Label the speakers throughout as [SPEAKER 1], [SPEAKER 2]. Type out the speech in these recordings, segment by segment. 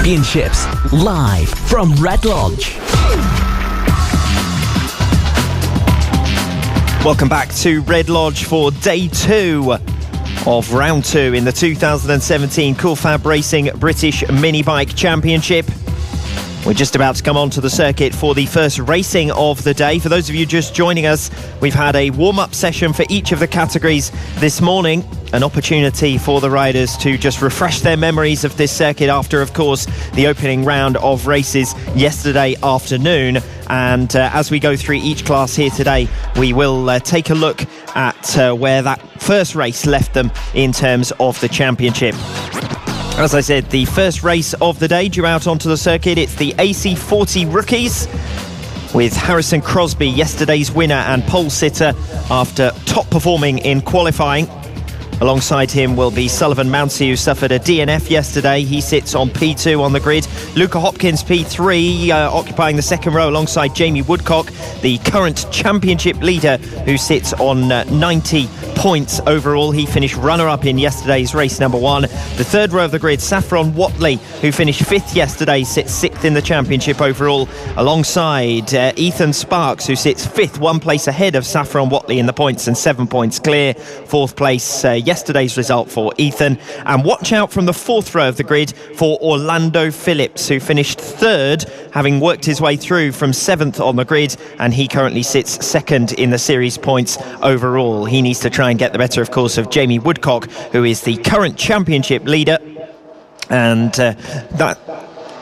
[SPEAKER 1] Championships, live from Red Lodge.
[SPEAKER 2] Welcome back to Red Lodge for day 2 of round 2 in the 2017 FAB-Racing British Mini Bike Championship. We're just about to come onto the circuit for the first racing of the day. For those of you just joining us, we've had a warm-up session for each of the categories this morning. An opportunity for the riders to just refresh their memories of this circuit after, of course, the opening round of races yesterday afternoon. And as we go through each class here today, we will take a look at where that first race left them in terms of the championship. As I said, the first race of the day due out onto the circuit. It's the AC40 Rookies with Harrison Crosby, yesterday's winner and pole sitter after top performing in qualifying. Alongside him will be Sullivan Mounsey, who suffered a DNF yesterday. He sits on P2 on the grid. Luca Hopkins, P3, occupying the second row alongside Jamie Woodcock, the current championship leader, who sits on 90 points overall. He finished runner-up in yesterday's race number 1. The third row of the grid, Saffron Watley, who finished 5th yesterday, sits 6th in the championship overall, alongside Ethan Sparks, who sits 5th, 1 place ahead of Saffron Watley in the points and 7 points clear. 4th place, yesterday's result for Ethan. And watch out from the 4th row of the grid for Orlando Phillips, who finished 3rd, having worked his way through from 7th on the grid, and he currently sits 2nd in the series points overall. He needs to try and get the better, of course, of Jamie Woodcock, who is the current championship leader. And that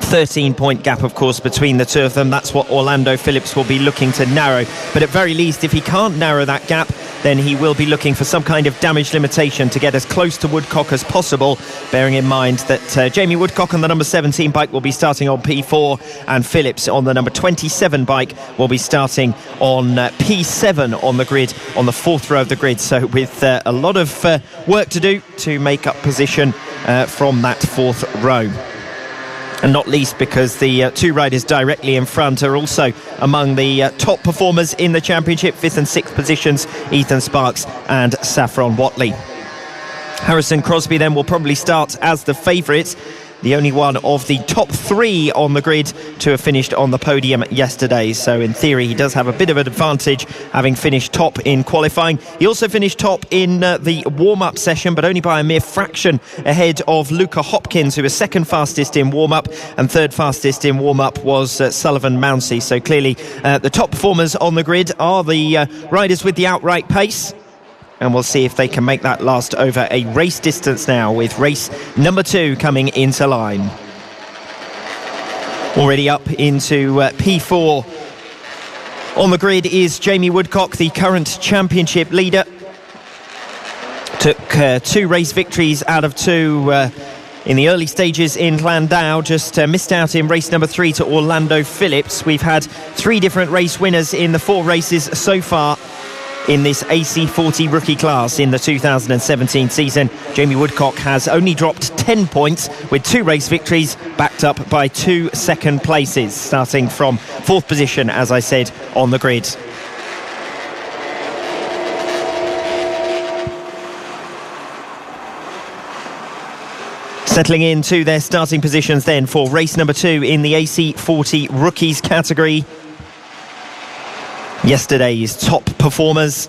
[SPEAKER 2] 13-point gap, of course, between the two of them, that's what Orlando Phillips will be looking to narrow. But at very least, if he can't narrow that gap, then he will be looking for some kind of damage limitation to get as close to Woodcock as possible, bearing in mind that Jamie Woodcock on the number 17 bike will be starting on P4, and Phillips on the number 27 bike will be starting on P7 on the grid, on the 4th row of the grid. So with a lot of work to do to make up position from that 4th row. And not least because the two riders directly in front are also among the top performers in the championship. 5th and 6th positions, Ethan Sparks and Saffron Watley. Harrison Crosby then will probably start as the favourite, the only one of the top 3 on the grid to have finished on the podium yesterday. So in theory, he does have a bit of an advantage, having finished top in qualifying. He also finished top in the warm-up session, but only by a mere fraction ahead of Luca Hopkins, who was 2nd fastest in warm-up, and 3rd fastest in warm-up was Sullivan Mounsey. So clearly, the top performers on the grid are the riders with the outright pace. And we'll see if they can make that last over a race distance now, with race number 2 coming into line. Already up into P4. On the grid is Jamie Woodcock, the current championship leader. Took 2 race victories out of 2 in the early stages in Landau. Just missed out in race number 3 to Orlando Phillips. We've had 3 different race winners in the 4 races so far in this AC40 rookie class in the 2017 season. Jamie Woodcock has only dropped 10 points with 2 race victories, backed up by 2 second places, starting from 4th position, as I said, on the grid. Settling into their starting positions then for race number 2 in the AC40 rookies category. Yesterday's top performers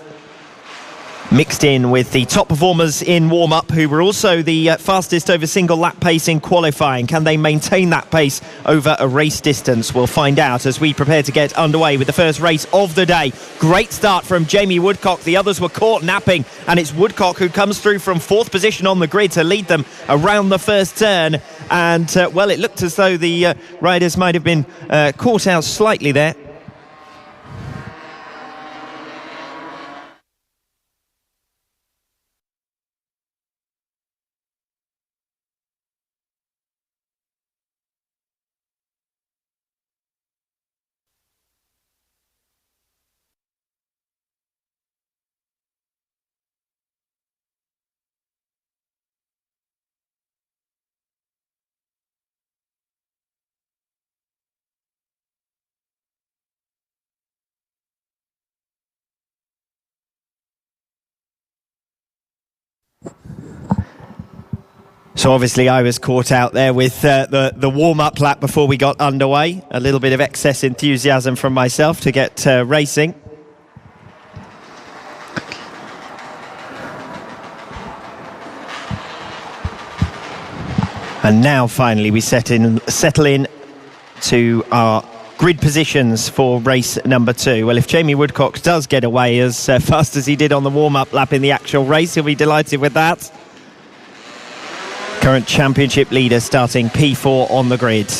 [SPEAKER 2] mixed in with the top performers in warm-up, who were also the fastest over single lap pace in qualifying. Can they maintain that pace over a race distance? We'll find out as we prepare to get underway with the first race of the day. Great start from Jamie Woodcock. The others were caught napping, and it's Woodcock who comes through from 4th position on the grid to lead them around the first turn. And well, it looked as though the riders might have been caught out slightly there. So obviously I was caught out there with the warm-up lap before we got underway. A little bit of excess enthusiasm from myself to get racing. And now finally we settle in to our grid positions for race number 2. Well, if Jamie Woodcock does get away as fast as he did on the warm-up lap in the actual race, he'll be delighted with that. Current championship leader starting P4 on the grid.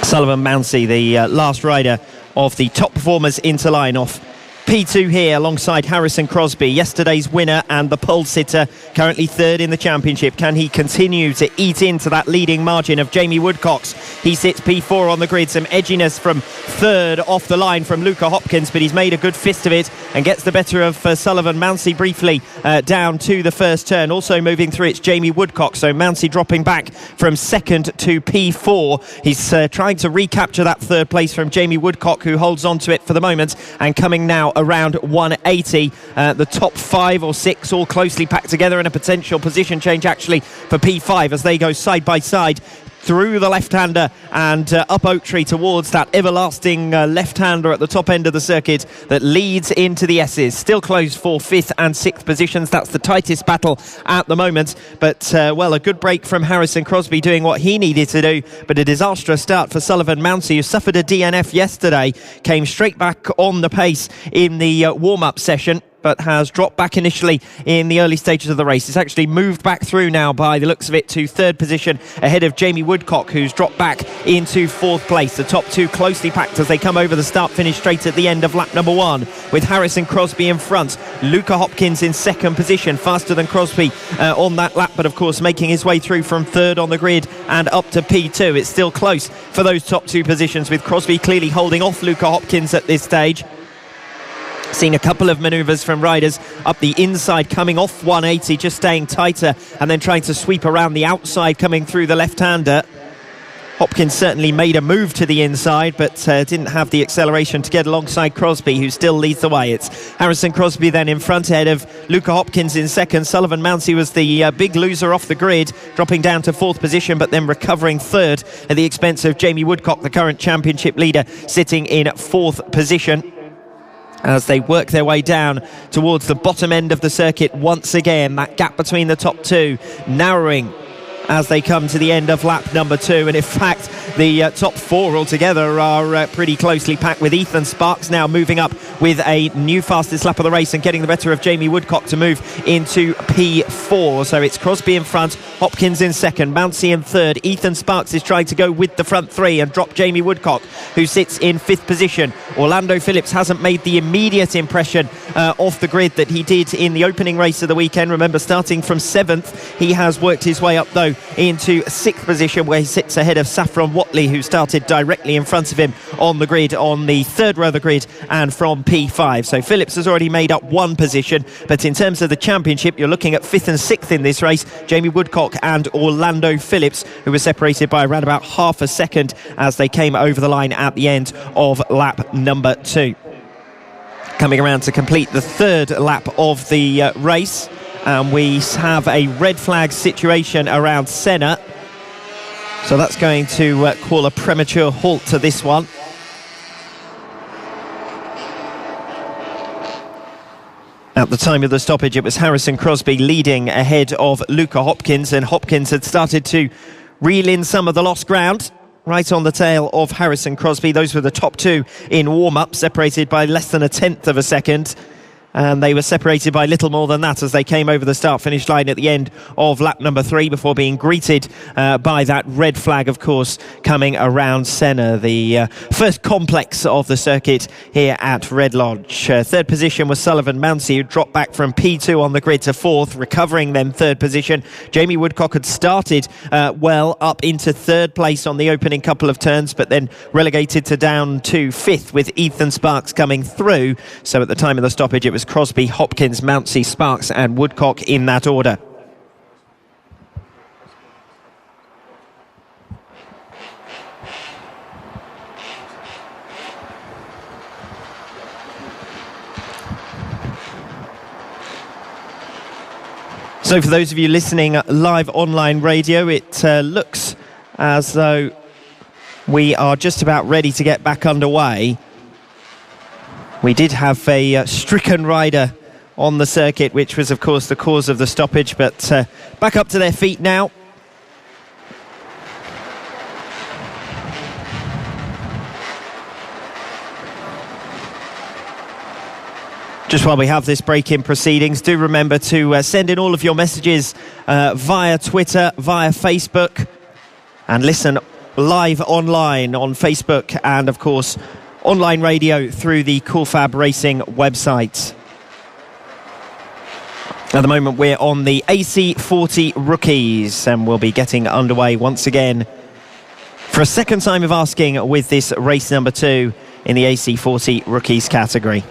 [SPEAKER 2] Sullivan Mounsey, the last rider of the top performers into line off P2 here alongside Harrison Crosby, yesterday's winner and the pole sitter, currently third in the championship. Can he continue to eat into that leading margin of Jamie Woodcock's? He sits P4 on the grid, some edginess from third off the line from Luca Hopkins, but he's made a good fist of it and gets the better of Sullivan Mounsey briefly down to the first turn. Also moving through, it's Jamie Woodcock, so Mounsey dropping back from second to P4. He's trying to recapture that third place from Jamie Woodcock, who holds on to it for the moment, and coming now around 180. The top 5 or 6 all closely packed together, and a potential position change actually for P5 as they go side by side through the left-hander and up Oak Tree towards that everlasting left-hander at the top end of the circuit that leads into the S's. Still close for 5th and 6th positions. That's the tightest battle at the moment. But, well, a good break from Harrison Crosby doing what he needed to do, but a disastrous start for Sullivan Mounsey, who suffered a DNF yesterday, came straight back on the pace in the warm-up session, but has dropped back initially in the early stages of the race. It's actually moved back through now by the looks of it to third position ahead of Jamie Woodcock, who's dropped back into 4th place. The top 2 closely packed as they come over the start-finish straight at the end of lap number 1, with Harrison Crosby in front. Luca Hopkins in second position, faster than Crosby on that lap, but of course making his way through from third on the grid and up to P2. It's still close for those top 2 positions, with Crosby clearly holding off Luca Hopkins at this stage. Seen a couple of manoeuvres from riders up the inside coming off 180, just staying tighter and then trying to sweep around the outside coming through the left-hander. Hopkins certainly made a move to the inside, but didn't have the acceleration to get alongside Crosby, who still leads the way. It's Harrison Crosby then in front ahead of Luca Hopkins in second. Sullivan Mounsey was the big loser off the grid, dropping down to 4th position, but then recovering third at the expense of Jamie Woodcock, the current championship leader, sitting in 4th position, as they work their way down towards the bottom end of the circuit once again. That gap between the top 2 narrowing as they come to the end of lap number 2, and in fact the top 4 altogether are pretty closely packed, with Ethan Sparks now moving up with a new fastest lap of the race and getting the better of Jamie Woodcock to move into P4. So it's Crosby in front, Hopkins in second, Mounsey in third. Ethan Sparks is trying to go with the front 3 and drop Jamie Woodcock, who sits in 5th position. Orlando Phillips hasn't made the immediate impression off the grid that he did in the opening race of the weekend. Remember, starting from 7th, he has worked his way up though into 6th position, where he sits ahead of Saffron Watley, who started directly in front of him on the grid, on the 3rd row of the grid, and from P5. So Phillips has already made up 1 position, but in terms of the championship, you're looking at 5th and 6th in this race. Jamie Woodcock and Orlando Phillips, who were separated by around about half a second as they came over the line at the end of lap number 2. Coming around to complete the 3rd lap of the race, and we have a red flag situation around Senna, so that's going to call a premature halt to this one. At the time of the stoppage, it was Harrison Crosby leading ahead of Luca Hopkins, and Hopkins had started to reel in some of the lost ground right on the tail of Harrison Crosby. Those were the top 2 in warm-up, separated by less than a tenth of a second. And they were separated by little more than that as they came over the start-finish line at the end of lap number 3, before being greeted by that red flag, of course, coming around Senna, the first complex of the circuit here at Red Lodge. 3rd position was Sullivan Mounsey, who dropped back from P2 on the grid to 4th, recovering then 3rd position. Jamie Woodcock had started well up into 3rd place on the opening couple of turns, but then relegated to down to 5th, with Ethan Sparks coming through. So at the time of the stoppage, it was Crosby, Hopkins, Mounsey, Sparks and Woodcock in that order. So for those of you listening live online radio, it looks as though we are just about ready to get back underway. We did have a stricken rider on the circuit, which was of course the cause of the stoppage, but back up to their feet now. Just while we have this break in proceedings, do remember to send in all of your messages via Twitter, via Facebook, and listen live online on Facebook and, of course, online radio through the FAB-Racing website. At the moment, we're on the AC40 Rookies, and we'll be getting underway once again for a second time of asking with this race number 2 in the AC40 Rookies category.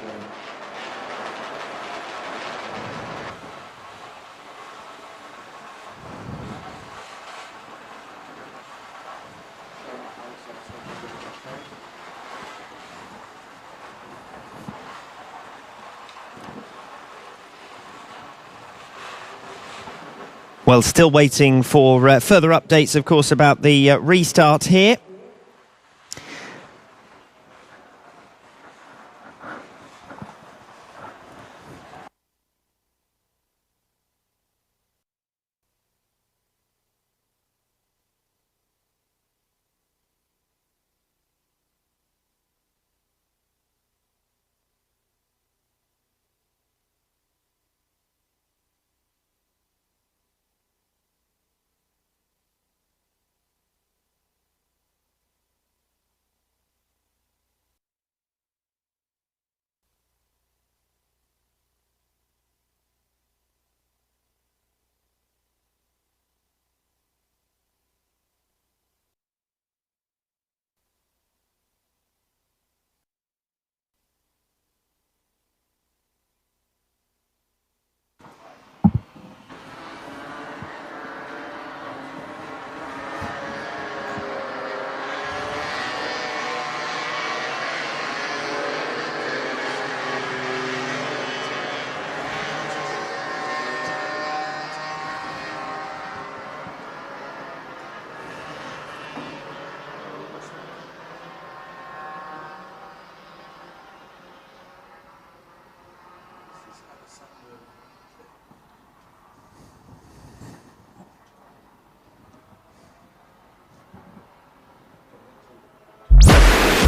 [SPEAKER 2] Well, still waiting for further updates, of course, about the restart here.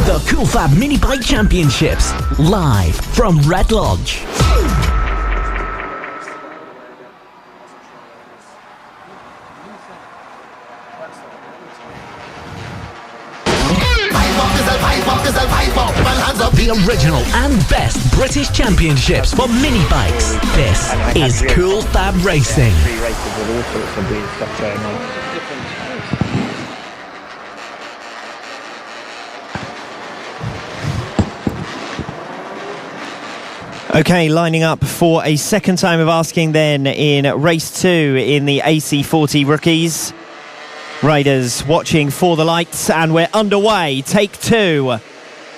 [SPEAKER 1] The FAB Mini Bike Championships, live from Red Lodge. The original and best British championships for mini bikes. This is FAB-Racing.
[SPEAKER 2] Okay, lining up for a second time of asking then in race 2 in the AC40 Rookies. Riders watching for the lights, and we're underway. Take 2.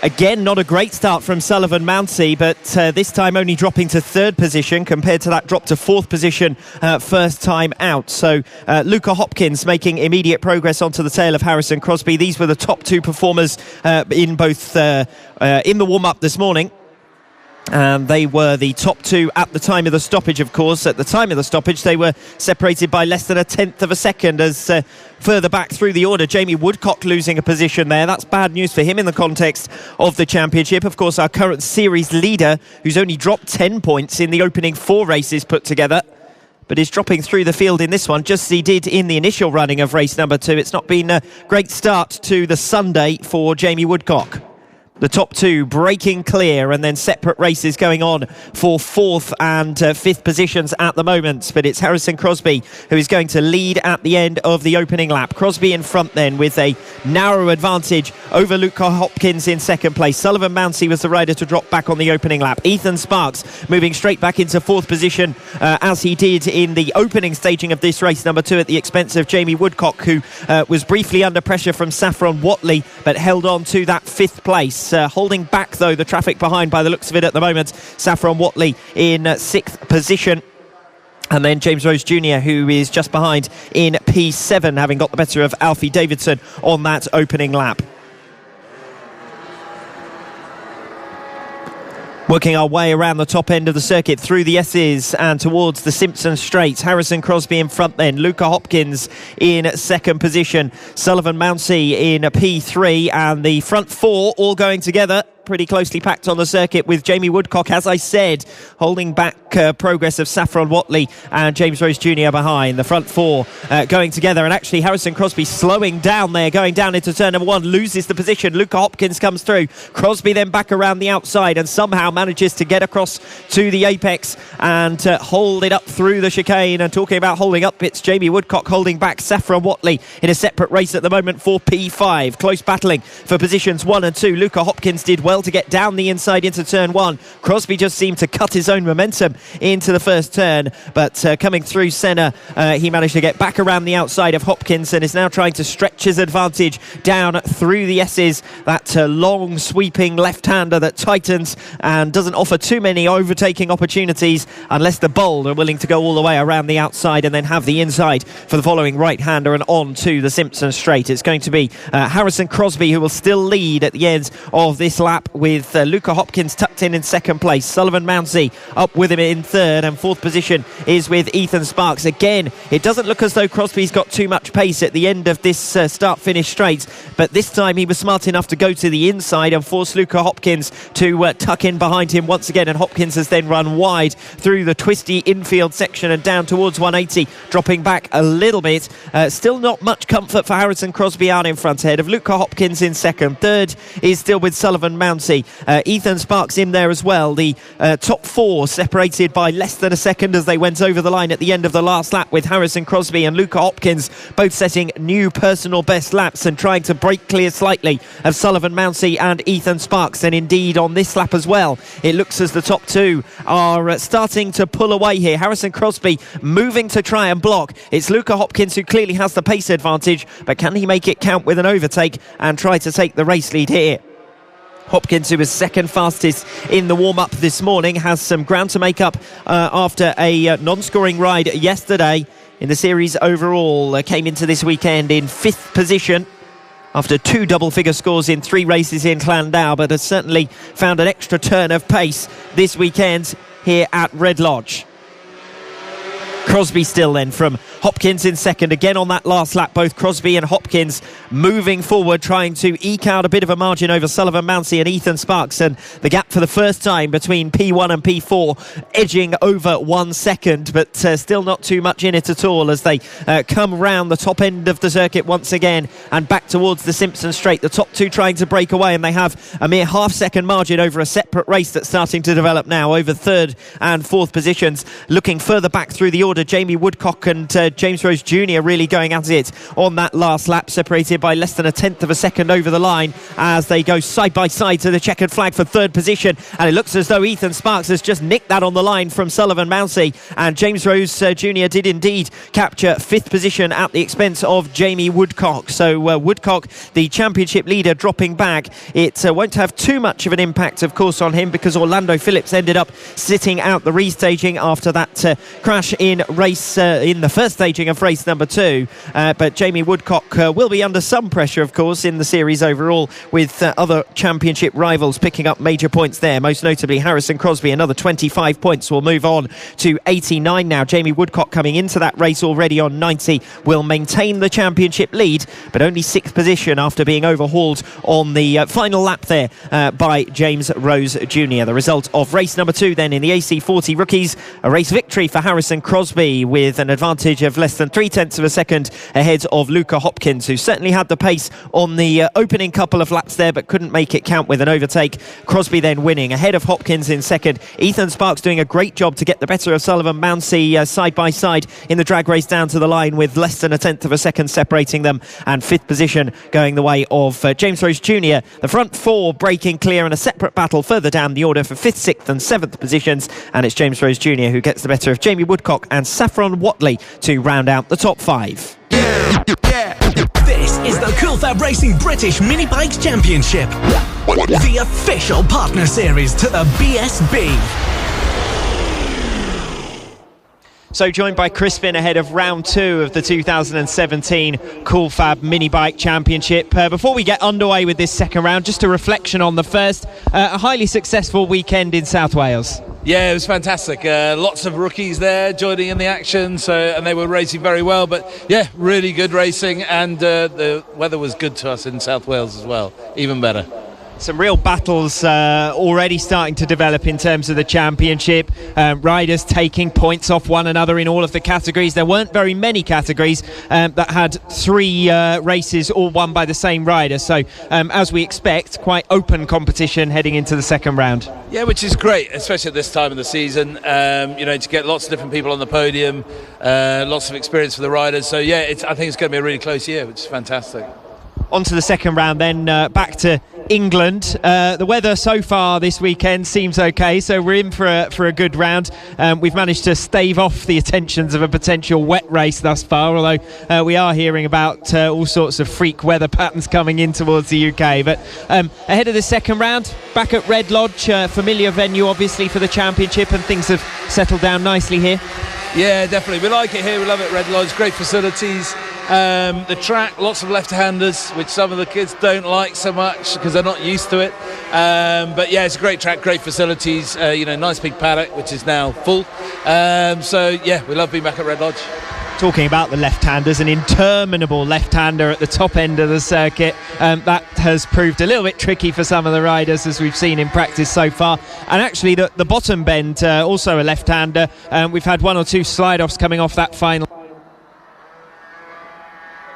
[SPEAKER 2] Again, not a great start from Sullivan Mountsie, but this time only dropping to 3rd position compared to that drop to 4th position first time out. So Luca Hopkins making immediate progress onto the tail of Harrison Crosby. These were the top 2 performers in both in the warm-up this morning. And they were the top 2 at the time of the stoppage, of course. At the time of the stoppage, they were separated by less than a tenth of a second as further back through the order, Jamie Woodcock losing a position there. That's bad news for him in the context of the championship. Of course, our current series leader, who's only dropped 10 points in the opening 4 races put together, but is dropping through the field in this one, just as he did in the initial running of race number 2. It's not been a great start to the Sunday for Jamie Woodcock. The top 2 breaking clear, and then separate races going on for 4th and 5th positions at the moment. But it's Harrison Crosby who is going to lead at the end of the opening lap. Crosby in front then with a narrow advantage over Luca Hopkins in 2nd place. Sullivan Mountsie was the rider to drop back on the opening lap. Ethan Sparks moving straight back into 4th position as he did in the opening staging of this race number 2 at the expense of Jamie Woodcock, who was briefly under pressure from Saffron Watley but held on to that 5th place. Holding back, though, the traffic behind by the looks of it at the moment. Saffron Watley in 6th position. And then James Rose Jr., who is just behind in P7, having got the better of Alfie Davidson on that opening lap. Working our way around the top end of the circuit through the S's and towards the Simpson Straight. Harrison Crosby in front then. Luca Hopkins in second position. Sullivan Mounsey in P3, and the front four all going together. Pretty closely packed on the circuit, with Jamie Woodcock, as I said, holding back progress of Saffron Watley and James Rose Jr. behind. The front four going together, and actually Harrison Crosby slowing down there, going down into turn number one, loses the position. Luca Hopkins comes through. Crosby then back around the outside and somehow manages to get across to the apex and hold it up through the chicane. And talking about holding up, it's Jamie Woodcock holding back Saffron Watley in a separate race at the moment for P5. Close battling for positions 1 and 2. Luca Hopkins did well to get down the inside into turn 1. Crosby just seemed to cut his own momentum into the first turn, but coming through Senna, he managed to get back around the outside of Hopkins and is now trying to stretch his advantage down through the S's. That long sweeping left-hander that tightens and doesn't offer too many overtaking opportunities unless the bold are willing to go all the way around the outside and then have the inside for the following right-hander and on to the Simpson Straight. It's going to be Harrison Crosby who will still lead at the end of this lap, with Luca Hopkins tucked in second place. Sullivan Mounsey up with him in third, and fourth position is with Ethan Sparks. Again, it doesn't look as though Crosby's got too much pace at the end of this start-finish straight, but this time he was smart enough to go to the inside and force Luca Hopkins to tuck in behind him once again, and Hopkins has then run wide through the twisty infield section and down towards 180, dropping back a little bit. Still not much comfort for Harrison Crosby out in front, ahead of Luca Hopkins in second. Third is still with Sullivan Mounsey. Ethan Sparks in there as well. The top four separated by less than a second as they went over the line at the end of the last lap, with Harrison Crosby and Luca Hopkins both setting new personal best laps and trying to break clear slightly of Sullivan Mounsey and Ethan Sparks. And indeed on this lap as well, it looks as the top two are starting to pull away here. Harrison Crosby moving to try and block. It's Luca Hopkins who clearly has the pace advantage, but can he make it count with an overtake and try to take the race lead here? Hopkins, who was second fastest in the warm-up this morning, has some ground to make up after a non-scoring ride yesterday in the series overall. Came into this weekend in fifth position after two double-figure scores in 3 races in Llandau, but has certainly found an extra turn of pace this weekend here at Red Lodge. Crosby still then from Hopkins in second. Again on that last lap, both Crosby and Hopkins moving forward, trying to eke out a bit of a margin over Sullivan Mounsey and Ethan Sparks, and the gap for the first time between P1 and P4 edging over 1 second, but still not too much in it at all as they come round the top end of the circuit once again and back towards the Simpson Straight. The top two trying to break away, and they have a mere half-second margin over a separate race that's starting to develop now over third and fourth positions. Looking further back through the order, Jamie Woodcock and James Rose Jr. really going at it on that last lap, separated by less than a tenth of a second over the line as they go side by side to the checkered flag for third position. And it looks as though Ethan Sparks has just nicked that on the line from Sullivan Mounsey, and James Rose Jr. did indeed capture fifth position at the expense of Jamie Woodcock. So Woodcock, the championship leader, dropping back. It won't have too much of an impact, of course, on him, because Orlando Phillips ended up sitting out the restaging after that crash in the first staging of race number 2, but Jamie Woodcock will be under some pressure, of course, in the series overall, with other championship rivals picking up major points there, most notably Harrison Crosby. Another 25 points will move on to 89 now. Jamie Woodcock, coming into that race already on 90, will maintain the championship lead, but only 6th position after being overhauled on the final lap there by James Rose Jr. The result of race number 2 then in the AC40 Rookies, a race victory for Harrison Crosby with an advantage of less than 0.3 of a second ahead of Luca Hopkins, who certainly had the pace on the opening couple of laps there, but couldn't make it count with an overtake. Crosby then winning ahead of Hopkins in second. Ethan Sparks doing a great job to get the better of Sullivan Mounsey side by side in the drag race down to the line, with less than a tenth of a second separating them, and 5th position going the way of James Rose Jr. The front four breaking clear in a separate battle further down the order for 5th, 6th and 7th positions, and it's James Rose Jr. who gets the better of Jamie Woodcock and Saffron Watley to round out the top 5.
[SPEAKER 1] This is the Cool Fab Racing British Mini Bikes Championship, the official partner series to the BSB.
[SPEAKER 2] So joined by Crispin ahead of round 2 of the 2017 Cool Fab Mini Bike Championship. Before we get underway with this second round, just a reflection on the first. A highly successful weekend in South Wales.
[SPEAKER 3] Yeah, it was fantastic. Lots of rookies there joining in the action, and they were racing very well. But yeah, really good racing, and the weather was good to us in South Wales as well, even better.
[SPEAKER 2] Some real battles already starting to develop in terms of the championship. Riders taking points off one another in all of the categories. There weren't very many categories that had 3 races all won by the same rider. So as we expect, quite open competition heading into the second round.
[SPEAKER 3] Yeah, which is great, especially at this time of the season. To get lots of different people on the podium, lots of experience for the riders. So yeah, I think it's going to be a really close year, which is fantastic.
[SPEAKER 2] On to the second round then, back to England. The weather so far this weekend seems okay, so we're in for a good round. We've managed to stave off the attentions of a potential wet race thus far, although we are hearing about all sorts of freak weather patterns coming in towards the UK. But ahead of the second round, back at Red Lodge, familiar venue obviously for the championship, and things have settled down nicely here.
[SPEAKER 3] Yeah, definitely. We like it here. We love it, Red Lodge. Great facilities. The track, lots of left-handers, which some of the kids don't like so much because they're not used to it. But yeah, it's a great track, great facilities. Nice big paddock, which is now full. So yeah, we love being back at Red Lodge.
[SPEAKER 2] Talking about the left-handers, an interminable left-hander at the top end of the circuit. That has proved a little bit tricky for some of the riders, as we've seen in practice so far. And actually the bottom bend, also a left-hander. We've had 1 or 2 slide-offs coming off that final.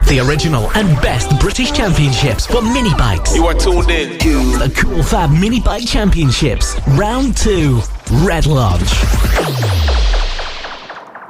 [SPEAKER 1] The original and best British championships for mini bikes.
[SPEAKER 4] You are tuned in
[SPEAKER 1] to the Cool Fab Mini Bike Championships, round 2, Red Lodge.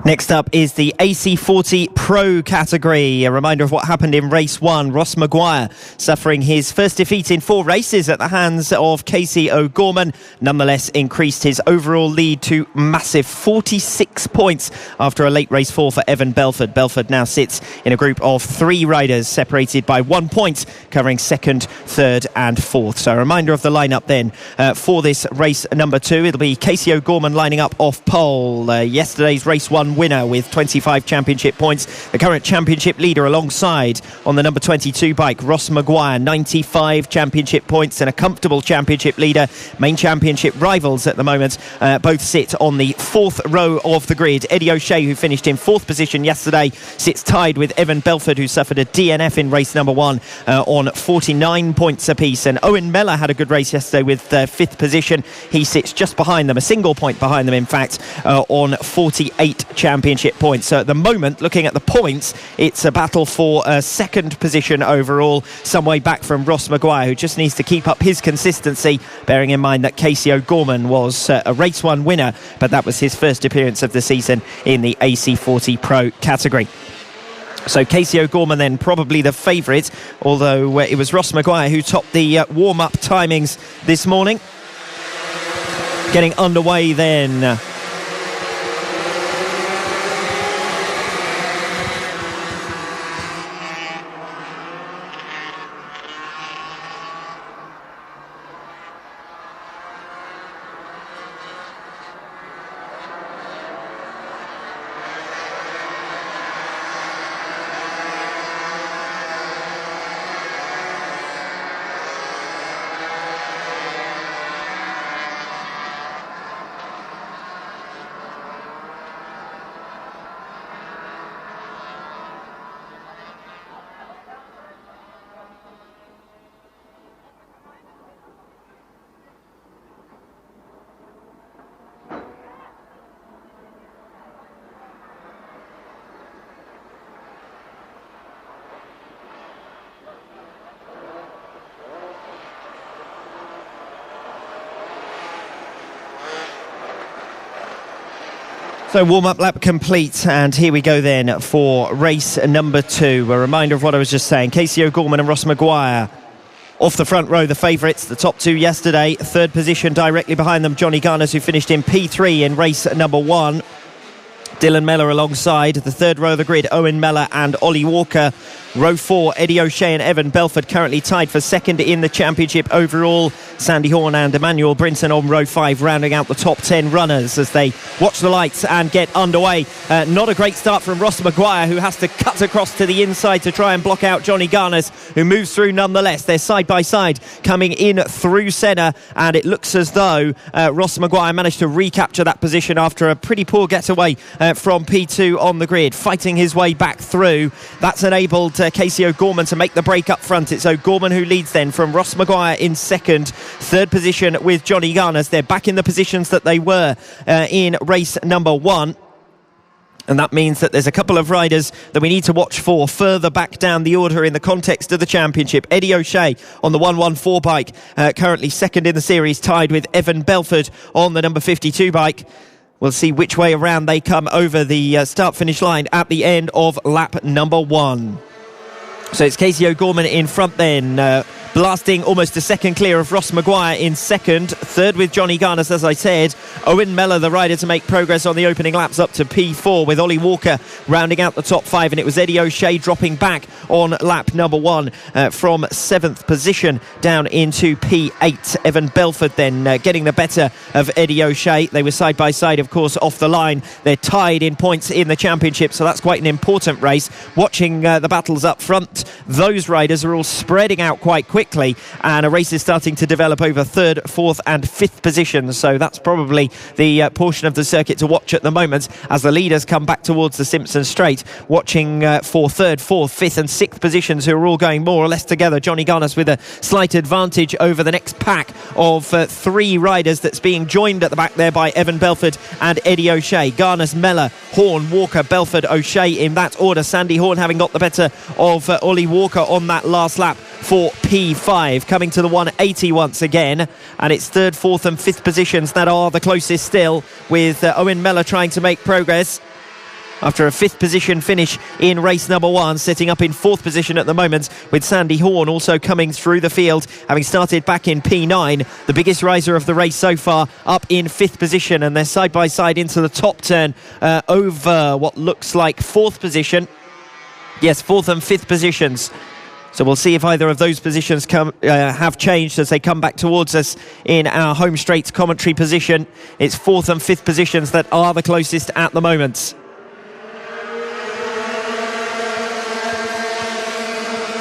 [SPEAKER 2] Next up is the AC40 Pro category. A reminder of what happened in race 1. Ross Maguire suffering his first defeat in 4 races at the hands of Casey O'Gorman. Nonetheless, increased his overall lead to massive 46 points after a late race 4 for Evan Belford. Belford now sits in a group of 3 riders separated by 1 point, covering 2nd, 3rd and 4th. So a reminder of the lineup then for this race number 2. It'll be Casey O'Gorman lining up off pole. Yesterday's race 1 winner with 25 championship points. The current championship leader alongside on the number 22 bike, Ross Maguire, 95 championship points and a comfortable championship leader. Main championship rivals at the moment both sit on the 4th row of the grid. Eddie O'Shea, who finished in 4th position yesterday, sits tied with Evan Belford, who suffered a DNF in race number 1 on 49 points apiece. And Owen Mellor had a good race yesterday with 5th position. He sits just behind them, a single point behind them in fact, on 48 championship points. So at the moment, looking at the points, it's a battle for a 2nd position overall, some way back from Ross Maguire, who just needs to keep up his consistency, bearing in mind that Casey O'Gorman was a race 1 winner, but that was his first appearance of the season in the AC40 Pro category. So Casey O'Gorman then probably the favourite, although it was Ross Maguire who topped the warm-up timings this morning. Getting underway then. So warm-up lap complete, and here we go then for race number 2. A reminder of what I was just saying. Casey O'Gorman and Ross Maguire off the front row, the favourites, the top 2 yesterday. 3rd position directly behind them, Johnny Garners, who finished in P3 in race number 1. Dylan Mellor alongside. The 3rd row of the grid, Owen Mellor and Ollie Walker. Row 4, Eddie O'Shea and Evan Belford currently tied for second in the championship overall. Sandy Horn and Emmanuel Brinton on row 5, rounding out the top 10 runners as they watch the lights and get underway. Not a great start from Ross Maguire, who has to cut across to the inside to try and block out Johnny Garnes, who moves through nonetheless. They're side by side coming in through centre, and it looks as though Ross Maguire managed to recapture that position after a pretty poor getaway from P2 on the grid, fighting his way back through. That's enabled Casey O'Gorman to make the break up front. It's O'Gorman who leads then from Ross Maguire in second, third position with Johnny Garnes. They're back in the positions that they were in race number 1. And that means that there's a couple of riders that we need to watch for further back down the order in the context of the championship. Eddie O'Shea on the 114 bike, currently second in the series, tied with Evan Belford on the number 52 bike. We'll see which way around they come over the start-finish line at the end of lap number 1. So it's Casey O'Gorman in front then, blasting almost a second clear of Ross Maguire in second. Third with Johnny Garnes, as I said. Owen Mellor, the rider to make progress on the opening laps, up to P4, with Ollie Walker rounding out the top 5. And it was Eddie O'Shea dropping back on lap number 1 from 7th position down into P8. Evan Belford then getting the better of Eddie O'Shea. They were side by side, of course, off the line. They're tied in points in the championship, so that's quite an important race. Watching the battles up front, those riders are all spreading out quite quickly, and a race is starting to develop over 3rd, 4th and 5th positions. So that's probably the portion of the circuit to watch at the moment as the leaders come back towards the Simpson Straight, watching for 3rd, 4th, 5th and 6th positions, who are all going more or less together. Johnny Garnes with a slight advantage over the next pack of 3 riders that's being joined at the back there by Evan Belford and Eddie O'Shea. Garnes, Mellor, Horn, Walker, Belford, O'Shea in that order. Sandy Horn having got the better of Ollie Walker on that last lap for P5, coming to the 180 once again, and it's 3rd, 4th and 5th positions that are the closest still, with Owen Mellor trying to make progress after a 5th position finish in race number 1, sitting up in 4th position at the moment, with Sandy Horn also coming through the field, having started back in P9, the biggest riser of the race so far, up in 5th position, and they're side by side into the top turn over what looks like 4th position. Yes, 4th and 5th positions. So we'll see if either of those positions have changed as they come back towards us in our home straight commentary position. It's 4th and 5th positions that are the closest at the moment.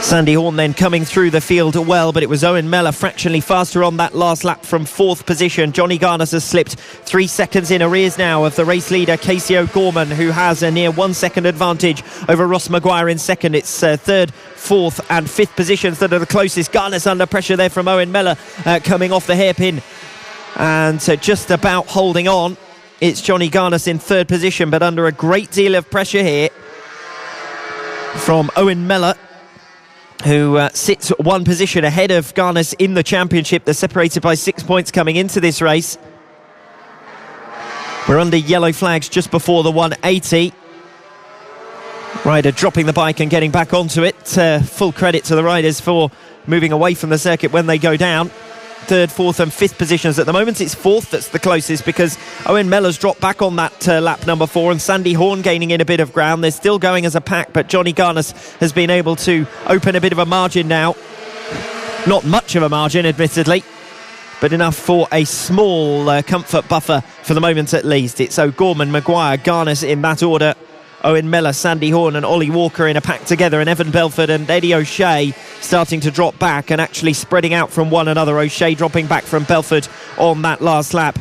[SPEAKER 2] Sandy Horn then coming through the field well, but it was Owen Mellor fractionally faster on that last lap from 4th position. Johnny Garnes has slipped 3 seconds in arrears now of the race leader Casey O'Gorman, who has a near 1 second advantage over Ross Maguire in second. It's 3rd, 4th and 5th positions that are the closest. Garnes under pressure there from Owen Mellor, coming off the hairpin and just about holding on. It's Johnny Garnes in 3rd position, but under a great deal of pressure here from Owen Mellor, who sits 1 position ahead of Garnes in the championship. They're separated by 6 points coming into this race. We're under yellow flags just before the 180. Rider dropping the bike and getting back onto it. Full credit to the riders for moving away from the circuit when they go down. 3rd, 4th and 5th positions. At the moment it's 4th that's the closest, because Owen Mellor's dropped back on that lap number 4, and Sandy Horn gaining in a bit of ground. They're still going as a pack, but Johnny Garnes has been able to open a bit of a margin now. Not much of a margin, admittedly, but enough for a small comfort buffer for the moment at least. It's O'Gorman, Maguire, Garnes in that order. Owen Mellor, Sandy Horn and Ollie Walker in a pack together, and Evan Belford and Eddie O'Shea starting to drop back and actually spreading out from one another. O'Shea dropping back from Belford on that last lap.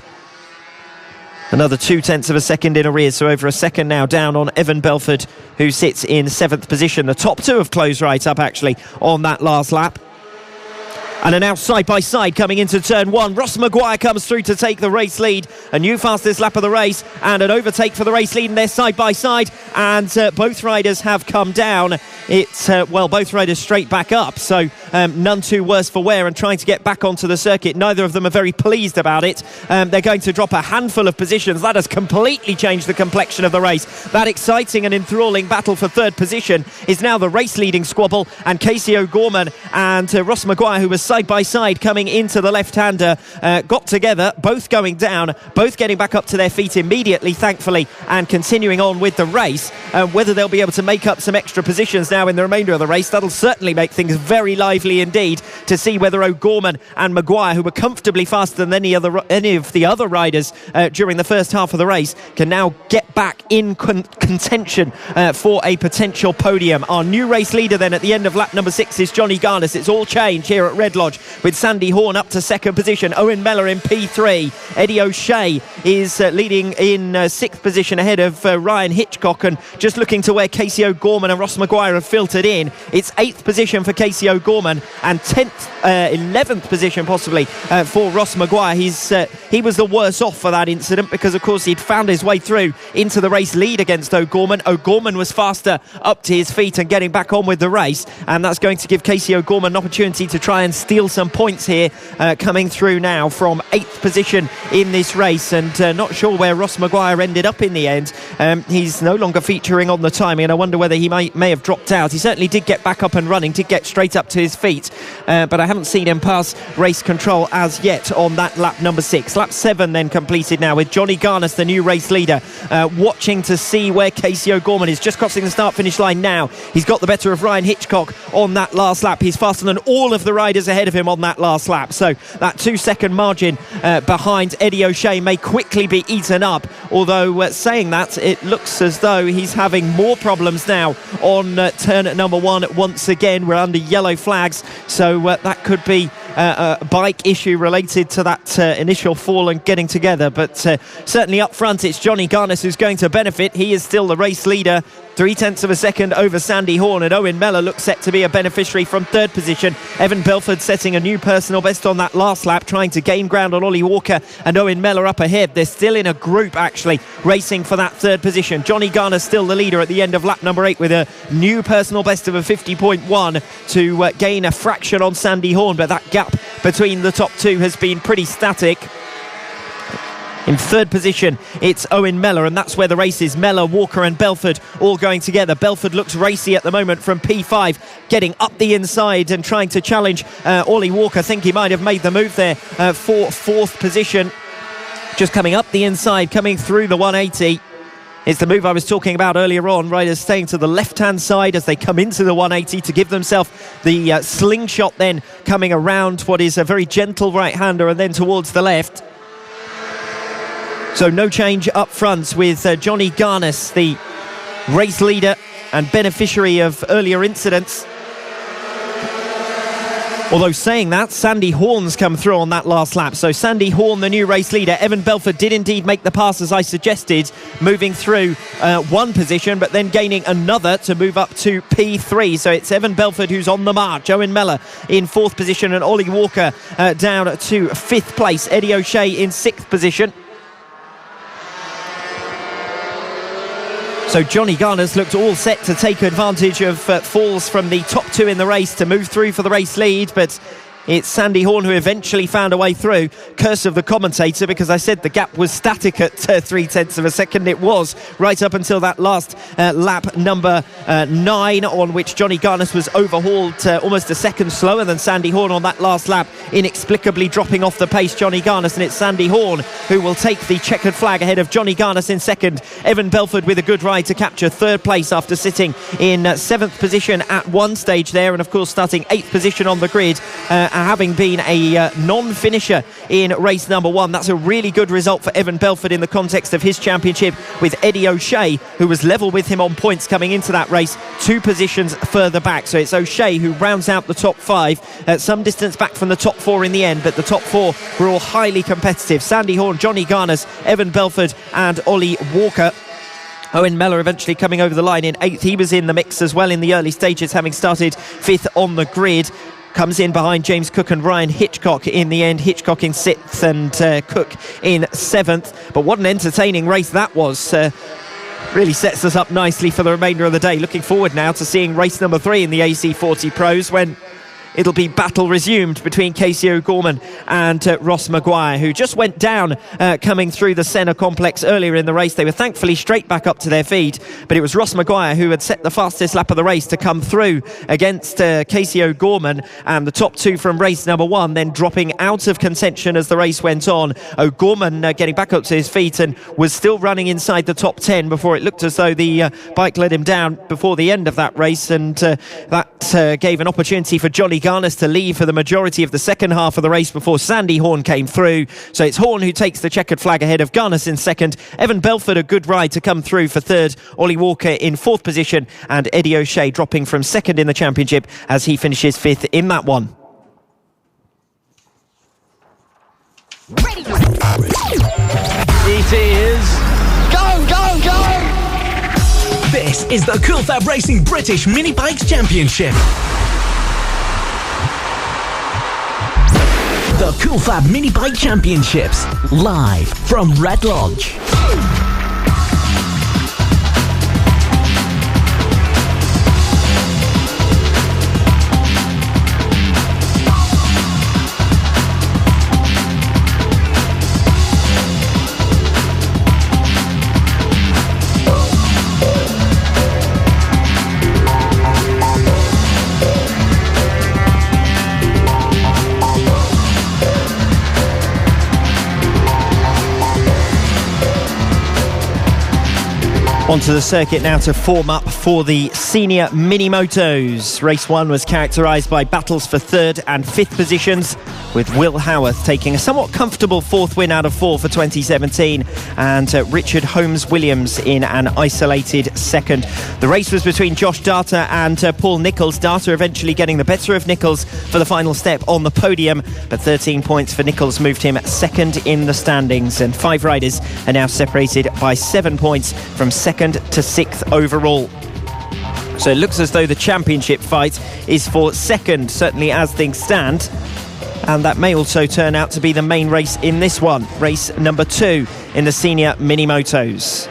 [SPEAKER 2] Another 0.2 of a second in arrears, so over a second now down on Evan Belford, who sits in 7th position. The top 2 have closed right up actually on that last lap. And are now side by side coming into turn 1. Ross Maguire comes through to take the race lead. A new fastest lap of the race and an overtake for the race lead, and they're side by side, and both riders have come down. It's both riders straight back up, so none too worse for wear and trying to get back onto the circuit. Neither of them are very pleased about it. They're going to drop a handful of positions. That has completely changed the complexion of the race. That exciting and enthralling battle for 3rd position is now the race leading squabble, and Casey O'Gorman and Ross Maguire, who was side by side coming into the left-hander, got together, both going down, both getting back up to their feet immediately, thankfully, and continuing on with the race. Whether they'll be able to make up some extra positions now now in the remainder of the race. That'll certainly make things very lively indeed to see whether O'Gorman and Maguire, who were comfortably faster than any of the other riders during the first half of the race, can now get back in contention for a potential podium. Our new race leader then at the end of lap number 6 is Johnny Garnes. It's all changed here at Red Lodge with Sandy Horn up to second position, Owen Mellor in P3. Eddie O'Shea is leading in 6th position ahead of Ryan Hitchcock, and just looking to where Casey O'Gorman and Ross Maguire have filtered in, it's 8th position for Casey O'Gorman and 11th position possibly for Ross Maguire. He was the worse off for that incident because of course he'd found his way through into the race lead against O'Gorman. O'Gorman was faster up to his feet and getting back on with the race, and that's going to give Casey O'Gorman an opportunity to try and steal some points here, coming through now from 8th position in this race, and not sure where Ross Maguire ended up in the end. He's no longer featuring on the timing, and I wonder whether he may have dropped out. He certainly did get back up and running, did get straight up to his feet, but I haven't seen him pass race control as yet on that lap number 6. Lap 7 then completed now with Johnny Garnes, the new race leader, watching to see where Casey O'Gorman is, just crossing the start finish line now. He's got the better of Ryan Hitchcock on that last lap. He's faster than all of the riders ahead of him on that last lap, so that 2-second margin behind Eddie O'Shea may quickly be eaten up, although saying that, it looks as though he's having more problems now on turn number 1 once again. We're under yellow flags, so that could be a bike issue related to that initial fall and getting together, but certainly up front it's Johnny Garnes who's going to benefit. He is still the race leader, 0.3 of a second over Sandy Horn, and Owen Mellor looks set to be a beneficiary from 3rd position. Evan Belford setting a new personal best on that last lap, trying to gain ground on Ollie Walker and Owen Mellor up ahead. They're still in a group actually racing for that 3rd position. Johnny Garnes still the leader at the end of lap number 8 with a new personal best of a 50.1 to gain a fraction on Sandy Horn, but that gap between the top 2 has been pretty static. In 3rd position, it's Owen Mellor, and that's where the race is. Mellor, Walker and Belford all going together. Belford looks racy at the moment from P5, getting up the inside and trying to challenge Ollie Walker. I think he might have made the move there for 4th position. Just coming up the inside, coming through the 180. It's the move I was talking about earlier on. Riders staying to the left-hand side as they come into the 180 to give themselves the slingshot, then coming around what is a very gentle right-hander and then towards the left. So no change up front with Johnny Garnes, the race leader and beneficiary of earlier incidents. Although saying that, Sandy Horn's come through on that last lap. So Sandy Horn, the new race leader. Evan Belford did indeed make the pass as I suggested, moving through 1 position, but then gaining another to move up to P3. So it's Evan Belford who's on the march. Owen Mellor in 4th position and Ollie Walker down to 5th place. Eddie O'Shea in 6th position. So Johnny Garnes looked all set to take advantage of falls from the top 2 in the race to move through for the race lead, but it's Sandy Horn who eventually found a way through. Curse of the commentator, because I said the gap was static at 0.3 of a second. It was right up until that last lap number 9, on which Johnny Garnes was overhauled almost a second slower than Sandy Horn on that last lap, inexplicably dropping off the pace, Johnny Garnes, and it's Sandy Horn who will take the checkered flag ahead of Johnny Garnes in 2nd. Evan Belford with a good ride to capture 3rd place after sitting in 7th position at one stage there, and of course starting 8th position on the grid, having been a non-finisher in race number 1. That's a really good result for Evan Belford in the context of his championship, with Eddie O'Shea, who was level with him on points coming into that race, 2 positions further back. So it's O'Shea who rounds out the top 5, at some distance back from the top 4 in the end, but the top 4 were all highly competitive. Sandy Horn, Johnny Garnes, Evan Belford and Ollie Walker. Owen Mellor eventually coming over the line in 8th. He was in the mix as well in the early stages, having started 5th on the grid. Comes in behind James Cook and Ryan Hitchcock in the end. Hitchcock in 6th and Cook in 7th. But what an entertaining race that was. Really sets us up nicely for the remainder of the day. Looking forward now to seeing race number 3 in the AC40 Pros, when it'll be battle resumed between Casey O'Gorman and Ross Maguire, who just went down coming through the Senna complex earlier in the race. They were thankfully straight back up to their feet, but it was Ross Maguire who had set the fastest lap of the race to come through against Casey O'Gorman, and the top two from race number one then dropping out of contention as the race went on. O'Gorman getting back up to his feet and was still running inside the top 10 before it looked as though the bike let him down before the end of that race, and that gave an opportunity for Johnny Garnes to leave for the majority of the second half of the race before Sandy Horn came through. So it's Horn who takes the checkered flag ahead of Garnes in second. Evan Belford a good ride to come through for third. Ollie Walker in fourth position, and Eddie O'Shea dropping from second in the championship as he finishes fifth in that one.
[SPEAKER 4] Ready.
[SPEAKER 3] It is
[SPEAKER 4] Go!
[SPEAKER 1] This is the Cool Fab Racing British Mini Bikes Championship. The Cool Fab Mini Bike Championships, live from Red Lodge.
[SPEAKER 2] Onto the circuit now to form up for the senior mini motos. Race one was characterised by battles for third and fifth positions, with Will Howarth taking a somewhat comfortable fourth win out of four for 2017, and Richard Holmes-Williams in an isolated second. The race was between Josh Darter and Paul Nicholls. Darter eventually getting the better of Nicholls for the final step on the podium, but 13 points for Nicholls moved him second in the standings, and five riders are now separated by 7 points from second to sixth overall. So it looks as though the championship fight is for second, certainly as things stand, and that may also turn out to be the main race in this one, race number 2 in the senior mini motos.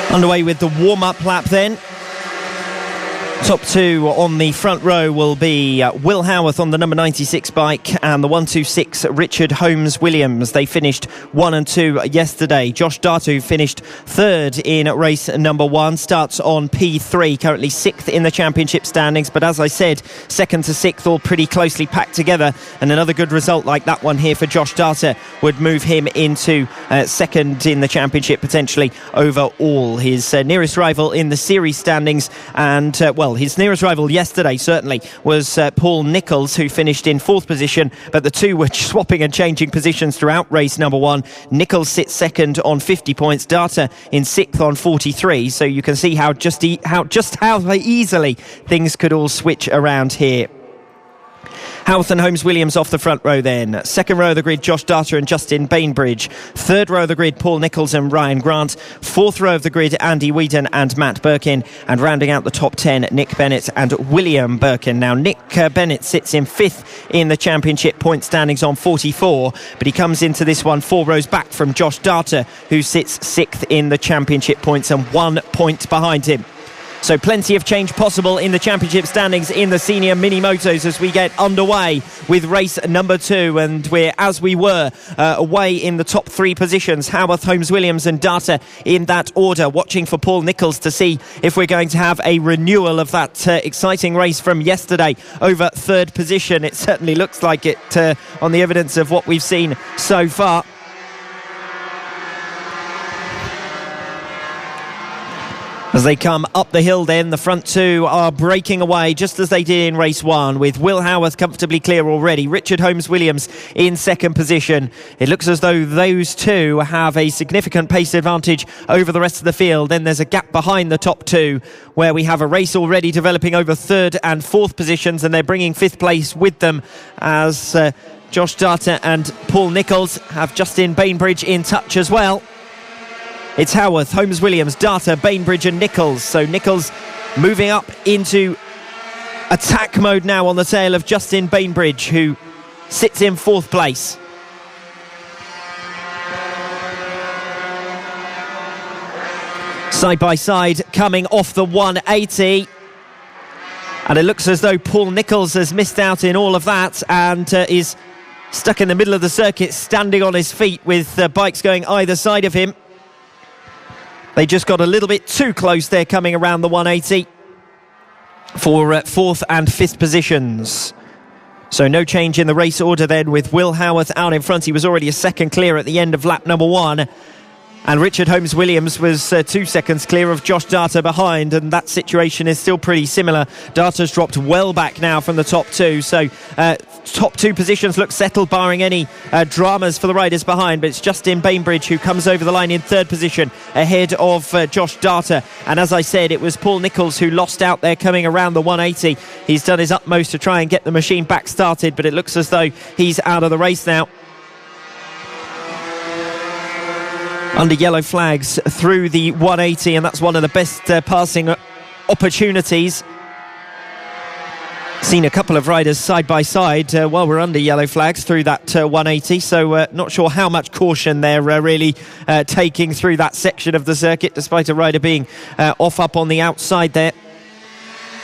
[SPEAKER 2] Underway with the warm-up lap then. Top two on the front row will be Will Howarth on the number 96 bike and the 126 Richard Holmes-Williams. They finished 1 and 2 yesterday. Josh Darter, who finished third in race number 1, starts on P3, currently 6th in the championship standings. But as I said, 2nd to 6th all pretty closely packed together, and another good result like that one here for Josh Darter would move him into second in the championship potentially overall. His nearest rival in the series standings, and his nearest rival yesterday certainly was Paul Nicholls, who finished in 4th position, but the two were swapping and changing positions throughout race number 1. Nicholls sits second on 50 points, Darter in 6th on 43, so you can see how easily things could all switch around here. Howarth and Holmes-Williams off the front row then. Second row of the grid, Josh Darter and Justin Bainbridge. Third row of the grid, Paul Nicholls and Ryan Grant. Fourth row of the grid, Andy Whedon and Matt Birkin. And rounding out the top 10, Nick Bennett and William Birkin. Now, Nick Bennett sits in 5th in the championship point standings on 44, but he comes into this one 4 rows back from Josh Darter, who sits 6th in the championship points and 1 point behind him. So plenty of change possible in the championship standings in the senior mini motos as we get underway with race number 2, and we're, as we were, away in the top 3 positions. Howarth, Holmes-Williams and Darter in that order, watching for Paul Nicholls to see if we're going to have a renewal of that exciting race from yesterday over 3rd position. It certainly looks like it on the evidence of what we've seen so far. As they come up the hill then, the front two are breaking away just as they did in race one, with Will Howarth comfortably clear already. Richard Holmes-Williams in second position. It looks as though those two have a significant pace advantage over the rest of the field. Then there's a gap behind the top two, where we have a race already developing over third and fourth positions, and they're bringing fifth place with them as Josh Data and Paul Nicholls have Justin Bainbridge in touch as well. It's Howarth, Holmes-Williams, Data, Bainbridge and Nicholls. So Nicholls moving up into attack mode now on the tail of Justin Bainbridge, who sits in fourth place. Side by side coming off the 180. And it looks as though Paul Nicholls has missed out in all of that and is stuck in the middle of the circuit, standing on his feet with bikes going either side of him. They just got a little bit too close there coming around the 180 for fourth and fifth positions. So no change in the race order then, with Will Howarth out in front. He was already a second clear at the end of lap number one. And Richard Holmes-Williams was 2 seconds clear of Josh Data behind, and that situation is still pretty similar. Data's dropped well back now from the top two, so top two positions look settled, barring any dramas for the riders behind. But it's Justin Bainbridge who comes over the line in third position ahead of Josh Data. And as I said, it was Paul Nicholls who lost out there coming around the 180. He's done his utmost to try and get the machine back started, but it looks as though he's out of the race now. Under yellow flags through the 180, and that's one of the best passing opportunities. Seen a couple of riders side by side while we're under yellow flags through that 180, so not sure how much caution they're really taking through that section of the circuit, despite a rider being off up on the outside there.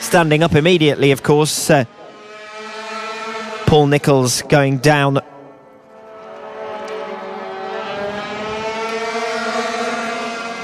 [SPEAKER 2] Standing up immediately, of course, Paul Nicholls going down.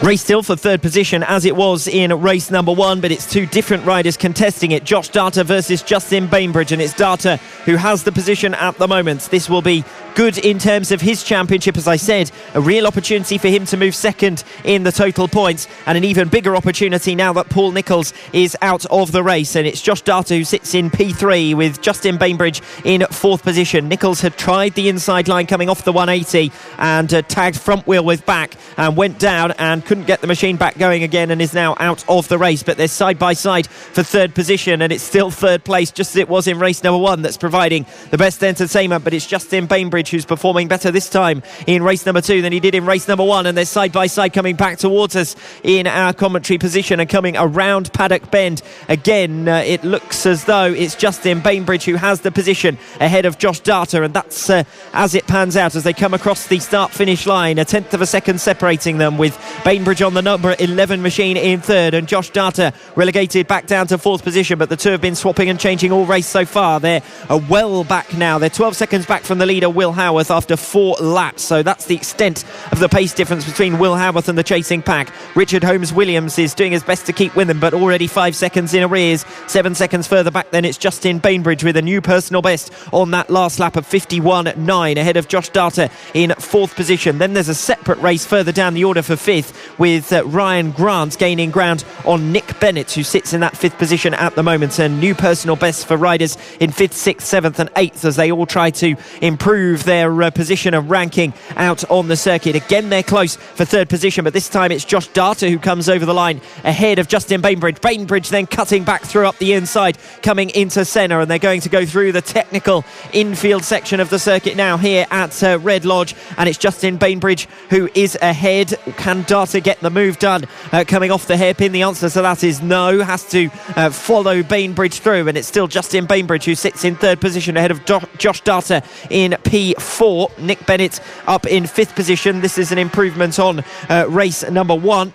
[SPEAKER 2] Race still for third position as it was in race number one, but it's two different riders contesting it. Josh Data versus Justin Bainbridge, and it's Data who has the position at the moment. This will be good in terms of his championship, as I said. A real opportunity for him to move second in the total points, and an even bigger opportunity now that Paul Nicholls is out of the race. And it's Josh Data who sits in P3 with Justin Bainbridge in fourth position. Nicholls had tried the inside line coming off the 180 and tagged front wheel with back and went down and couldn't get the machine back going again, and is now out of the race. But they're side by side for third position, and it's still third place just as it was in race number one that's providing the best entertainment. But it's Justin Bainbridge who's performing better this time in race number two than he did in race number one, and they're side by side coming back towards us in our commentary position and coming around Paddock Bend. Again, it looks as though it's Justin Bainbridge who has the position ahead of Josh Data, and that's as it pans out as they come across the start-finish line. A tenth of a second separating them, with Bainbridge on the number 11 machine in third, and Josh Data relegated back down to fourth position. But the two have been swapping and changing all race so far. They're well back now. They're 12 seconds back from the leader, Will Howarth, after 4 laps. So that's the extent of the pace difference between Will Howarth and the chasing pack. Richard Holmes-Williams is doing his best to keep with them, but already 5 seconds in arrears. 7 seconds further back then it's Justin Bainbridge with a new personal best on that last lap of 51.9 ahead of Josh Data in fourth position. Then there's a separate race further down the order for fifth, with Ryan Grant gaining ground on Nick Bennett, who sits in that fifth position at the moment. And new personal best for riders in 5th, 6th, 7th and 8th as they all try to improve their position and ranking out on the circuit. Again, they're close for third position, but this time it's Josh Data who comes over the line ahead of Justin Bainbridge. Bainbridge then cutting back through up the inside, coming into centre, and they're going to go through the technical infield section of the circuit now here at Red Lodge, and it's Justin Bainbridge who is ahead. Can Data get the move done coming off the hairpin? The answer to that is no. Has to follow Bainbridge through, and it's still Justin Bainbridge who sits in third position ahead of Josh Data in P4. Nick Bennett up in fifth position. This is an improvement on race number one,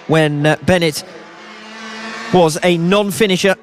[SPEAKER 2] when Bennett was a non-finisher.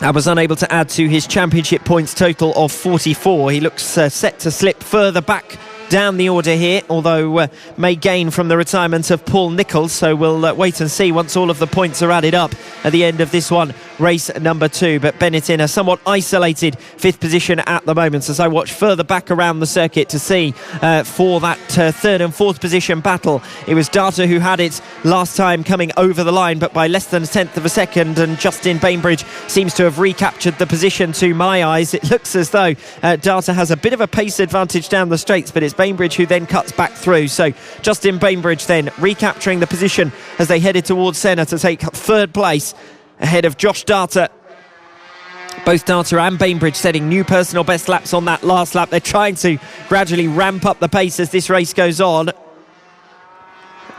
[SPEAKER 2] I was unable to add to his championship points total of 44. He looks set to slip further back down the order here, although may gain from the retirement of Paul Nicholls. So we'll wait and see once all of the points are added up at the end of this one race number 2. But Bennett in a somewhat isolated 5th position at the moment, as I watch further back around the circuit to see for that 3rd and 4th position battle. It was Data who had it last time coming over the line, but by less than a tenth of a second, and Justin Bainbridge seems to have recaptured the position to my eyes. It looks as though Data has a bit of a pace advantage down the straights, but it's Bainbridge who then cuts back through. So Justin Bainbridge then recapturing the position as they headed towards Senna to take 3rd place ahead of Josh Data. Both Data and Bainbridge setting new personal best laps on that last lap. They're trying to gradually ramp up the pace as this race goes on.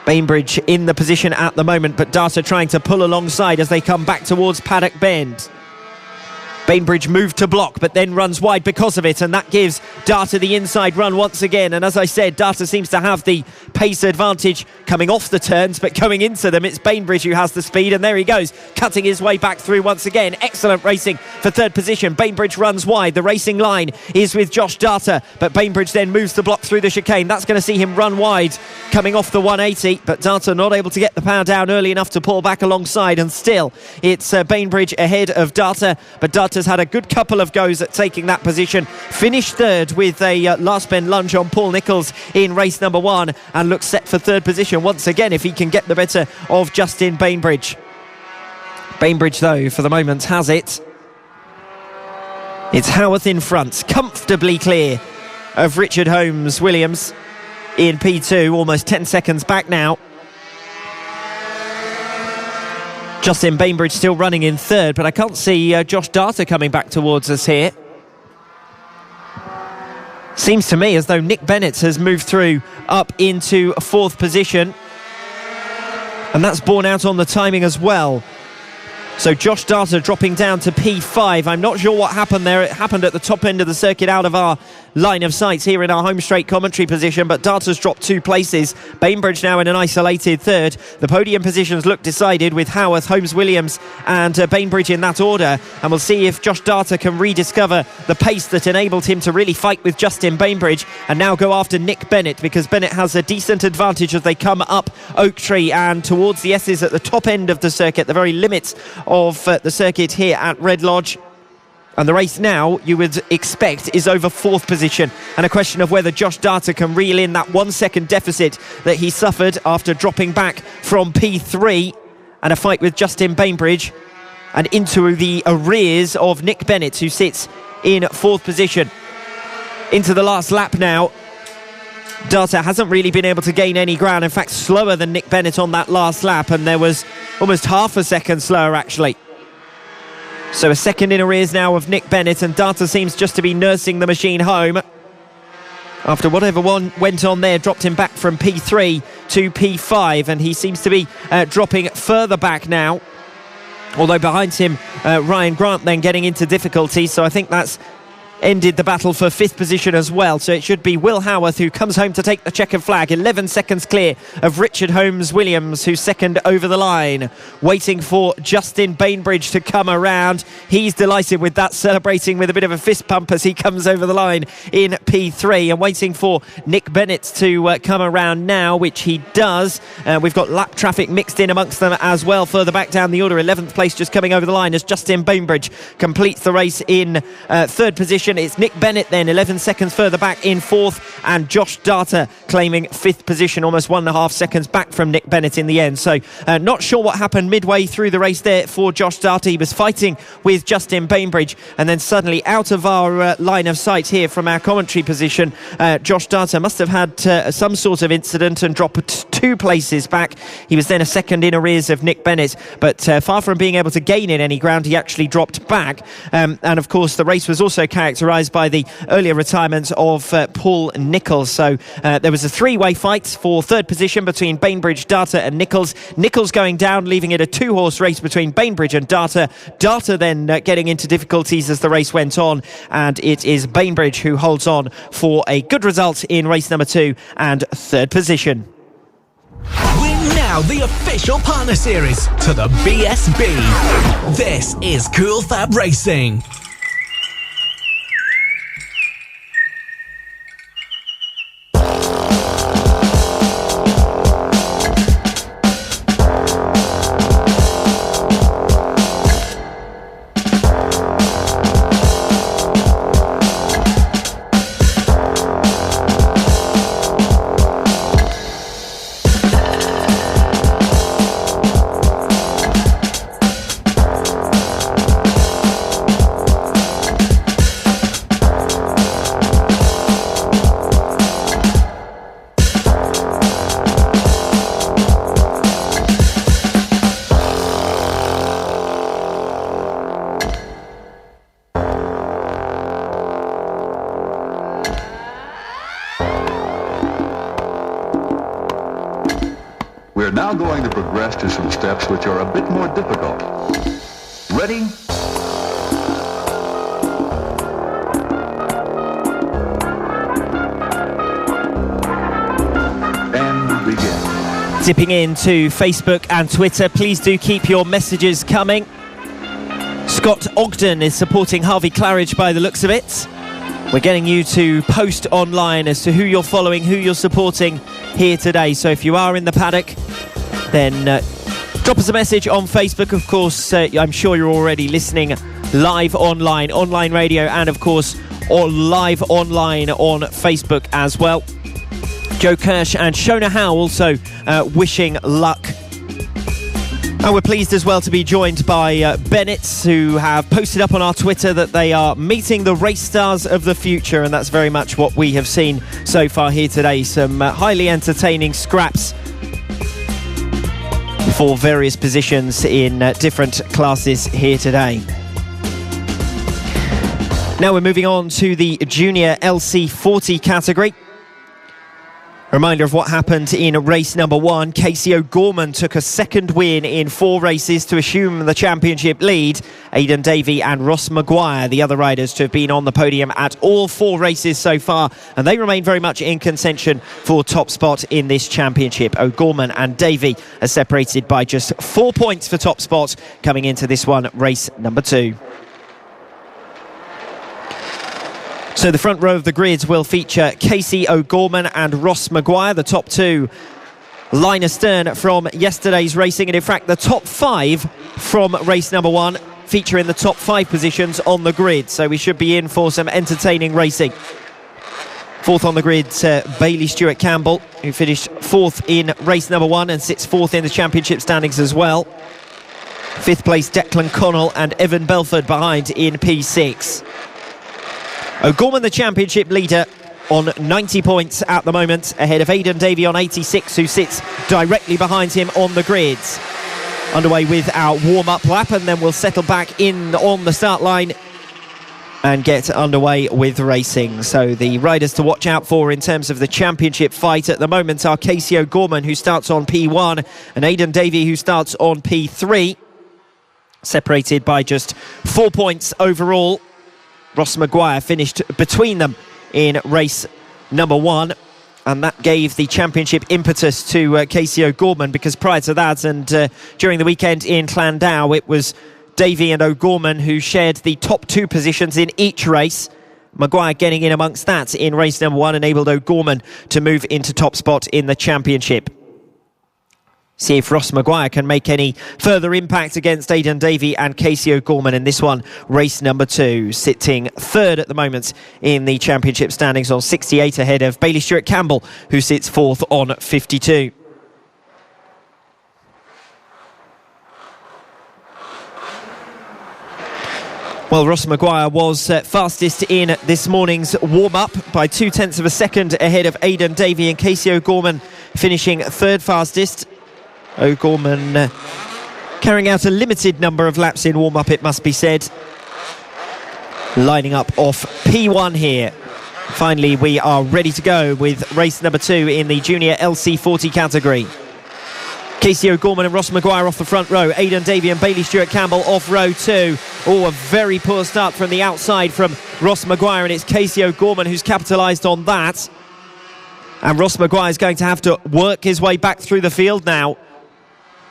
[SPEAKER 2] Bainbridge in the position at the moment, but Data trying to pull alongside as they come back towards Paddock Bend. Bainbridge moved to block, but then runs wide because of it, and that gives Data the inside run once again. And as I said, Data seems to have the pace advantage coming off the turns, but going into them, it's Bainbridge who has the speed, and there he goes, cutting his way back through once again. Excellent racing for 3rd position. Bainbridge runs wide. The racing line is with Josh Data, but Bainbridge then moves the block through the chicane. That's going to see him run wide coming off the 180, but Data not able to get the power down early enough to pull back alongside, and still it's Bainbridge ahead of Data, but Data's had a good couple of goes at taking that position. Finished 3rd with a last bend lunge on Paul Nicholls in race number 1, and looks set for 3rd position once again if he can get the better of Justin Bainbridge. Bainbridge, though, for the moment has it. It's Howarth in front, comfortably clear of Richard Holmes Williams in P2, almost 10 seconds back now. Justin Bainbridge still running in 3rd, but I can't see Josh Data coming back towards us here. Seems to me as though Nick Bennett has moved through up into 4th position, and that's borne out on the timing as well. So Josh Data dropping down to P5. I'm not sure what happened there. It happened at the top end of the circuit, out of our line of sight here in our home straight commentary position, but Data's dropped 2 places. Bainbridge now in an isolated 3rd. The podium positions look decided with Howarth, Holmes Williams and Bainbridge in that order, and we'll see if Josh Data can rediscover the pace that enabled him to really fight with Justin Bainbridge and now go after Nick Bennett, because Bennett has a decent advantage as they come up Oak Tree and towards the S's at the top end of the circuit, the very limits of the circuit here at Red Lodge. And the race now, you would expect, is over 4th position, and a question of whether Josh Data can reel in that 1 second deficit that he suffered after dropping back from P3, and a fight with Justin Bainbridge and into the arrears of Nick Bennett, who sits in 4th position. Into the last lap now. Data hasn't really been able to gain any ground, in fact slower than Nick Bennett on that last lap, and there was almost half a second slower actually. So a second in arrears now of Nick Bennett, and Data seems just to be nursing the machine home after whatever one went on there dropped him back from P3 to P5, and he seems to be dropping further back now, although behind him Ryan Grant then getting into difficulty, so I think that's ended the battle for 5th position as well. So it should be Will Howarth who comes home to take the checkered flag, 11 seconds clear of Richard Holmes Williams, who's 2nd over the line, waiting for Justin Bainbridge to come around. He's delighted with that, celebrating with a bit of a fist pump as he comes over the line in P3, and waiting for Nick Bennett to come around now, which he does. We've got lap traffic mixed in amongst them as well further back down the order. 11th place just coming over the line as Justin Bainbridge completes the race in 3rd position. It's Nick Bennett then 11 seconds further back in 4th, and Josh Data claiming 5th position, almost 1.5 seconds back from Nick Bennett in the end. So not sure what happened midway through the race there for Josh Data. He was fighting with Justin Bainbridge, and then suddenly out of our line of sight here from our commentary position, Josh Data must have had some sort of incident and dropped 2 places back. He was then a second in arrears of Nick Bennett, but far from being able to gain in any ground, he actually dropped back. And of course the race was also characterised by the earlier retirement of Paul Nicholls. So there was a 3-way fight for 3rd position between Bainbridge, Data and Nicholls. Nicholls going down, leaving it a 2-horse race between Bainbridge and Data. Data then getting into difficulties as the race went on, and it is Bainbridge who holds on for a good result in race number 2 and 3rd position.
[SPEAKER 1] We're now the official partner series to the BSB. This is Cool Fab Racing.
[SPEAKER 5] going to progress to some steps which are a bit more difficult. Ready? And begin.
[SPEAKER 2] Dipping into Facebook and Twitter, please do keep your messages coming. Scott Ogden is supporting Harvey Claridge by the looks of it. We're getting you to post online as to who you're following, who you're supporting here today. So if you are in the paddock, then drop us a message on Facebook. Of course, I'm sure you're already listening live online radio, and of course, or live online on Facebook as well. Joe Kirsch and Shona Howe also wishing luck. And we're pleased as well to be joined by Bennett, who have posted up on our Twitter that they are meeting the race stars of the future, and that's very much what we have seen so far here today. Some highly entertaining scraps for various positions in different classes here today. Now we're moving on to the Junior LC40 category. Reminder of what happened in race number 1. Casey O'Gorman took a second win in 4 races to assume the championship lead. Aidan Davey and Ross Maguire, the other riders to have been on the podium at all 4 races so far, and they remain very much in contention for top spot in this championship. O'Gorman and Davey are separated by just 4 points for top spot coming into this one, race number 2. So the front row of the grids will feature Casey O'Gorman and Ross Maguire, the top 2 line astern from yesterday's racing, and in fact the top 5 from race number 1 feature in the top 5 positions on the grid, so we should be in for some entertaining racing. 4th on the grid, Bailey Stewart Campbell, who finished 4th in race number 1 and sits 4th in the championship standings as well. 5th place Declan Connell and Evan Belford behind in P6. O'Gorman, the championship leader, on 90 points at the moment, ahead of Aidan Davey on 86, who sits directly behind him on the grids. Underway with our warm-up lap, and then we'll settle back in on the start line and get underway with racing. So the riders to watch out for in terms of the championship fight at the moment are Casey O'Gorman, who starts on P1, and Aidan Davey, who starts on P3, separated by just 4 points overall. Ross Maguire finished between them in race number 1, and that gave the championship impetus to Casey O'Gorman, because prior to that and during the weekend in Llandau, it was Davey and O'Gorman who shared the top 2 positions in each race. Maguire getting in amongst that in race number 1 enabled O'Gorman to move into top spot in the championship. See if Ross Maguire can make any further impact against Aidan Davey and Casey O'Gorman in this one, race number 2, sitting 3rd at the moment in the championship standings on 68, ahead of Bailey Stewart Campbell, who sits 4th on 52. Well, Ross Maguire was fastest in this morning's warm-up by 0.2 of a second ahead of Aidan Davey, and Casey O'Gorman finishing 3rd fastest. O'Gorman carrying out a limited number of laps in warm-up, it must be said. Lining up off P1 here. Finally, we are ready to go with race number 2 in the Junior LC40 category. Casey O'Gorman and Ross Maguire off the front row. Aidan Davey and Bailey Stewart Campbell off row 2. Oh, a very poor start from the outside from Ross Maguire, and it's Casey O'Gorman who's capitalised on that. And Ross Maguire is going to have to work his way back through the field now,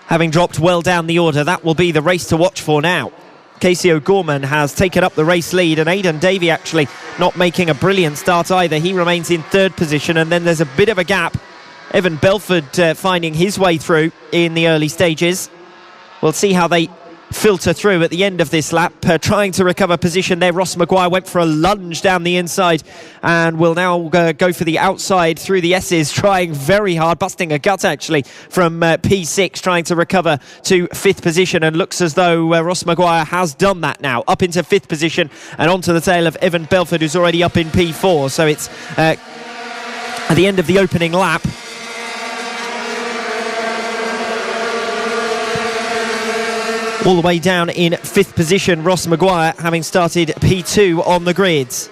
[SPEAKER 2] having dropped well down the order. That will be the race to watch for now. Casey O'Gorman has taken up the race lead, and Aidan Davey actually not making a brilliant start either. He remains in 3rd position, and then there's a bit of a gap. Evan Belford finding his way through in the early stages. We'll see how they filter through at the end of this lap, trying to recover position there. Ross Maguire went for a lunge down the inside and will now go for the outside through the S's, trying very hard, busting a gut actually from P6, trying to recover to 5th position, and looks as though Ross Maguire has done that now, up into 5th position and onto the tail of Evan Belford, who's already up in P4. So it's at the end of the opening lap. All the way down in 5th position, Ross Maguire, having started P2 on the grids.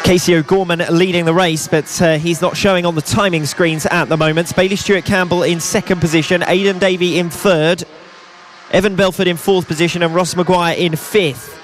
[SPEAKER 2] Casey O'Gorman leading the race, but he's not showing on the timing screens at the moment. Bailey Stewart-Campbell in second position, Aidan Davey in third, Evan Belford in fourth position, and Ross Maguire in fifth.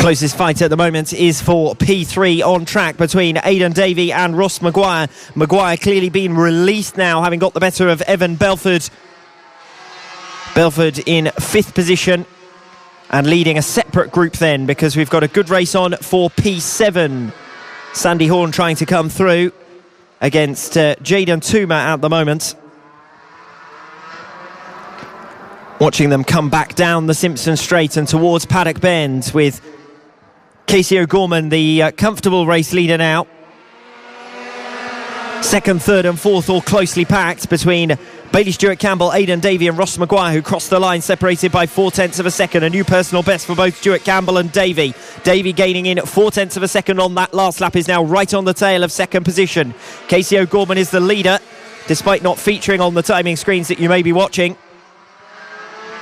[SPEAKER 2] Closest fight at the moment is for P3 on track between Aidan Davey and Ross Maguire. Maguire clearly being released now, having got the better of Evan Belford. Belford in fifth position and leading a separate group then, because we've got a good race on for P7. Sandy Horn trying to come through against Jaden Tuma at the moment. Watching them come back down the Simpson Straight and towards Paddock Bend, with Casey O'Gorman, the comfortable race leader now. Second, third and fourth all closely packed between Bailey Stewart-Campbell, Aidan Davey and Ross Maguire, who crossed the line separated by 0.4 of a second. A new personal best for both Stewart-Campbell and Davey. Davey gaining in 0.4 of a second on that last lap, is now right on the tail of second position. Casey O'Gorman is the leader, despite not featuring on the timing screens that you may be watching.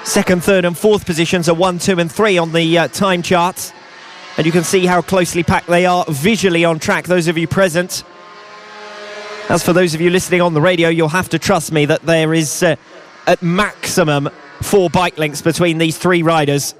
[SPEAKER 2] Second, third and fourth positions are 1, 2 and 3 on the time charts. And you can see how closely packed they are visually on track, those of you present. As for those of you listening on the radio, you'll have to trust me that there is at maximum 4 bike lengths between these 3 riders.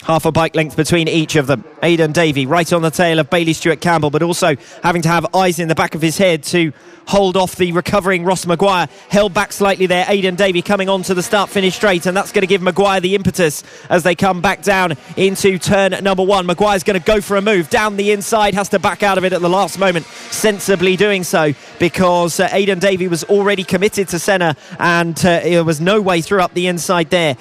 [SPEAKER 2] Half a bike length between each of them. Aidan Davey right on the tail of Bailey Stewart-Campbell, but also having to have eyes in the back of his head to hold off the recovering Ross Maguire. Held back slightly there, Aidan Davey coming onto the start-finish straight, and that's going to give Maguire the impetus as they come back down into turn number 1. Maguire's going to go for a move down the inside, has to back out of it at the last moment, sensibly doing so, because Aidan Davey was already committed to Senna, and there was no way through up the inside there.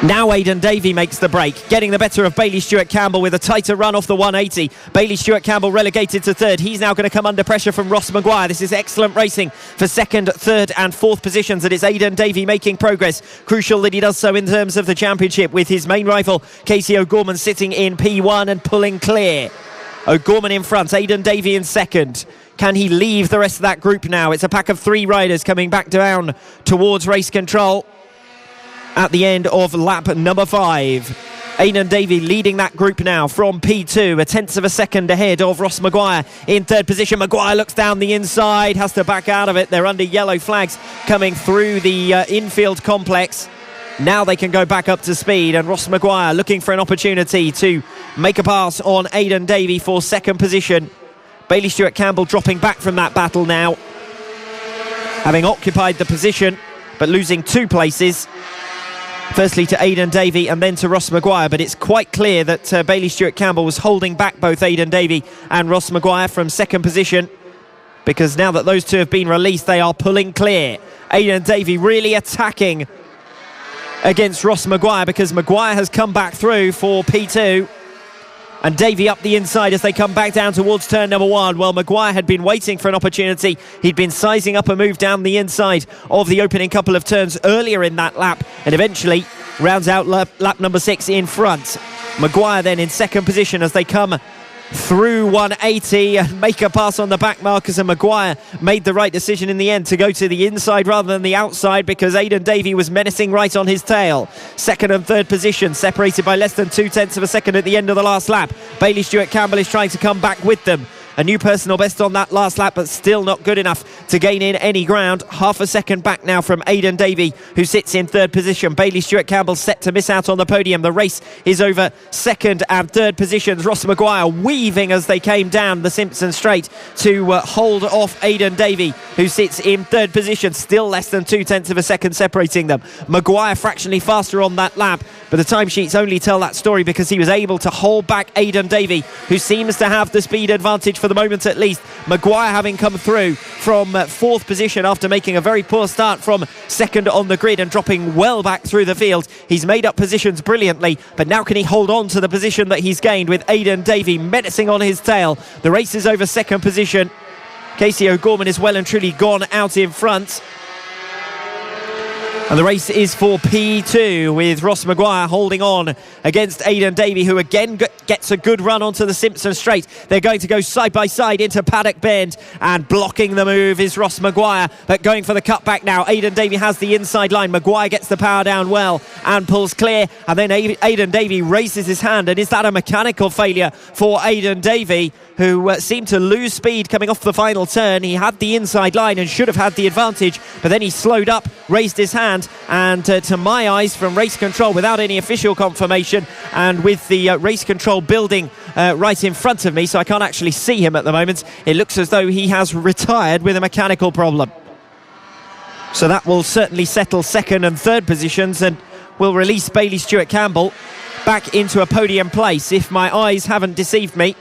[SPEAKER 2] Now Aidan Davey makes the break, getting the better of Bailey Stewart-Campbell with a tighter run off the 180. Bailey Stewart-Campbell relegated to third. He's now going to come under pressure from Ross Maguire. This is excellent racing for second, third and fourth positions, and it's Aidan Davey making progress. Crucial that he does so in terms of the championship, with his main rival Casey O'Gorman sitting in P1 and pulling clear. O'Gorman in front, Aidan Davey in second. Can he leave the rest of that group now? It's a pack of 3 riders coming back down towards race control at the end of lap number 5. Aidan Davey leading that group now from P2, 0.1 of a second ahead of Ross Maguire in third position. Maguire looks down the inside, has to back out of it. They're under yellow flags coming through the infield complex. Now they can go back up to speed, and Ross Maguire looking for an opportunity to make a pass on Aidan Davey for second position. Bailey Stewart-Campbell dropping back from that battle now, having occupied the position but losing 2 places. Firstly to Aidan Davey and then to Ross Maguire, but it's quite clear that Bailey Stewart-Campbell was holding back both Aidan Davey and Ross Maguire from second position, because now that those 2 have been released, they are pulling clear. Aidan Davey really attacking against Ross Maguire, because Maguire has come back through for P2, and Davey up the inside as they come back down towards turn number 1. Well, Maguire had been waiting for an opportunity. He'd been sizing up a move down the inside of the opening couple of turns earlier in that lap, and eventually rounds out lap number 6 in front. Maguire then in second position as they come through 180 and make a pass on the back markers, and Maguire made the right decision in the end to go to the inside rather than the outside, because Aidan Davey was menacing right on his tail. Second and third position separated by less than 0.2 of a second at the end of the last lap. Bailey Stewart-Campbell is trying to come back with them. A new personal best on that last lap, but still not good enough to gain in any ground. Half a second back now from Aidan Davey, who sits in third position. Bailey Stewart-Campbell set to miss out on the podium. The race is over second and third positions. Ross Maguire weaving as they came down the Simpson Straight to hold off Aidan Davey who sits in third position, still less than 0.2 of a second separating them. Maguire fractionally faster on that lap, but the timesheets only tell that story because he was able to hold back Aidan Davey, who seems to have the speed advantage for the moment at least. Maguire having come through from fourth position after making a very poor start from second on the grid and dropping well back through the field. He's made up positions brilliantly, but now can he hold on to the position that he's gained with Aidan Davey menacing on his tail? The race is over second position. Casey O'Gorman is well and truly gone out in front. And the race is for P2 with Ross Maguire holding on against Aidan Davey, who again gets a good run onto the Simpson Straight. They're going to go side by side into Paddock Bend, and blocking the move is Ross Maguire, but going for the cutback now. Aidan Davey has the inside line. Maguire gets the power down well and pulls clear, and then Aidan Davey raises his hand, and is that a mechanical failure for Aidan Davey, who seemed to lose speed coming off the final turn? He had the inside line and should have had the advantage, but then he slowed up, raised his hand, and to my eyes from race control, without any official confirmation and with the race control building right in front of me, so I can't actually see him at the moment, it looks as though he has retired with a mechanical problem. So that will certainly settle second and third positions and will release Bailey Stewart-Campbell back into a podium place, if my eyes haven't deceived me.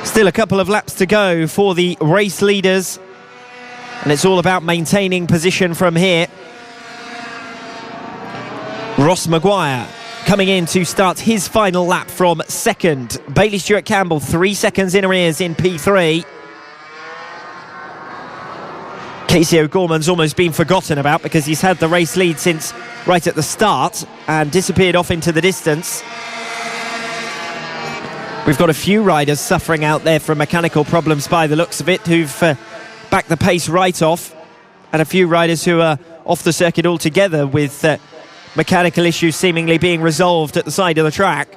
[SPEAKER 2] Still a couple of laps to go for the race leaders, and it's all about maintaining position from here. Ross Maguire coming in to start his final lap from second. Bailey Stewart-Campbell 3 seconds in arrears in P3. Casey O'Gorman's almost been forgotten about because he's had the race lead since right at the start and disappeared off into the distance. We've got a few riders suffering out there from mechanical problems by the looks of it, who've backed the pace right off, and a few riders who are off the circuit altogether with mechanical issues seemingly being resolved at the side of the track.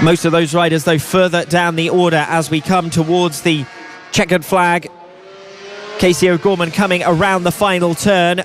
[SPEAKER 2] Most of those riders, though, further down the order as we come towards the checkered flag. Casey O'Gorman coming around the final turn.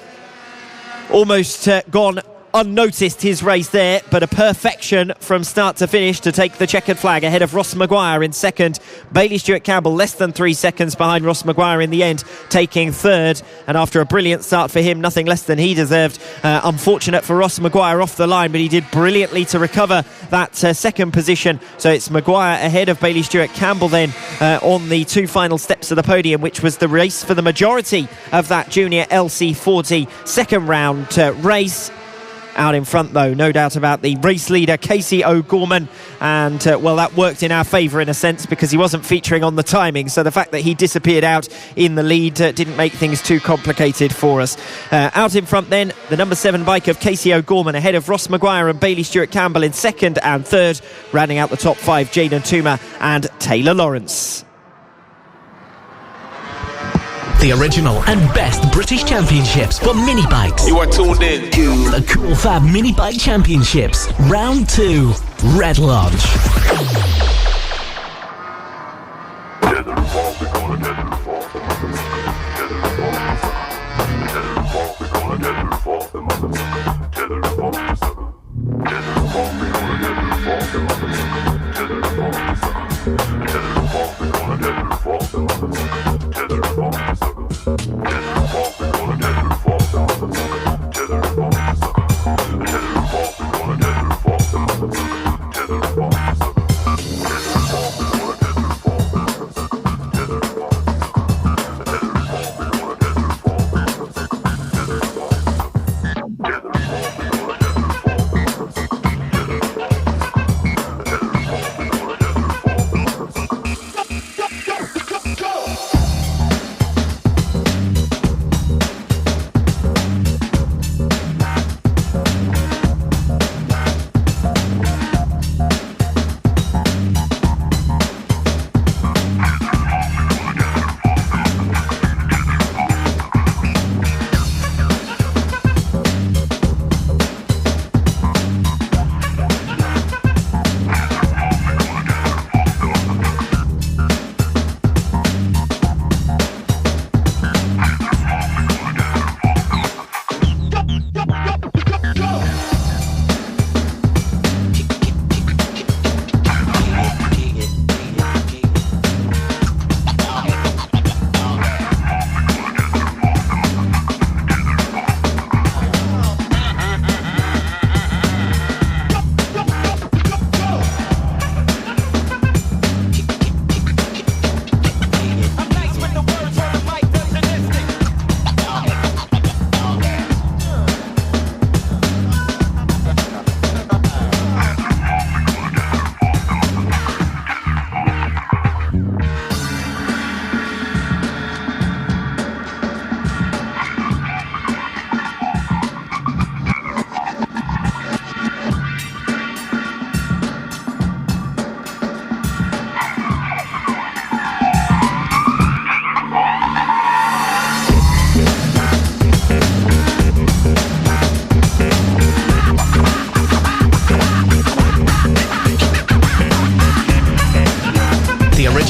[SPEAKER 2] Almost gone unnoticed his race there, but a perfection from start to finish to take the checkered flag ahead of Ross Maguire in second. Bailey Stewart-Campbell less than 3 seconds behind Ross Maguire in the end, taking third, and after a brilliant start for him, nothing less than he deserved. Unfortunate for Ross Maguire off the line, but he did brilliantly to recover that second position. So it's Maguire ahead of Bailey Stewart-Campbell then on the two final steps of the podium, which was the race for the majority of that Junior LC40 second round race. Out in front, though, no doubt about the race leader, Casey O'Gorman, and well, that worked in our favour in a sense because he wasn't featuring on the timing, so the fact that he disappeared out in the lead didn't make things too complicated for us. Out in front then, the number 7 bike of Casey O'Gorman ahead of Ross Maguire and Bailey Stewart-Campbell in second and third, rounding out the top 5, Jaden Toomer and Taylor Lawrence.
[SPEAKER 1] The original and best British Championships for mini bikes.
[SPEAKER 6] You are tuned in to
[SPEAKER 1] the Cool Fab Mini Bike Championships, Round 2, Red Lodge.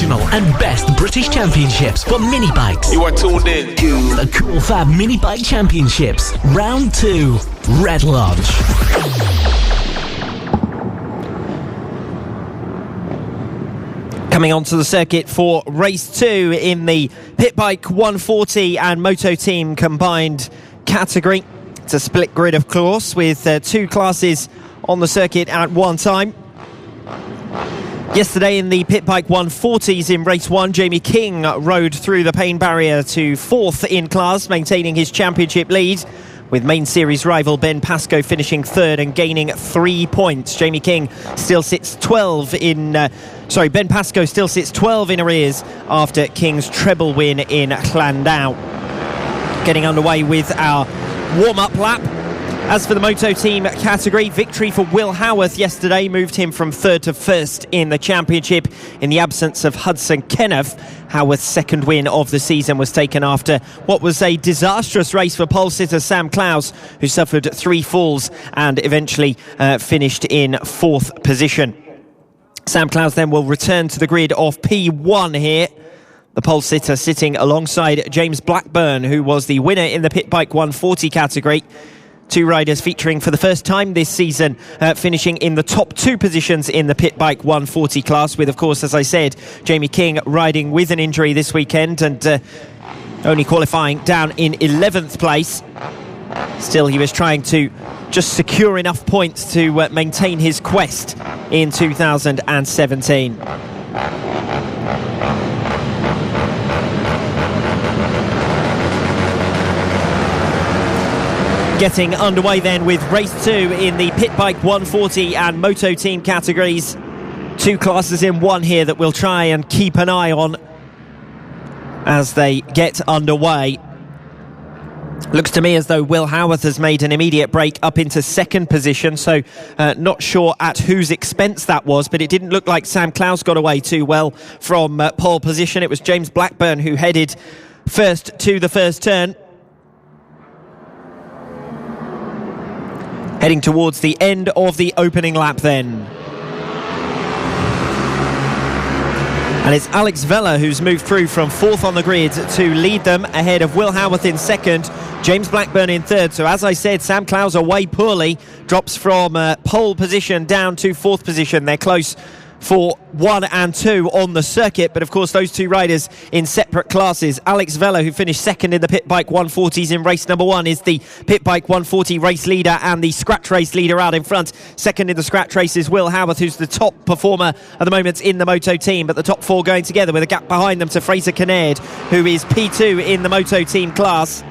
[SPEAKER 1] original and best British championships for mini bikes.
[SPEAKER 6] You are tuned in to
[SPEAKER 1] The Cool Fab Mini Bike Championships, Round 2, Red Lodge.
[SPEAKER 2] Coming onto the circuit for race 2 in the Pit Bike 140 and Moto Team combined category. It's a split grid, of course, with 2 classes on the circuit at one time. Yesterday in the Pit Bike 140s in race 1, Jamie King rode through the pain barrier to 4th in class, maintaining his championship lead, with main series rival Ben Pascoe finishing 3rd and gaining 3 points. Jamie King still sits 12 in... Ben Pascoe still sits 12 in arrears after King's treble win in Llandau. Getting underway with our warm-up lap. As for the Moto Team category, victory for Will Howarth yesterday moved him from 3rd to 1st in the championship. In the absence of Hudson Kenneth, Howarth's second win of the season was taken after what was a disastrous race for pole sitter Sam Clowes, who suffered 3 falls and eventually finished in 4th position. Sam Clowes then will return to the grid of P1 here. The pole sitter sitting alongside James Blackburn, who was the winner in the Pit Bike 140 category. 2 riders featuring for the first time this season, finishing in the top 2 positions in the Pit Bike 140 class, with, of course, as I said, Jamie King riding with an injury this weekend and only qualifying down in 11th place. Still, he was trying to just secure enough points to maintain his quest in 2017. Getting underway then with race 2 in the Pit Bike 140 and Moto Team categories. 2 classes in one here that we'll try and keep an eye on as they get underway. Looks to me as though Will Howarth has made an immediate break up into 2nd position, so not sure at whose expense that was, but it didn't look like Sam Clowes got away too well from pole position. It was James Blackburn who headed first to the first turn. Heading towards the end of the opening lap then. And it's Alex Vella who's moved through from 4th on the grid to lead them, ahead of Will Howarth in 2nd, James Blackburn in 3rd. So as I said, Sam Clowes away poorly, drops from pole position down to 4th position. They're close for 1 and 2 on the circuit, but of course those 2 riders in separate classes. Alex Vella, who finished 2nd in the Pit Bike 140s in race number 1, is the Pit Bike 140 race leader and the scratch race leader out in front. 2nd in the scratch race is Will Howarth, who's the top performer at the moment in the Moto Team, but the top 4 going together with a gap behind them to Fraser Kinnaird, who is P2 in the Moto Team class.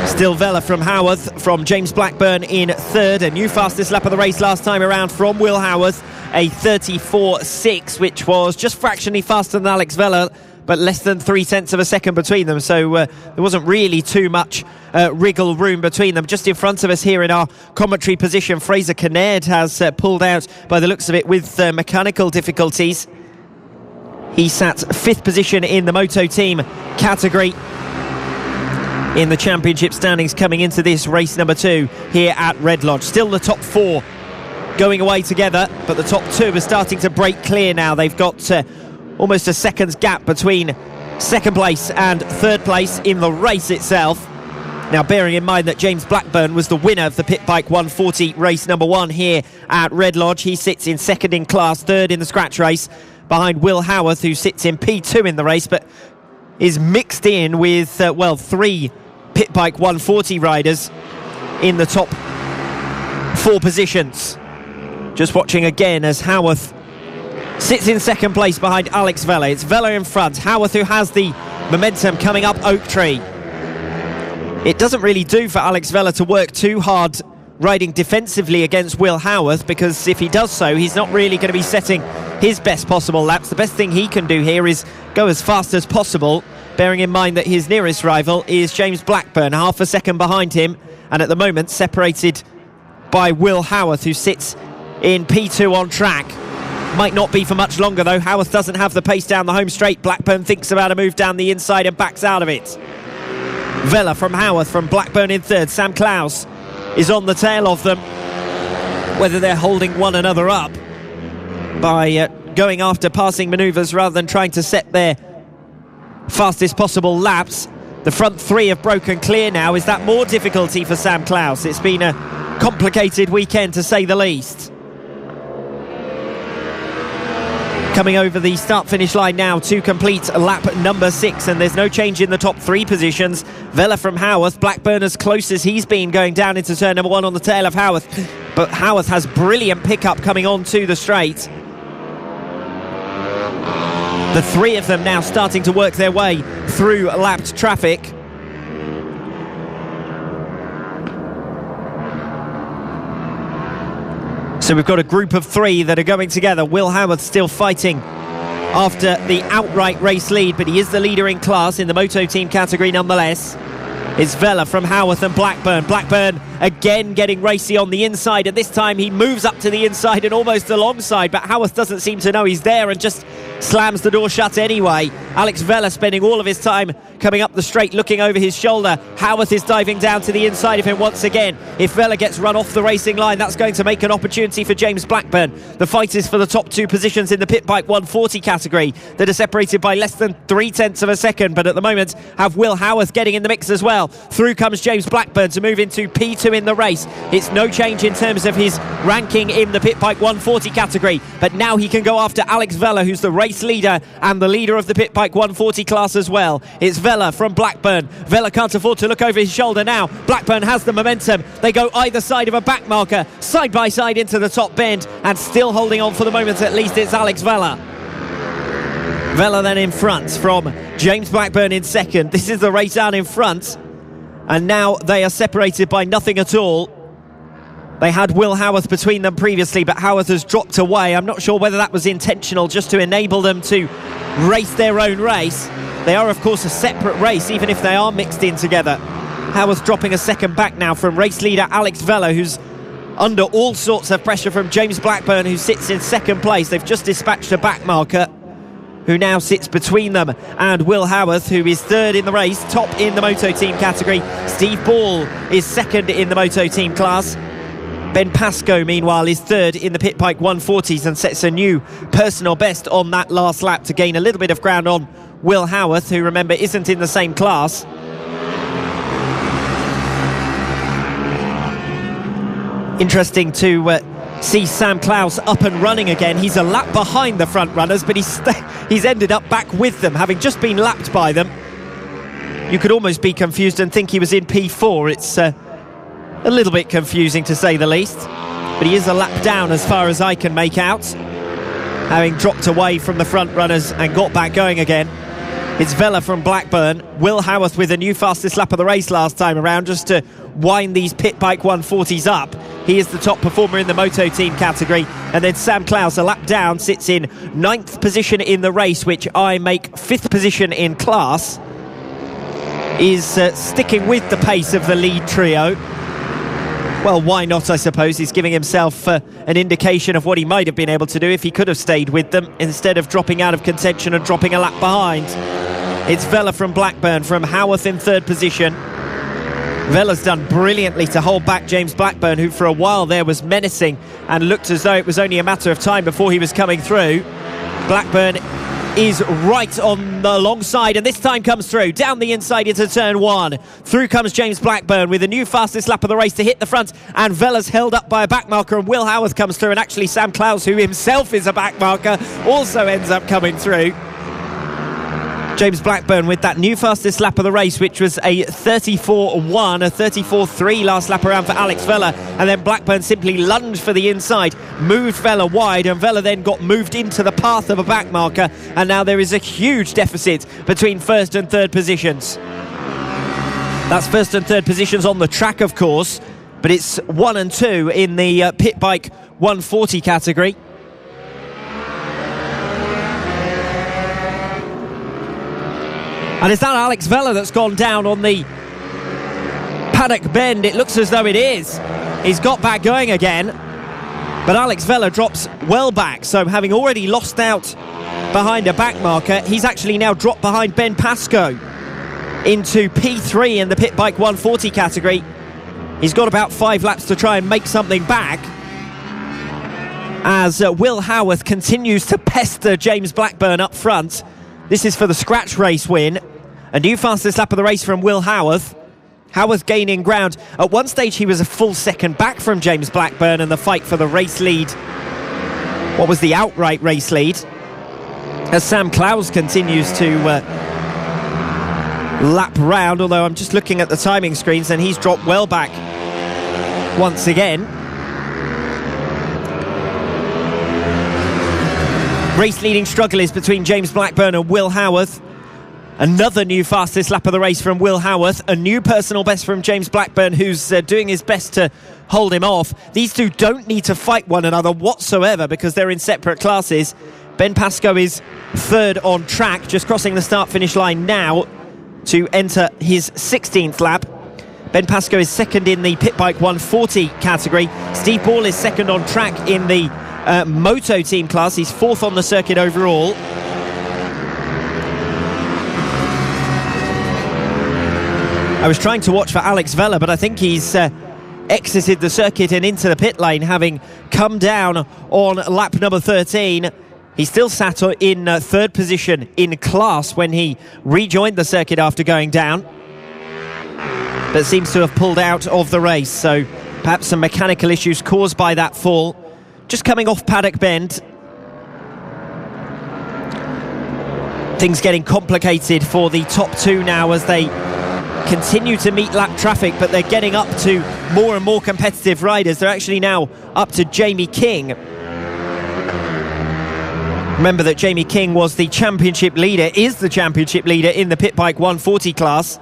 [SPEAKER 2] Still Vella from Howarth, from James Blackburn in 3rd. A new fastest lap of the race last time around from Will Howarth, a 34.6, which was just fractionally faster than Alex Vella, but less than 0.3 of a second between them. So there wasn't really too much wriggle room between them. Just in front of us here in our commentary position, Fraser Kinnaird has pulled out, by the looks of it, with mechanical difficulties. He sat 5th position in the Moto Team category in the championship standings coming into this race number 2 here at Red Lodge. Still the top 4 going away together, but the top 2 are starting to break clear now. They've got almost a second's gap between 2nd place and 3rd place in the race itself. Now, bearing in mind that James Blackburn was the winner of the Pit Bike 140 race number 1 here at Red Lodge. He sits in 2nd in class, 3rd in the scratch race, behind Will Howarth, who sits in P2 in the race, but is mixed in with, 3 Pit Bike 140 riders in the top 4 positions. Just watching again as Howarth sits in 2nd place behind Alex Vella. It's Vella in front, Howarth who has the momentum coming up Oak Tree. It doesn't really do for Alex Vella to work too hard riding defensively against Will Howarth, because if he does so, he's not really going to be setting his best possible laps. The best thing he can do here is go as fast as possible, bearing in mind that his nearest rival is James Blackburn, half a second behind him, and at the moment separated by Will Howarth, who sits in P2 on track. Might not be for much longer though. Howarth doesn't have the pace down the home straight. Blackburn thinks about a move down the inside and backs out of it. Vella from Howarth, from Blackburn in 3rd. Sam Clowes is on the tail of them. whether they're holding one another up by going after passing manoeuvres rather than trying to set their fastest possible laps. The front three have broken clear now. Is that more difficulty for Sam Claus? It's been a complicated weekend, to say the least. Coming over the start-finish line now to complete lap number 6, and there's no change in the top 3 positions. Vella from Howarth, Blackburn as close as he's been going down into turn number 1 on the tail of Howarth, but Howarth has brilliant pickup coming onto the straight. The 3 of them now starting to work their way through lapped traffic. So we've got a group of 3 that are going together. Will Howarth still fighting after the outright race lead, but he is the leader in class in the moto team category nonetheless. It's Vella from Howarth and Blackburn. Blackburn again getting racy on the inside, and this time he moves up to the inside and almost alongside, but Howarth doesn't seem to know he's there and just slams the door shut anyway. Alex Vella spending all of his time coming up the straight, looking over his shoulder. Howarth is diving down to the inside of him once again. If Vella gets run off the racing line, that's going to make an opportunity for James Blackburn. The fight is for the top 2 positions in the pit bike 140 category that are separated by less than 0.3 of a second, but at the moment have Will Howarth getting in the mix as well. Through comes James Blackburn to move into P2 in the race. It's no change in terms of his ranking in the pit bike 140 category, but now he can go after Alex Vella, who's the race leader and the leader of the pit bike 140 class as well. It's Vella from Blackburn. Vella can't afford to look over his shoulder now. Blackburn has the momentum. They go either side of a back marker, side by side into the top bend, and still holding on for the moment at least, it's Alex Vella. Vella then in front from James Blackburn in second. This is the race down in front, and now they are separated by nothing at all. They had Will Howarth between them previously, but Howarth has dropped away. I'm not sure whether that was intentional, just to enable them to race their own race. They are, of course, a separate race, even if they are mixed in together. Howarth dropping a second back now from race leader Alex Vella, who's under all sorts of pressure from James Blackburn, who sits in second place. They've just dispatched a back marker, who now sits between them and Will Howarth, who is third in the race, top in the moto team category. Steve Ball is second in the moto team class. Ben Pascoe, meanwhile, is third in the pit bike 140s and sets a new personal best on that last lap to gain a little bit of ground on Will Howarth, who, remember, isn't in the same class. Interesting to see Sam Claus up and running again. He's a lap behind the front runners, but he's ended up back with them, having just been lapped by them. You could almost be confused and think he was in P4. It's a little bit confusing, to say the least, but he is a lap down as far as I can make out, having dropped away from the front runners and got back going again. It's Vella from Blackburn. Will Howarth with a new fastest lap of the race last time around, just to wind these pit bike 140s up. He is the top performer in the moto team category, and then Sam Claus, a lap down, sits in 9th position in the race, which I make 5th position in class. Is sticking with the pace of the lead trio. Well, why not, I suppose. He's giving himself an indication of what he might have been able to do if he could have stayed with them, instead of dropping out of contention and dropping a lap behind. It's Vella from Blackburn from Howarth in 3rd position. Vella's done brilliantly to hold back James Blackburn, who for a while there was menacing and looked as though it was only a matter of time before he was coming through. Blackburn is right on the long side, and this time comes through down the inside into turn 1. Through comes James Blackburn with the new fastest lap of the race to hit the front, and Vella's held up by a back marker, and Will Howarth comes through, and actually Sam Claus, who himself is a back marker, also ends up coming through. James Blackburn with that new fastest lap of the race, which was a 34.1, a 34.3 last lap around for Alex Vella, and then Blackburn simply lunged for the inside, moved Vella wide, and Vella then got moved into the path of a back marker, and now there is a huge deficit between 1st and 3rd positions. That's 1st and 3rd positions on the track, of course, but it's 1 and 2 in the pit bike 140 category. And is that Alex Vella that's gone down on the paddock bend? It looks as though it is. He's got back going again, but Alex Vella drops well back, so having already lost out behind a back marker, he's actually now dropped behind Ben Pascoe into P3 in the pit bike 140 category. He's got about 5 laps to try and make something back, as Will Howarth continues to pester James Blackburn up front. This is for the scratch race win. A new fastest lap of the race from Will Howarth. Howarth gaining ground. At one stage he was a full second back from James Blackburn in the fight for the race lead. What was the outright race lead? As Sam Clowes continues to lap round, although I'm just looking at the timing screens and he's dropped well back once again. Race leading struggle is between James Blackburn and Will Howarth. Another new fastest lap of the race from Will Howarth. A new personal best from James Blackburn, who's doing his best to hold him off. These two don't need to fight one another whatsoever because they're in separate classes. Ben Pascoe is third on track, just crossing the start-finish line now to enter his 16th lap. Ben Pascoe is second in the Pit Bike 140 category. Steve Ball is second on track in the Moto team class. He's fourth on the circuit overall. I was trying to watch for Alex Vella, but I think he's exited the circuit and into the pit lane, having come down on lap number 13. He still sat in third position in class when he rejoined the circuit after going down, but seems to have pulled out of the race, so perhaps some mechanical issues caused by that fall. Just coming off Paddock Bend. Things getting complicated for the top two now as they continue to meet lap traffic, but they're getting up to more and more competitive riders. They're actually now up to Jamie King. Remember that Jamie King was the championship leader, is the championship leader in the Pit Bike 140 class.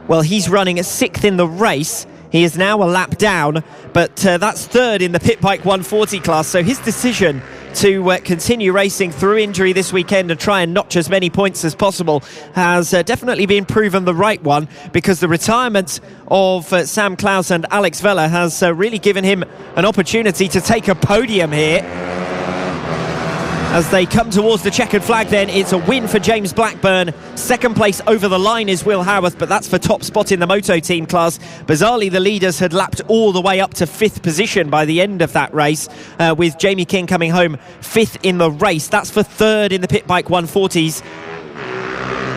[SPEAKER 2] Well, he's running 6th in the race. He is now a lap down, but that's third in the Pit Bike 140 class. So his decision to continue racing through injury this weekend and try and notch as many points as possible has definitely been proven the right one, because the retirement of Sam Clowes and Alex Vella has really given him an opportunity to take a podium here. As they come towards the checkered flag then, it's a win for James Blackburn. Second place over the line is Will Howarth, but that's for top spot in the Moto team class. Bizarrely, the leaders had lapped all the way up to 5th position by the end of that race, with Jamie King coming home 5th in the race. That's for third in the Pit Bike 140s.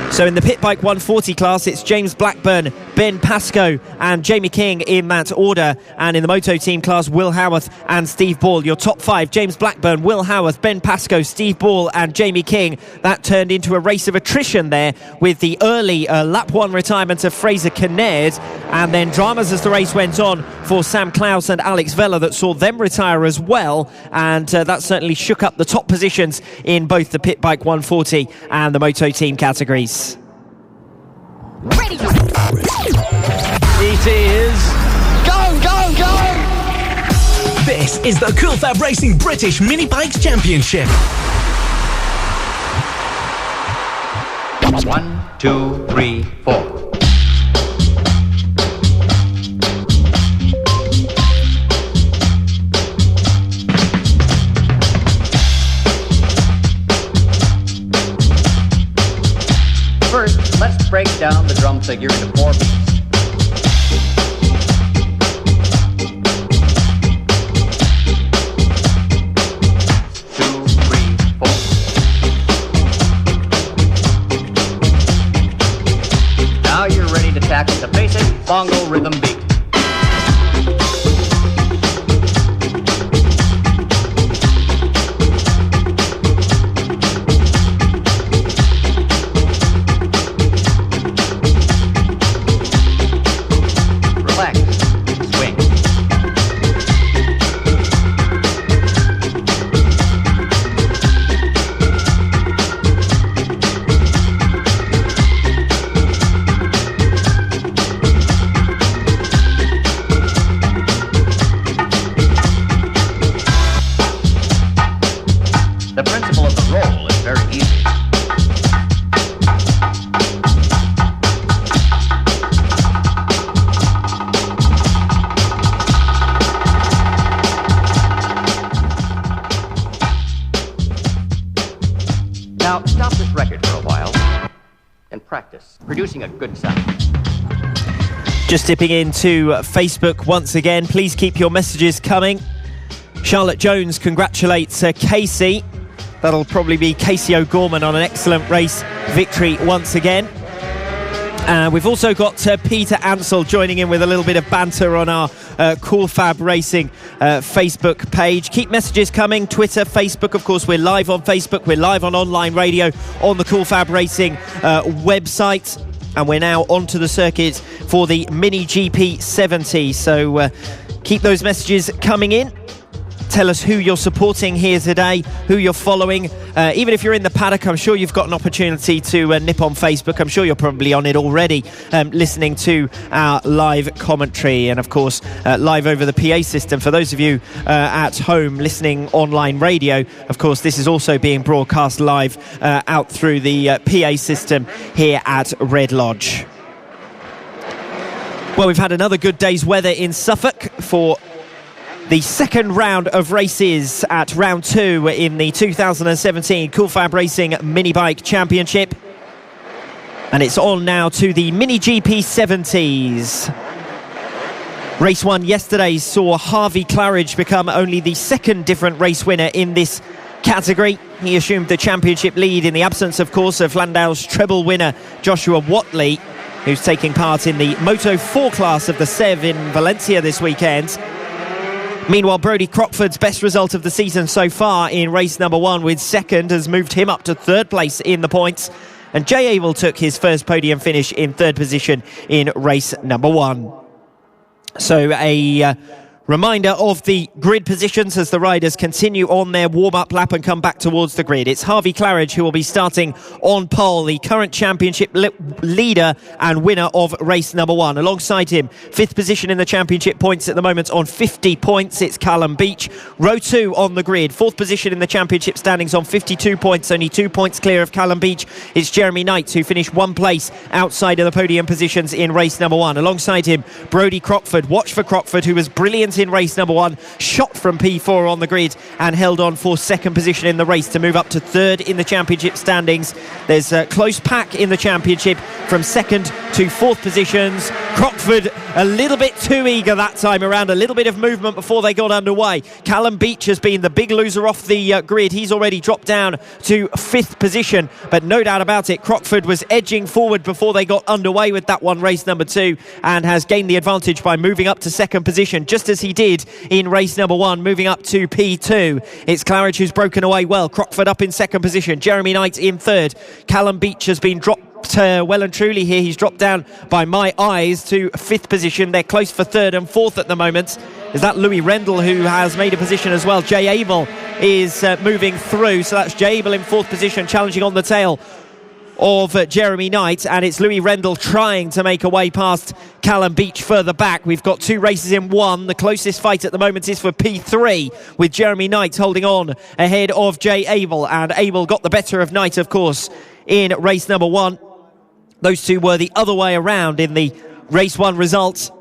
[SPEAKER 2] So in the Pit Bike 140 class, it's James Blackburn, Ben Pascoe and Jamie King in that order. And in the Moto team class, Will Howarth and Steve Ball. Your top five: James Blackburn, Will Howarth, Ben Pascoe, Steve Ball and Jamie King. That turned into a race of attrition there, with the early lap 1 retirement of Fraser Kinnaird, and then dramas as the race went on for Sam Clowes and Alex Vella that saw them retire as well. And that certainly shook up the top positions in both the Pit Bike 140 and the Moto team categories.
[SPEAKER 4] Ready.
[SPEAKER 3] It is.
[SPEAKER 4] Go, go, go!
[SPEAKER 1] This is the Cool Fab Racing British Mini Bikes Championship.
[SPEAKER 6] 1, 2, 3, 4. First, let's break down the drum figure into 4 beats. 2, 3, 4. Now you're ready to tackle the basic bongo rhythm beat. The principle of the roll is very easy. Now, stop this record for a while and practice producing a good sound.
[SPEAKER 2] Just dipping into Facebook once again. Please keep your messages coming. Charlotte Jones congratulates Casey. That'll probably be Casey O'Gorman on an excellent race victory once again. We've also got Peter Ansell joining in with a little bit of banter on our Cool Fab Racing Facebook page. Keep messages coming, Twitter, Facebook. Of course, we're live on Facebook. We're live on online radio on the Cool Fab Racing website. And we're now onto the circuit for the Mini GP 70. So keep those messages coming in. Tell us who you're supporting here today, who you're following. Even if you're in the paddock, I'm sure you've got an opportunity to nip on Facebook. I'm sure you're probably on it already, listening to our live commentary. And, of course, live over the PA system. For those of you at home listening online radio, of course, this is also being broadcast live out through the PA system here at Red Lodge. Well, we've had another good day's weather in Suffolk for the second round of races at round 2 in the 2017 Cool Fab Racing Mini Bike Championship. And it's on now to the Mini GP 70s. Race 1 yesterday saw Harvey Claridge become only the second different race winner in this category. He assumed the championship lead in the absence, of course, of Landau's treble winner Joshua Watley, who's taking part in the Moto 4 class of the SEV in Valencia this weekend. Meanwhile, Brodie Crockford's best result of the season so far in race number 1 with second has moved him up to third place in the points. And Jay Abel took his first podium finish in third position in race number 1. So a reminder of the grid positions as the riders continue on their warm-up lap and come back towards the grid. It's Harvey Claridge who will be starting on pole, the current championship leader and winner of race number 1. Alongside him, fifth position in the championship points at the moment on 50 points. It's Callum Beach. Row 2 on the grid. Fourth position in the championship standings on 52 points, only 2 points clear of Callum Beach. It's Jeremy Knight, who finished one place outside of the podium positions in race number 1. Alongside him, Brodie Crockford. Watch for Crockford, who was brilliant in race number 1, shot from P4 on the grid and held on for second position in the race to move up to third in the championship standings. There's a close pack in the championship from second to fourth positions. Crockford a little bit too eager that time around, a little bit of movement before they got underway. Callum Beach has been the big loser off the grid. He's already dropped down to fifth position, but no doubt about it, Crockford was edging forward before they got underway with that one, race number 2, and has gained the advantage by moving up to second position, just as he did in race number 1, moving up to P2. It's Claridge who's broken away well. Crockford up in second position. Jeremy Knight in third. Callum Beach has been dropped well and truly here. He's dropped down by my eyes to fifth position. They're close for third and fourth at the moment. Is that Louis Rendell who has made a position as well? Jay Abel is moving through. So that's Jay Abel in fourth position, challenging on the tail of Jeremy Knight, and it's Louis Rendell trying to make a way past Callum Beach further back. We've got 2 races in 1. The closest fight at the moment is for P3, with Jeremy Knight holding on ahead of Jay Abel, and Abel got the better of Knight, of course, in race number 1. Those two were the other way around in the race 1 results.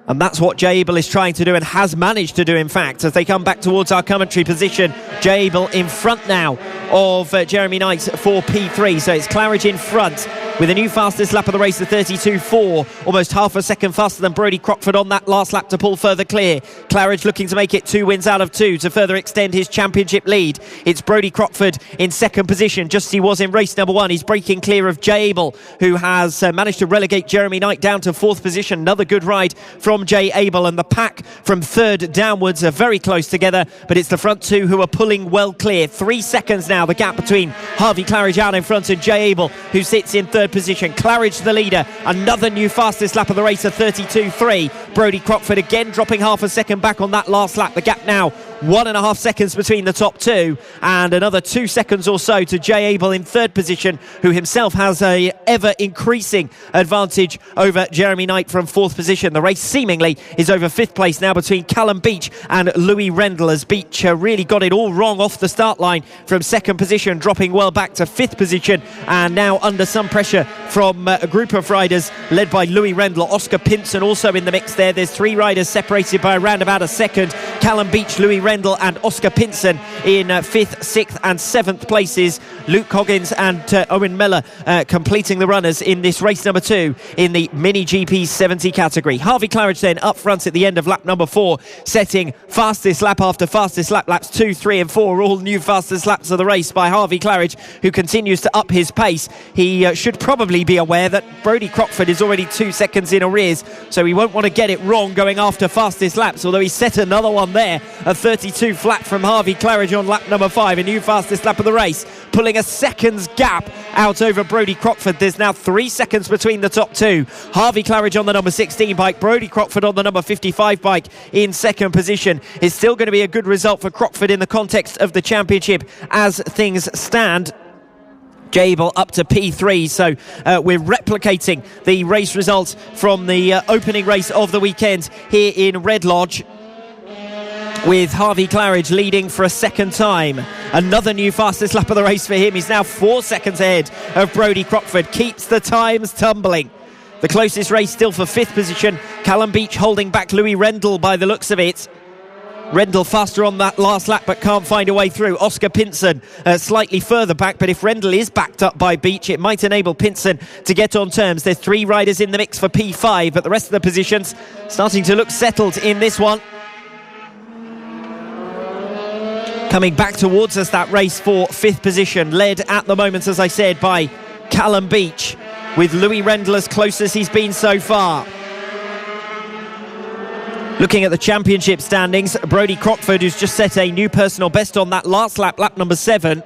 [SPEAKER 2] And that's what Jay Abel is trying to do, and has managed to do, in fact, as they come back towards our commentary position. Jay Abel in front now of Jeremy Knight for P3. So it's Claridge in front with a new fastest lap of the race, the 32.4, almost half a second faster than Brodie Crockford on that last lap to pull further clear. Claridge looking to make it 2 wins out of 2 to further extend his championship lead. It's Brodie Crockford in second position, just as he was in race number 1. He's breaking clear of Jay Abel, who has managed to relegate Jeremy Knight down to fourth position. Another good ride from Jay Abel, and the pack from third downwards are very close together, but it's the front two who are pulling well clear. 3 seconds now, the gap between Harvey Claridge out in front and Jay Abel, who sits in third position. Claridge the leader, another new fastest lap of the race, a 32.3. Brodie Crockford again dropping half a second back on that last lap. The gap now 1.5 seconds between the top two, and another 2 seconds or so to Jay Abel in third position, who himself has a ever increasing advantage over Jeremy Knight from fourth position. The race seemingly is over fifth place now between Callum Beach and Louis Rendell, as Beach really got it all wrong off the start line from second position, dropping well back to fifth position, and now under some pressure from a group of riders led by Louis Rendell. Oscar Pinson also in the mix there. There's 3 riders separated by around about a second. Callum Beach, Louis Rendell and Oscar Pinson in 5th, 6th and 7th places. Luke Coggins and Owen Miller completing the runners in this race number 2 in the Mini GP 70 category. Harvey Claridge then up front at the end of lap number 4, setting fastest lap after fastest lap. Laps 2, 3 and 4 are all new fastest laps of the race by Harvey Claridge, who continues to up his pace. He should probably be aware that Brodie Crockford is already 2 seconds in arrears, so he won't want to get it wrong going after fastest laps, although he set another one there, a 32 flat from Harvey Claridge on lap number 5, a new fastest lap of the race, pulling a second's gap out over Brodie Crockford. There's now 3 seconds between the top two. Harvey Claridge on the number 16 bike, Brodie Crockford on the number 55 bike in second position. It's still going to be a good result for Crockford in the context of the championship as things stand. Jable up to P3, so we're replicating the race results from the opening race of the weekend here in Red Lodge, with Harvey Claridge leading for a second time. Another new fastest lap of the race for him. He's now 4 seconds ahead of Brodie Crockford, keeps the times tumbling. The closest race still for 5th position, Callum Beach holding back Louis Rendell by the looks of it. Rendell faster on that last lap but can't find a way through. Oscar Pinson slightly further back, but if Rendell is backed up by Beach, it might enable Pinson to get on terms. There's 3 riders in the mix for P5, but the rest of the positions starting to look settled in this one. Coming back towards us, that race for 5th position, led at the moment, as I said, by Callum Beach, with Louis Rendell as close as he's been so far. Looking at the championship standings, Brodie Crockford, who's just set a new personal best on that last lap, lap number 7,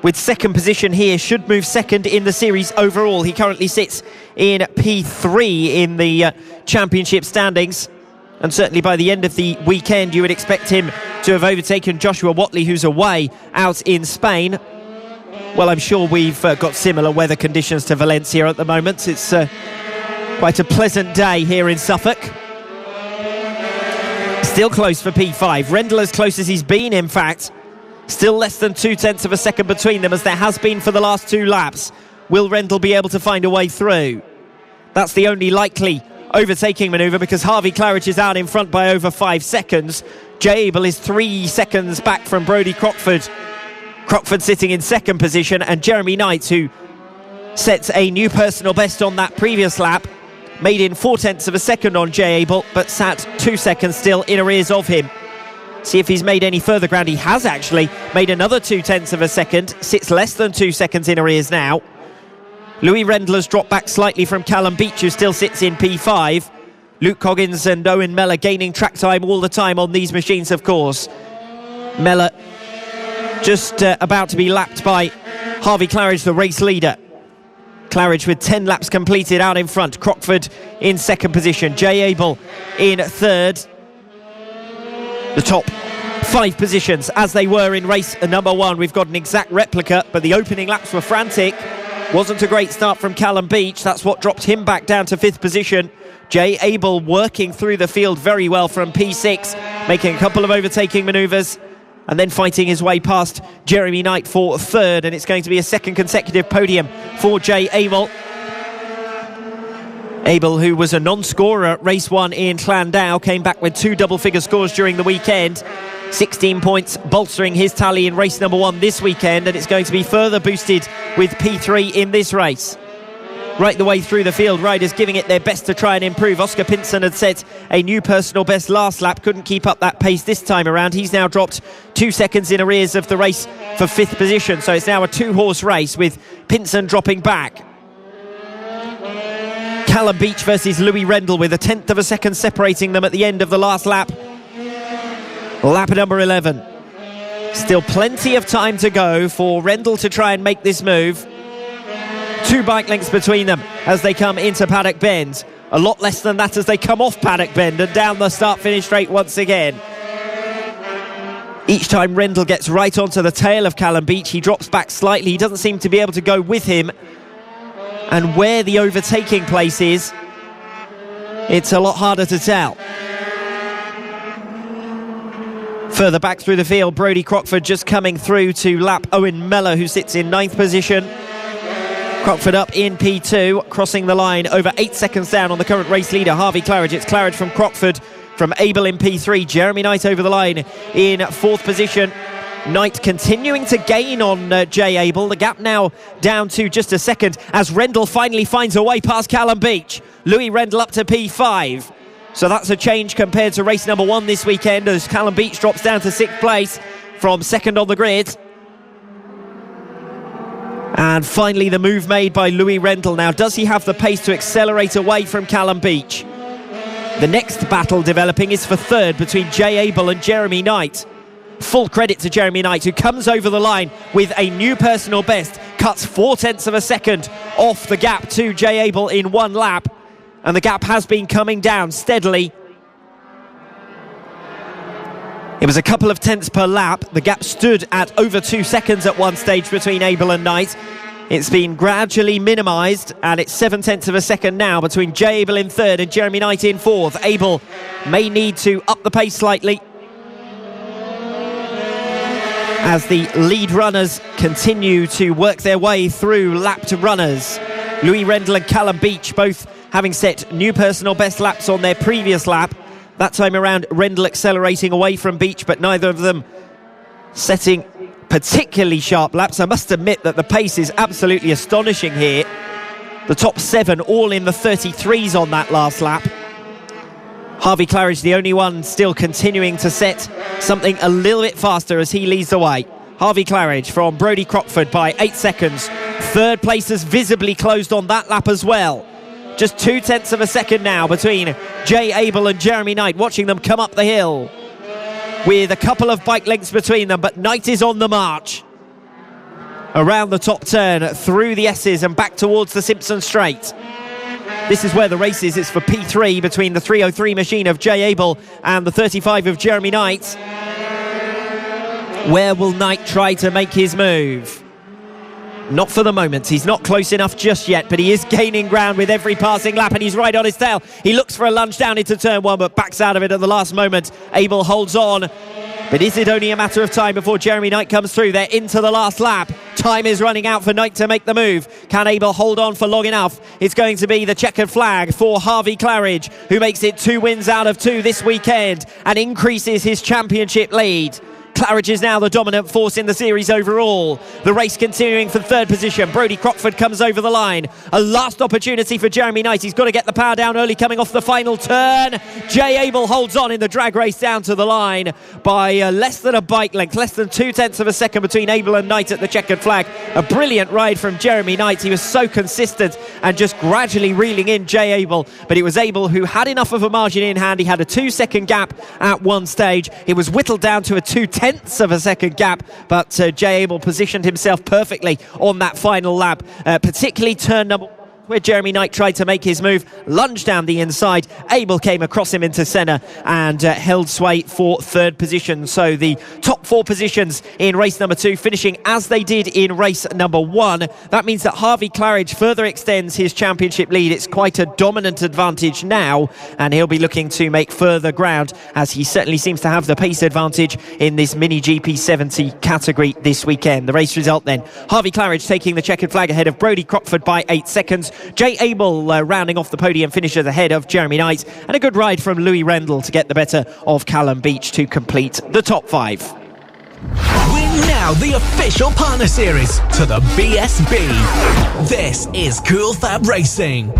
[SPEAKER 2] with second position here, should move second in the series overall. He currently sits in P3 in the championship standings, and certainly by the end of the weekend you would expect him to have overtaken Joshua Watley, who's away out in Spain. Well, I'm sure we've got similar weather conditions to Valencia at the moment. It's quite a pleasant day here in Suffolk. Still close for P5. Rendell as close as he's been, in fact. Still less than 0.2 of a second between them, as there has been for the last 2 laps. Will Rendell be able to find a way through? That's the only likely overtaking manoeuvre, because Harvey Claridge is out in front by over 5 seconds. Jable is 3 seconds back from Brodie Crockford. Crockford sitting in second position, and Jeremy Knight, who sets a new personal best on that previous lap, made in 0.4 of a second on Jable, but sat 2 seconds still in arrears of him. See if he's made any further ground. He has actually made another 0.2 of a second, sits less than 2 seconds in arrears now. Louis Rendell has dropped back slightly from Callum Beach, who still sits in P5. Luke Coggins and Owen Miller gaining track time all the time on these machines, of course. Miller just about to be lapped by Harvey Claridge, the race leader. Claridge with 10 laps completed out in front. Crockford in second position. Jable in third. The top 5 positions as they were in race number 1. We've got an exact replica, but the opening laps were frantic. Wasn't a great start from Callum Beach. That's what dropped him back down to 5th position. Jable working through the field very well from P6, making a couple of overtaking manoeuvres, and then fighting his way past Jeremy Knight for 3rd, and it's going to be a second consecutive podium for Jable. Abel, who was a non-scorer at race 1 in Llandau, came back with 2 double-figure scores during the weekend. 16 points bolstering his tally in race number 1 this weekend, and it's going to be further boosted with P3 in this race. Right the way through the field, riders giving it their best to try and improve. Oscar Pinson had set a new personal best last lap, couldn't keep up that pace this time around. He's now dropped 2 seconds in arrears of the race for 5th position, so it's now a 2-horse race with Pinson dropping back. Callum Beach versus Louis Rendell, with 1/10 of a second separating them at the end of the last lap. Lap number 11. Still plenty of time to go for Rendell to try and make this move. 2 bike lengths between them as they come into Paddock Bend. A lot less than that as they come off Paddock Bend and down the start-finish straight once again. Each time Rendell gets right onto the tail of Callum Beach, he drops back slightly. He doesn't seem to be able to go with him. And where the overtaking place is, it's a lot harder to tell. Further back through the field, Brodie Crockford just coming through to lap Owen Miller, who sits in 9th position. Crockford up in P2, crossing the line over 8 seconds down on the current race leader, Harvey Claridge. It's Claridge from Crockford from Abel in P3. Jeremy Knight over the line in 4th position. Knight continuing to gain on Jay Abel. The gap now down to just a second as Rendell finally finds a way past Callum Beach. Louis Rendell up to P5. So that's a change compared to race number 1 this weekend, as Callum Beach drops down to 6th place from 2nd on the grid. And finally the move made by Louis Rendell. Now, does he have the pace to accelerate away from Callum Beach? The next battle developing is for 3rd between Jay Abel and Jeremy Knight. Full credit to Jeremy Knight, who comes over the line with a new personal best, cuts 0.4 of a second off the gap to Jay Abel in 1 lap, and the gap has been coming down steadily. It was a couple of tenths per lap. The gap stood at over 2 seconds at one stage between Abel and Knight. It's been gradually minimised, and it's 0.7 of a second now between Jay Abel in 3rd and Jeremy Knight in 4th. Abel may need to up the pace slightly as the lead runners continue to work their way through lapped runners. Louis Rendell and Callum Beach both having set new personal best laps on their previous lap. That time around, Rendell accelerating away from Beach, but neither of them setting particularly sharp laps. I must admit that the pace is absolutely astonishing here. The top 7 all in the 33s on that last lap. Harvey Claridge, the only one still continuing to set something a little bit faster as he leads the way. Harvey Claridge from Brodie Crockford by 8 seconds. 3rd place has visibly closed on that lap as well. Just 0.2 of a second now between Jay Abel and Jeremy Knight, watching them come up the hill with a couple of bike lengths between them, but Knight is on the march around the top turn, through the S's and back towards the Simpson Straight. This is where the race is. It's for P3 between the 303 machine of Jay Abel and the 35 of Jeremy Knight. Where will Knight try to make his move? Not for the moment. He's not close enough just yet, but he is gaining ground with every passing lap, and he's right on his tail. He looks for a lunge down into turn 1, but backs out of it at the last moment. Abel holds on. But is it only a matter of time before Jeremy Knight comes through? They're into the last lap. Time is running out for Knight to make the move. Can Abel hold on for long enough? It's going to be the checkered flag for Harvey Claridge, who makes it 2 wins out of 2 this weekend and increases his championship lead. Claridge is now the dominant force in the series overall. The race continuing for 3rd position. Brodie Crockford comes over the line. A last opportunity for Jeremy Knight. He's got to get the power down early coming off the final turn. Jay Abel holds on in the drag race down to the line by less than a bike length, less than 0.2 of a second between Abel and Knight at the checkered flag. A brilliant ride from Jeremy Knight. He was so consistent and just gradually reeling in Jay Abel, but it was Abel who had enough of a margin in hand. He had a 2-second gap at one stage. It was whittled down to a 0.2 of a second gap, but Jay Abel positioned himself perfectly on that final lap, particularly turn number 1, where Jeremy Knight tried to make his move, lunged down the inside. Abel came across him into centre and held sway for 3rd position. So the top 4 positions in race number 2 finishing as they did in race number 1. That means that Harvey Claridge further extends his championship lead. It's quite a dominant advantage now, and he'll be looking to make further ground, as he certainly seems to have the pace advantage in this mini GP70 category this weekend. The race result then: Harvey Claridge taking the checkered flag ahead of Brodie Crockford by 8 seconds. Jay Abel rounding off the podium finishes ahead of Jeremy Knight, and a good ride from Louis Rendell to get the better of Callum Beach to complete the top 5.
[SPEAKER 1] We're now the official partner series to the BSB. This is Cool Fab Racing.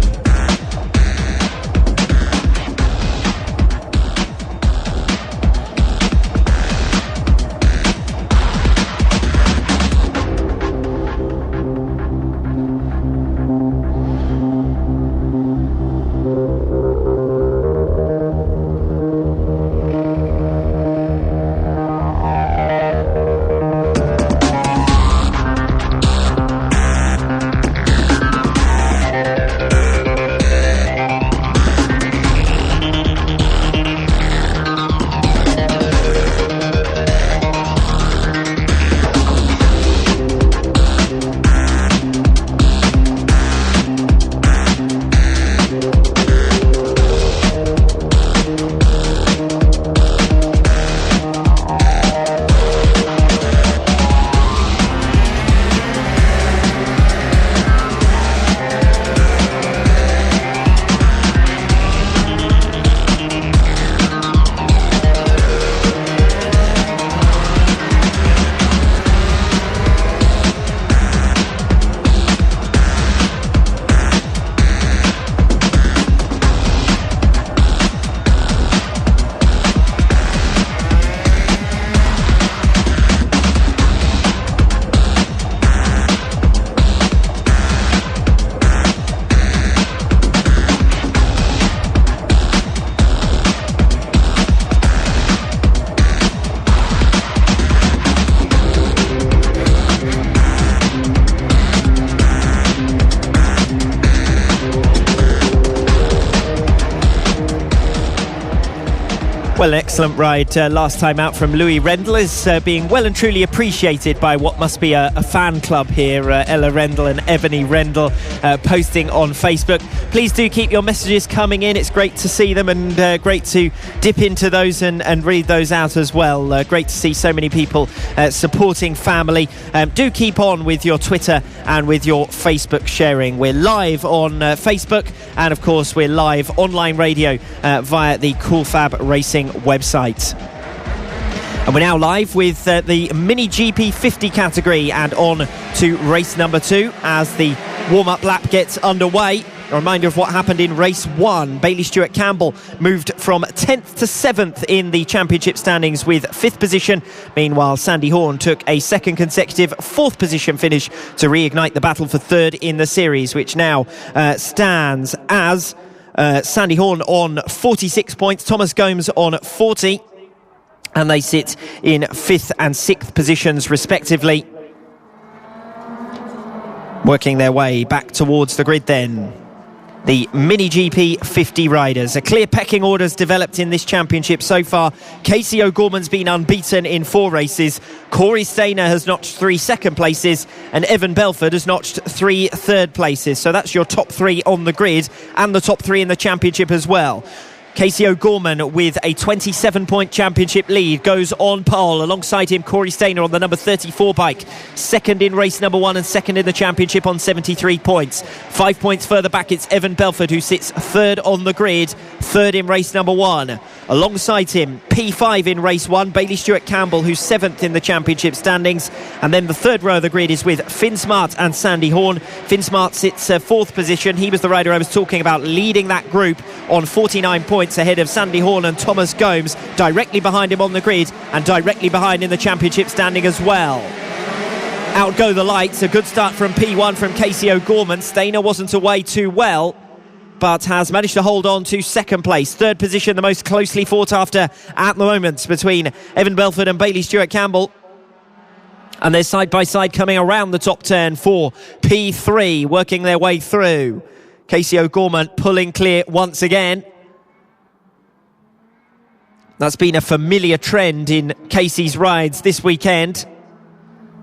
[SPEAKER 2] Well, an excellent ride last time out from Louis Rendell, is being well and truly appreciated by what must be a fan club here. Ella Rendell and Ebony Rendell posting on Facebook. Please do keep your messages coming in. It's great to see them, and great to dip into those and read those out as well. Great to see so many people supporting family. Do keep on with your Twitter and with your Facebook sharing. We're live on Facebook, and of course we're live online radio via the Cool Fab Racing website. And we're now live with the Mini GP 50 category, and on to race number 2 as the warm-up lap gets underway. A reminder of what happened in race 1. Bailey Stewart Campbell moved from 10th to 7th in the championship standings with 5th position. Meanwhile, Sandy Horn took a second consecutive 4th position finish to reignite the battle for 3rd in the series, which now stands as Sandy Horn on 46 points, Thomas Gomes on 40, and they sit in 5th and 6th positions respectively, working their way back towards the grid then. The Mini GP 50 riders. A clear pecking order's developed in this championship so far. Casey O'Gorman's been unbeaten in 4 races. Corey Stainer has notched 3 second places, and Evan Belford has notched 3 third places. So that's your top 3 on the grid, and the top 3 in the championship as well. Casey O'Gorman with a 27-point championship lead goes on pole. Alongside him, Corey Stainer on the number 34 bike. Second in race number 1 and second in the championship on 73 points. 5 points further back, it's Evan Belford who sits 3rd on the grid, 3rd in race number 1. Alongside him, P5 in race 1, Bailey Stewart Campbell, who's 7th in the championship standings. And then the 3rd row of the grid is with Finn Smart and Sandy Horn. Finn Smart sits 4th position. He was the rider I was talking about, leading that group on 49 points, ahead of Sandy Horn and Thomas Gomes, directly behind him on the grid and directly behind in the championship standing as well. Out go the lights. A good start from P1 from Casey O'Gorman. Stainer wasn't away too well, but has managed to hold on to 2nd place. 3rd position, the most closely fought after at the moment between Evan Belford and Bailey Stewart Campbell. And they're side by side coming around the top 10 for P3, working their way through. Casey O'Gorman pulling clear once again. That's been a familiar trend in Casey's rides this weekend.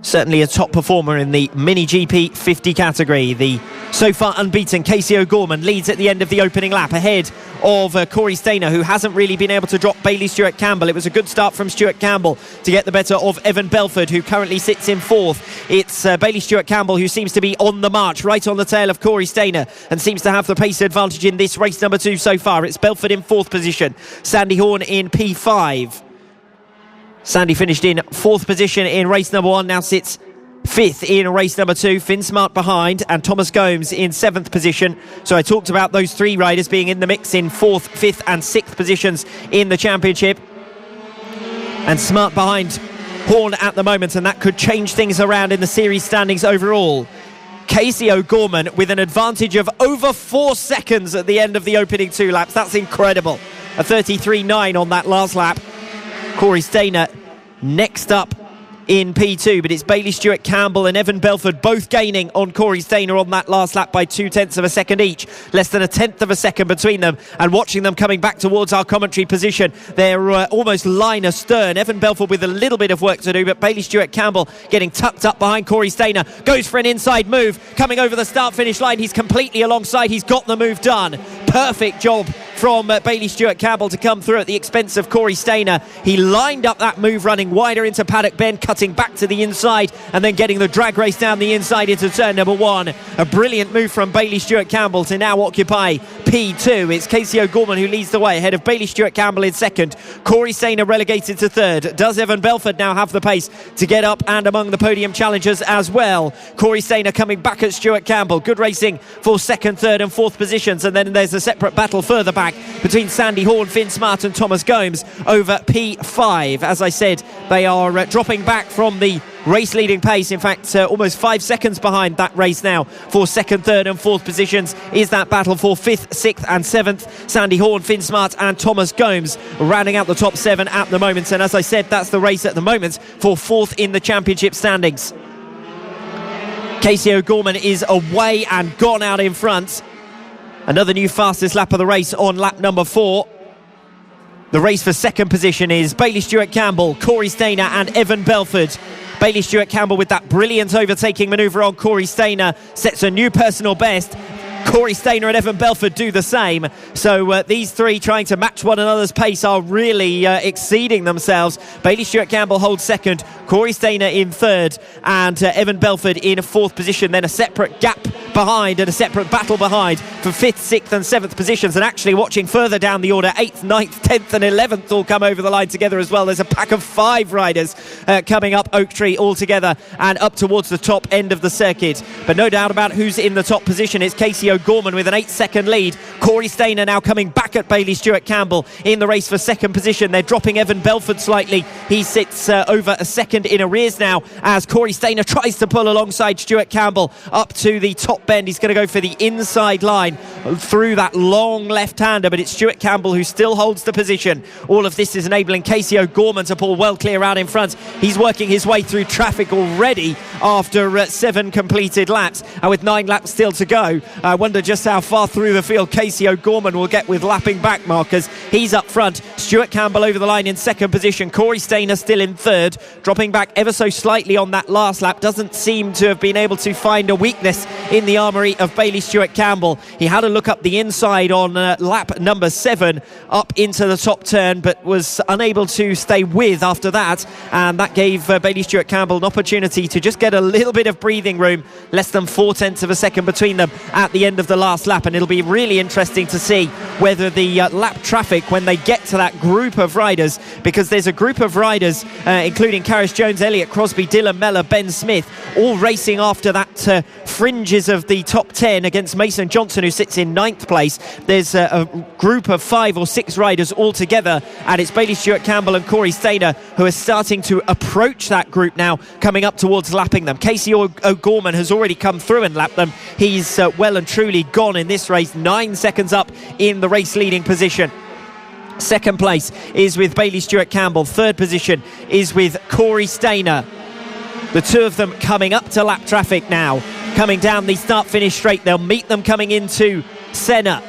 [SPEAKER 2] Certainly a top performer in the Mini GP 50 category. The so far unbeaten Casey O'Gorman leads at the end of the opening lap, ahead of Corey Stainer, who hasn't really been able to drop Bailey Stewart Campbell. It was a good start from Stewart Campbell to get the better of Evan Belford, who currently sits in 4th. It's Bailey Stewart Campbell who seems to be on the march, right on the tail of Corey Stainer, and seems to have the pace advantage in this race number 2 so far. It's Belford in 4th position, Sandy Horn in P5. Sandy finished in 4th position in race number 1, now sits 5th in race number 2. Finn Smart behind, and Thomas Gomes in 7th position. So I talked about those 3 riders being in the mix in 4th, 5th and 6th positions in the championship. And Smart behind Horn at the moment, and that could change things around in the series standings overall. Casey O'Gorman with an advantage of over 4 seconds at the end of the opening 2 laps. That's incredible. A 33.9 on that last lap. Corey Stainer next up in P2, but it's Bailey Stewart Campbell and Evan Belford both gaining on Corey Stainer on that last lap by 0.2 of a second each. Less than 1/10 of a second between them, and watching them coming back towards our commentary position, they're almost line astern. Evan Belford with a little bit of work to do, but Bailey Stewart Campbell getting tucked up behind Corey Stainer, goes for an inside move, coming over the start-finish line. He's completely alongside, he's got the move done. Perfect job from Bailey Stewart Campbell to come through at the expense of Corey Stainer. He lined up that move running wider into Paddock Bend, cutting back to the inside and then getting the drag race down the inside into turn number 1. A brilliant move from Bailey Stewart Campbell to now occupy P2. It's Casey O'Gorman who leads the way, ahead of Bailey Stewart Campbell in 2nd. Corey Stainer relegated to 3rd. Does Evan Belford now have the pace to get up and among the podium challengers as well? Corey Stainer coming back at Stewart Campbell. Good racing for 2nd, 3rd and 4th positions, and then there's a separate battle further back between Sandy Horn, Finn Smart and Thomas Gomes over P5. As I said, they are dropping back from the race leading pace. In fact, almost 5 seconds behind that race now for 2nd, 3rd and 4th positions is that battle for 5th, 6th and 7th. Sandy Horn, Finn Smart and Thomas Gomes rounding out the top 7 at the moment, and as I said, that's the race at the moment for 4th in the championship standings. Casey O'Gorman is away and gone out in front. Another new fastest lap of the race on lap number 4. The race for second position is Bailey Stewart-Campbell, Corey Stainer and Evan Belford. Bailey Stewart-Campbell with that brilliant overtaking manoeuvre on Corey Stainer sets a new personal best. Corey Stainer and Evan Belford do the same. So these three trying to match one another's pace are really exceeding themselves. Bailey Stewart-Campbell holds second, Corey Stainer in third, and Evan Belford in fourth position. Then a separate gap behind and a separate battle behind for 5th, 6th and 7th positions. And actually watching further down the order, 8th, 9th, 10th and 11th all come over the line together as well. There's a pack of 5 riders coming up Oak Tree all together and up towards the top end of the circuit. But no doubt about who's in the top position. It's Casey O'Gorman with an 8-second lead. Corey Stainer now coming back at Bailey Stewart-Campbell in the race for second position. They're dropping Evan Belford slightly. He sits over a second in arrears now as Corey Stainer tries to pull alongside Stewart-Campbell up to the top bend. He's going to go for the inside line through that long left-hander, but it's Stewart-Campbell who still holds the position. All of this is enabling Casey O'Gorman to pull well clear out in front. He's working his way through traffic already after 7 completed laps, and with 9 laps still to go, I wonder just how far through the field Casey O'Gorman will get with lapping back markers. He's up front. Stewart-Campbell over the line in second position. Corey Stainer still in third, dropping back ever so slightly on that last lap. Doesn't seem to have been able to find a weakness in the armoury of Bailey Stewart-Campbell. He had a look up the inside on lap number 7 up into the top turn, but was unable to stay with after that, and that gave Bailey Stewart-Campbell an opportunity to just get a little bit of breathing room. Less than 0.4 of a second between them at the end of the last lap, and it'll be really interesting to see whether the lap traffic, when they get to that group of riders, because there's a group of riders including Karis Jones, Elliot Crosby, Dylan Mellor, Ben Smith, all racing after that fringes of the top 10 against Mason Johnson, who sits in 9th place. There's a group of 5 or 6 riders all together, and it's Bailey Stewart-Campbell and Corey Stainer who are starting to approach that group now, coming up towards lapping them. Casey O'Gorman has already come through and lapped them. He's well and truly gone in this race, 9 seconds up in the race leading position. Second place is with Bailey Stewart-Campbell. Third position is with Corey Stainer. The two of them coming up to lap traffic now, coming down the start-finish straight. They'll meet them coming into Senna.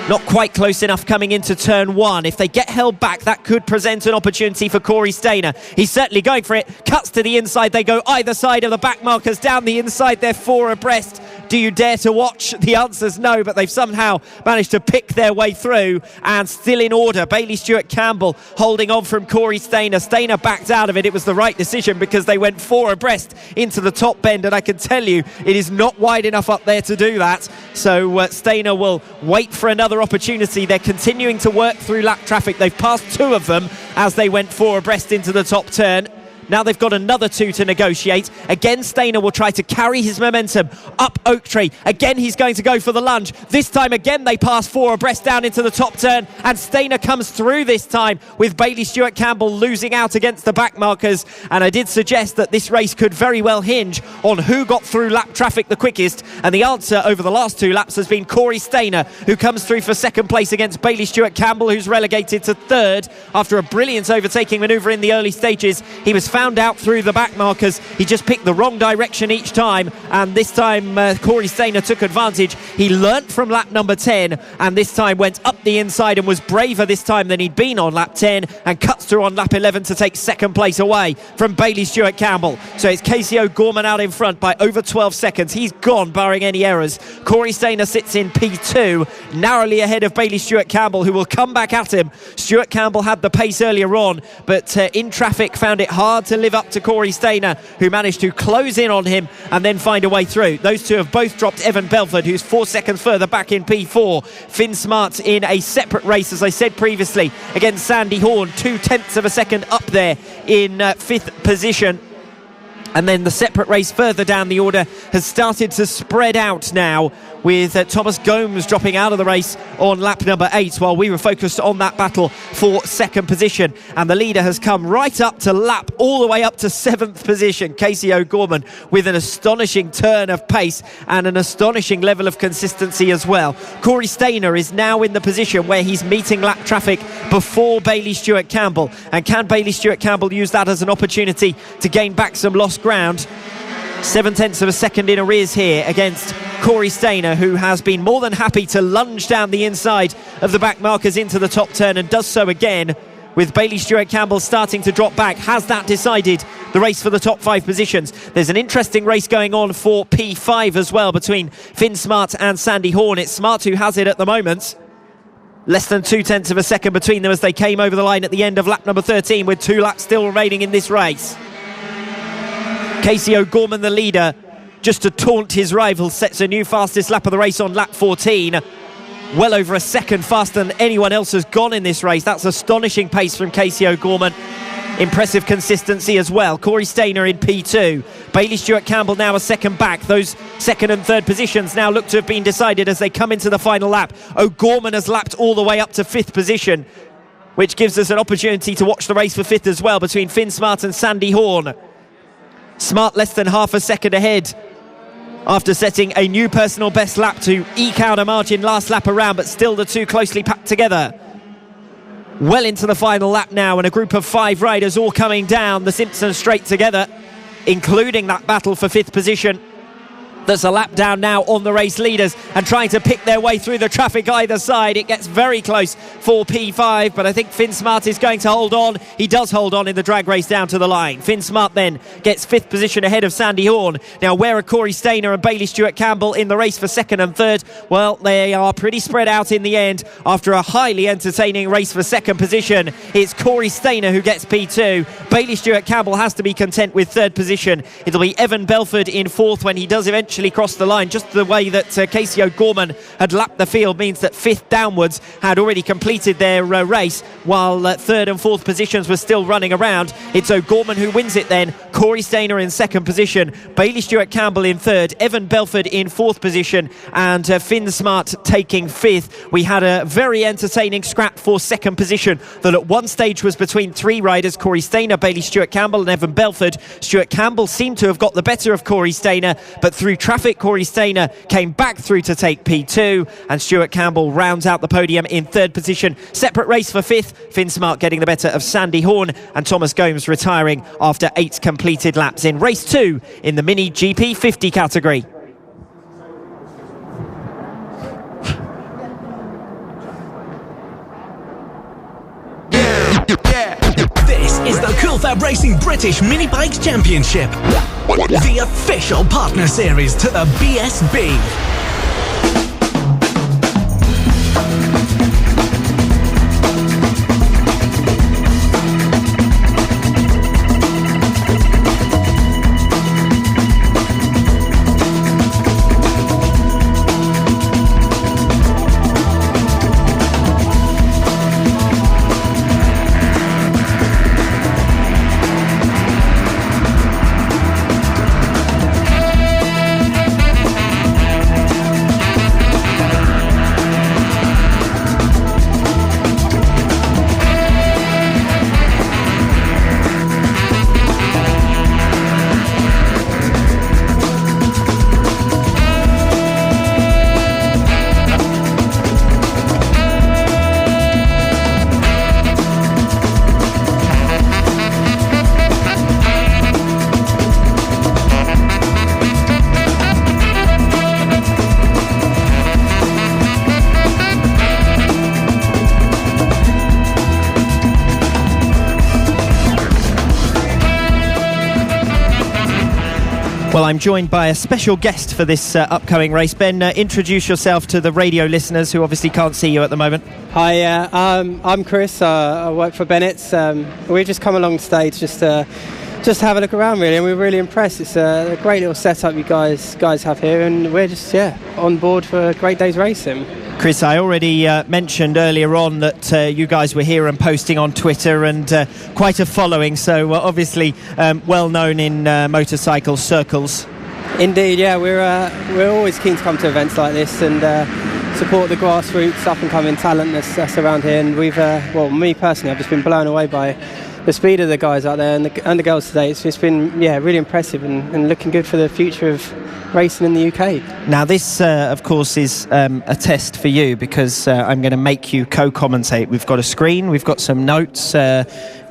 [SPEAKER 2] Not quite close enough coming into turn 1. If they get held back, that could present an opportunity for Corey Stainer. He's certainly going for it. Cuts to the inside. They go either side of the back markers. Down the inside, they're 4 abreast. Do you dare to watch? The answer's no, but they've somehow managed to pick their way through, and still in order. Bailey Stewart-Campbell holding on from Corey Stainer. Stainer backed out of it. It was the right decision because they went 4 abreast into the top bend, and I can tell you it is not wide enough up there to do that. So Stainer will wait for another opportunity. They're continuing to work through lap traffic. They've passed 2 of them as they went 4 abreast into the top turn. Now they've got another 2 to negotiate. Again, Stainer will try to carry his momentum up Oak Tree. Again, he's going to go for the lunge. This time again, they pass 4 abreast down into the top turn, and Stainer comes through this time with Bailey Stewart-Campbell losing out against the back markers. And I did suggest that this race could very well hinge on who got through lap traffic the quickest, and the answer over the last 2 laps has been Corey Stainer, who comes through for second place against Bailey Stewart-Campbell, who's relegated to third after a brilliant overtaking manoeuvre in the early stages. He was found out through the back markers. He just picked the wrong direction each time, and this time Corey Stainer took advantage. He learnt from lap number 10, and this time went up the inside and was braver this time than he'd been on lap 10, and cuts through on lap 11 to take second place away from Bailey Stewart-Campbell. So it's Casey O'Gorman out in front by over 12 seconds. He's gone barring any errors. Corey Stainer sits in P2, narrowly ahead of Bailey Stewart-Campbell, who will come back at him. Stewart-Campbell had the pace earlier on, but in traffic found it hard to live up to Corey Stainer, who managed to close in on him and then find a way through. Those two have both dropped Evan Belford, who's 4 seconds further back in P4. Finn Smart in a separate race, as I said previously, against Sandy Horn, 0.2 of a second up there in 5th position. And then the separate race further down the order has started to spread out now, with Thomas Gomes dropping out of the race on lap number 8, while we were focused on that battle for second position. And the leader has come right up to lap, all the way up to 7th position. Casey O'Gorman with an astonishing turn of pace and an astonishing level of consistency as well. Corey Stainer is now in the position where he's meeting lap traffic before Bailey Stewart-Campbell. And can Bailey Stewart-Campbell use that as an opportunity to gain back some lost ground? 7/10 of a second in arrears here against Corey Stainer, who has been more than happy to lunge down the inside of the back markers into the top turn, and does so again with Bailey Stewart-Campbell starting to drop back. Has that decided the race for the top 5 positions? There's an interesting race going on for P5 as well between Finn Smart and Sandy Horn. It's Smart who has it at the moment. Less than 0.2 of a second between them as they came over the line at the end of lap number 13, with 2 laps still remaining in this race. Casey O'Gorman, the leader, just to taunt his rival, sets a new fastest lap of the race on lap 14. Well over a second faster than anyone else has gone in this race. That's astonishing pace from Casey O'Gorman. Impressive consistency as well. Corey Stainer in P2. Bailey Stewart-Campbell now a second back. Those second and third positions now look to have been decided as they come into the final lap. O'Gorman has lapped all the way up to 5th position, which gives us an opportunity to watch the race for 5th as well between Finn Smart and Sandy Horn. Smart less than half a second ahead after setting a new personal best lap to eke out a margin last lap around, but still the two closely packed together. Well into the final lap now, and a group of 5 riders all coming down the Simpson Straight together, including that battle for 5th position. There's a lap down now on the race leaders and trying to pick their way through the traffic either side. It gets very close for P5, but I think Finn Smart is going to hold on. He does hold on in the drag race down to the line. Finn Smart then gets 5th position ahead of Sandy Horn. Now, where are Corey Stainer and Bailey Stewart-Campbell in the race for 2nd and 3rd? Well, they are pretty spread out in the end after a highly entertaining race for 2nd position. It's Corey Stainer who gets P2. Bailey Stewart-Campbell has to be content with 3rd position. It'll be Evan Belford in 4th when he does eventually cross the line. Just the way that Casey O'Gorman had lapped the field means that 5th downwards had already completed their race, while 3rd and 4th positions were still running around. It's O'Gorman who wins it then. Corey Stainer in 2nd position, Bailey Stewart-Campbell in 3rd, Evan Belford in 4th position, and Finn Smart taking 5th. We had a very entertaining scrap for 2nd position that at one stage was between 3 riders: Corey Stainer, Bailey Stewart-Campbell and Evan Belford. Stewart-Campbell seemed to have got the better of Corey Stainer, but through traffic, Corey Stainer came back through to take P2, and Stewart-Campbell rounds out the podium in 3rd position. Separate race for 5th, Finn Smart getting the better of Sandy Horn, and Thomas Gomes retiring after 8 completed laps in race 2 in the Mini GP50 category.
[SPEAKER 1] This is the Cool Fab Racing British Mini Bikes Championship, the official partner series to the BSB.
[SPEAKER 2] Well, I'm joined by a special guest for this upcoming race. Ben, introduce yourself to the radio listeners who obviously can't see you at the moment.
[SPEAKER 7] Hi, I'm Chris. I work for Bennett's. We've just come along stage just to have a look around, really, and we're really impressed. It's a great little setup you guys have here, and we're just on board for a great day's racing.
[SPEAKER 2] Chris, I already mentioned earlier on that you guys were here and posting on Twitter, and quite a following, so obviously well known in motorcycle circles.
[SPEAKER 7] Indeed, yeah, we're always keen to come to events like this and support the grassroots up and coming talent that's around here, and we've me personally, I've just been blown away by the speed of the guys out there and the girls today, it's been really impressive and looking good for the future of racing in the UK.
[SPEAKER 2] Now this of course is a test for you, because I'm going to make you co-commentate. We've got a screen, we've got some notes,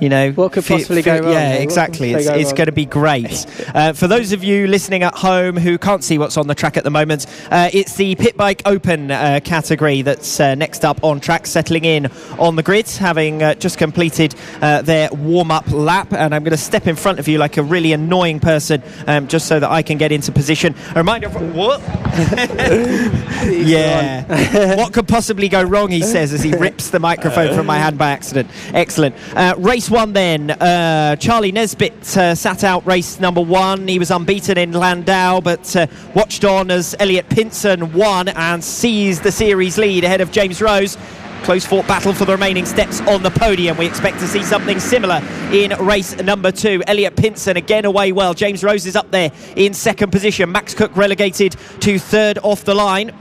[SPEAKER 7] what could possibly go wrong?
[SPEAKER 2] Yeah, exactly. It's going to be great. For those of you listening at home who can't see what's on the track at the moment, it's the Pit Bike Open category that's next up on track, settling in on the grid, having just completed their warm-up lap. And I'm going to step in front of you like a really annoying person, just so that I can get into position. A reminder of what? Yeah. What could possibly go wrong, he says, as he rips the microphone from my hand by accident. Excellent. Race 1 then. Charlie Nesbitt sat out race number 1. He was unbeaten in Landau, but watched on as Elliot Pinson won and seized the series lead ahead of James Rose. Close fought battle for the remaining steps on the podium. We expect to see something similar in race number 2. Elliot Pinson again away well. James Rose is up there in second position. Max Cook relegated to third off the line,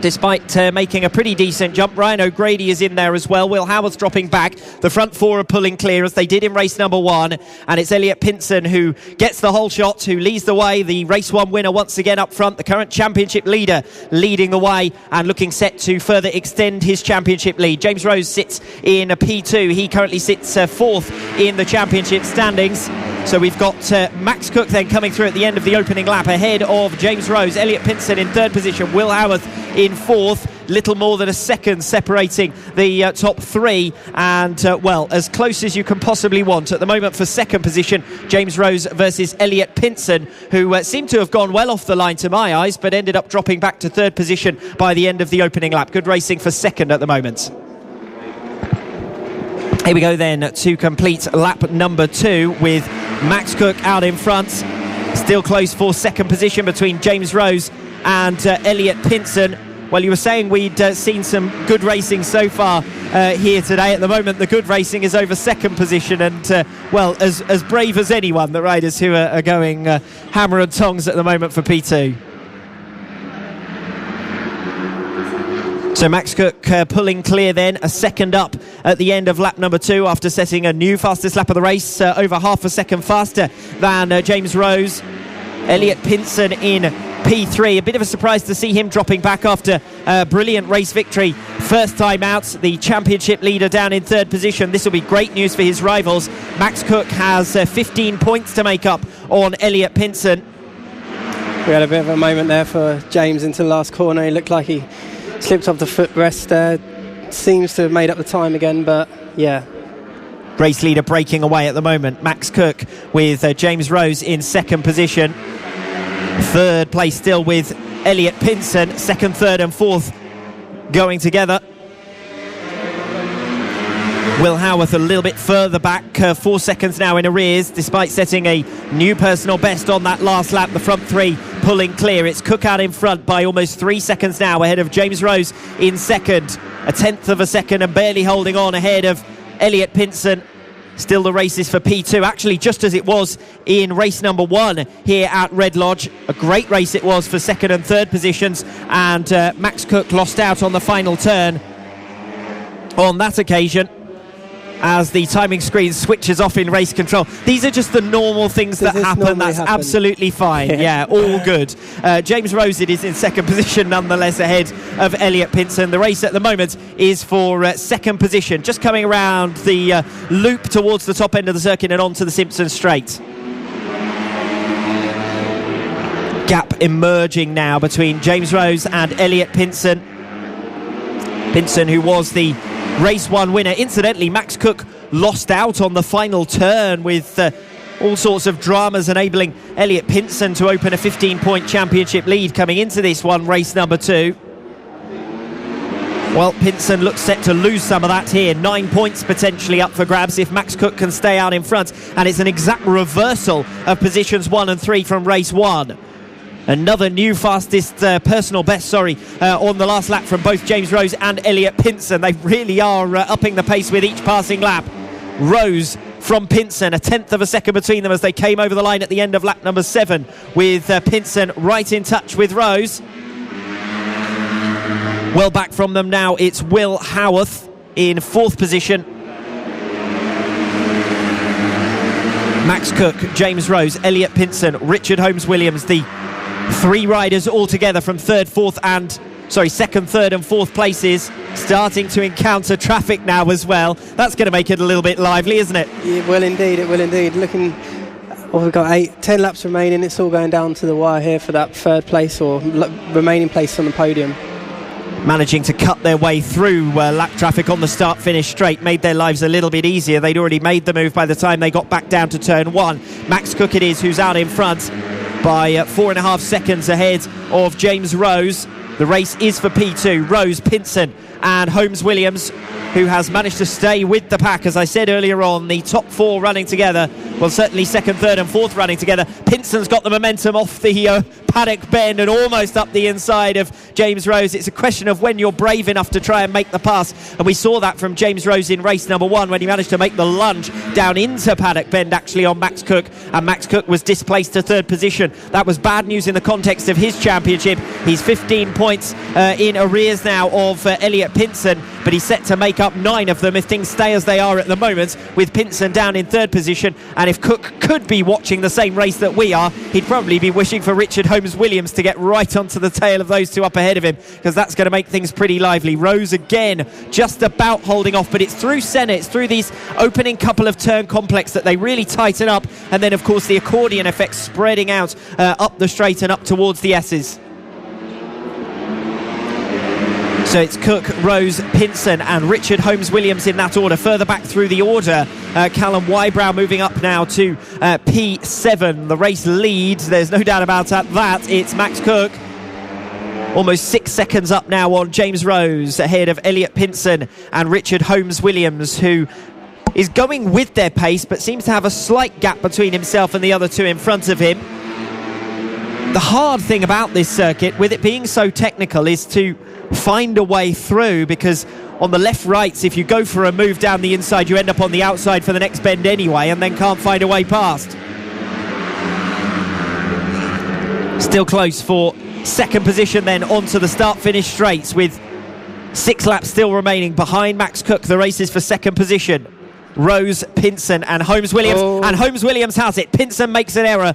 [SPEAKER 2] despite making a pretty decent jump. Ryan O'Grady is in there as well. Will Howard's dropping back. The front four are pulling clear, as they did in race number 1. And it's Elliot Pinson who gets the whole shot, who leads the way. The race 1 winner once again up front. The current championship leader leading the way and looking set to further extend his championship lead. James Rose sits in a P2. He currently sits fourth in the championship standings. So we've got Max Cook then coming through at the end of the opening lap ahead of James Rose. Elliot Pinson in third position. Will Howard in fourth. Little more than a second separating the top 3, and as close as you can possibly want at the moment for second position. James Rose versus Elliot Pinson, who seemed to have gone well off the line to my eyes, but ended up dropping back to third position by the end of the opening lap. Good racing for second at the moment. Here we go then to complete lap number 2 with Max Cook out in front. Still close for second position between James Rose and Elliot Pinson. Well, you were saying we'd seen some good racing so far here today. At the moment, the good racing is over second position, and as brave as anyone, the riders who are going hammer and tongs at the moment for P2. So Max Cook pulling clear then, a second up at the end of lap number 2 after setting a new fastest lap of the race, over half a second faster than James Rose. Elliot Pinson in P3. A bit of a surprise to see him dropping back after a brilliant race victory first time out. The championship leader down in third position. This will be great news for his rivals. Max Cook has 15 points to make up on Elliot Pinson.
[SPEAKER 7] We had a bit of a moment there for James into the last corner. He looked like he slipped off the footrest there. Seems to have made up the time again, but yeah.
[SPEAKER 2] Race leader breaking away at the moment. Max Cook with James Rose in second position. Third place still with Elliot Pinson. Second, third and fourth going together. Will Howarth a little bit further back, 4 seconds now in arrears, despite setting a new personal best on that last lap. The front 3 pulling clear. It's Cook out in front by almost 3 seconds now, ahead of James Rose in second. A tenth of a second and barely holding on ahead of Elliot Pinson. Still the race is for P2, actually just as it was in race number 1 here at Red Lodge. A great race it was for second and third positions, and Max Cook lost out on the final turn on that occasion as the timing screen switches off in race control. These are just the normal things that happen. That's absolutely fine. Yeah, all good. James Rose, it is in second position nonetheless, ahead of Elliot Pinson. The race at the moment is for second position, just coming around the loop towards the top end of the circuit and onto the Simpson Straight. Gap emerging now between James Rose and Elliot Pinson. Pinson, who was the race 1 winner. Incidentally, Max Cook lost out on the final turn with all sorts of dramas enabling Elliot Pinson to open a 15-point championship lead coming into this one, race number 2. Well, Pinson looks set to lose some of that here. 9 points potentially up for grabs if Max Cook can stay out in front, and it's an exact reversal of positions 1 and 3 from race 1. Another new fastest personal best, on the last lap from both James Rose and Elliot Pinson. They really are upping the pace with each passing lap. Rose from Pinson, a tenth of a second between them as they came over the line at the end of lap number 7, with Pinson right in touch with Rose. Well back from them now, it's Will Howarth in fourth position. Max Cook, James Rose, Elliot Pinson, Richard Holmes-Williams, the 3 riders all together from second, third and fourth places, starting to encounter traffic now as well. That's going to make it a little bit lively, isn't it?
[SPEAKER 7] It will indeed. Looking, we've got 10 laps remaining. It's all going down to the wire here for that third place or remaining place on the podium.
[SPEAKER 2] Managing to cut their way through lap traffic on the start-finish straight made their lives a little bit easier. They'd already made the move by the time they got back down to turn 1. Max Cook it is who's out in front by 4.5 seconds ahead of James Rose. The race is for P2. Rose, Pinson and Holmes-Williams, who has managed to stay with the pack. As I said earlier on, the top 4 running together. Well, certainly second, third and fourth running together. Pinson's got the momentum off the paddock bend and almost up the inside of James Rose. It's a question of when you're brave enough to try and make the pass. And we saw that from James Rose in race number 1 when he managed to make the lunge down into paddock bend actually on Max Cook. And Max Cook was displaced to third position. That was bad news in the context of his championship. He's 15 points in arrears now of Elliot Pinson, but he's set to make up 9 of them if things stay as they are at the moment, with Pinson down in third position. And if Cook could be watching the same race that we are, he'd probably be wishing for Richard Holmes-Williams to get right onto the tail of those 2 up ahead of him, because that's going to make things pretty lively. Rose again just about holding off, but it's through Senna, it's through these opening couple of turn complex that they really tighten up, and then of course the accordion effect spreading out up the straight and up towards the S's. So it's Cook, Rose, Pinson and Richard Holmes-Williams in that order. Further back through the order, Callum Wybrow moving up now to P7. The race lead, there's no doubt about that. It's Max Cook. Almost 6 seconds up now on James Rose, ahead of Elliot Pinson and Richard Holmes-Williams, who is going with their pace but seems to have a slight gap between himself and the other 2 in front of him. The hard thing about this circuit, with it being so technical, is to find a way through, because on the left-rights, if you go for a move down the inside, you end up on the outside for the next bend anyway and then can't find a way past. Still close for second position then onto the start-finish straights, with 6 laps still remaining behind Max Cook. The race is for second position. Rose, Pinson and Holmes-Williams. And Holmes-Williams has it. Pinson makes an error.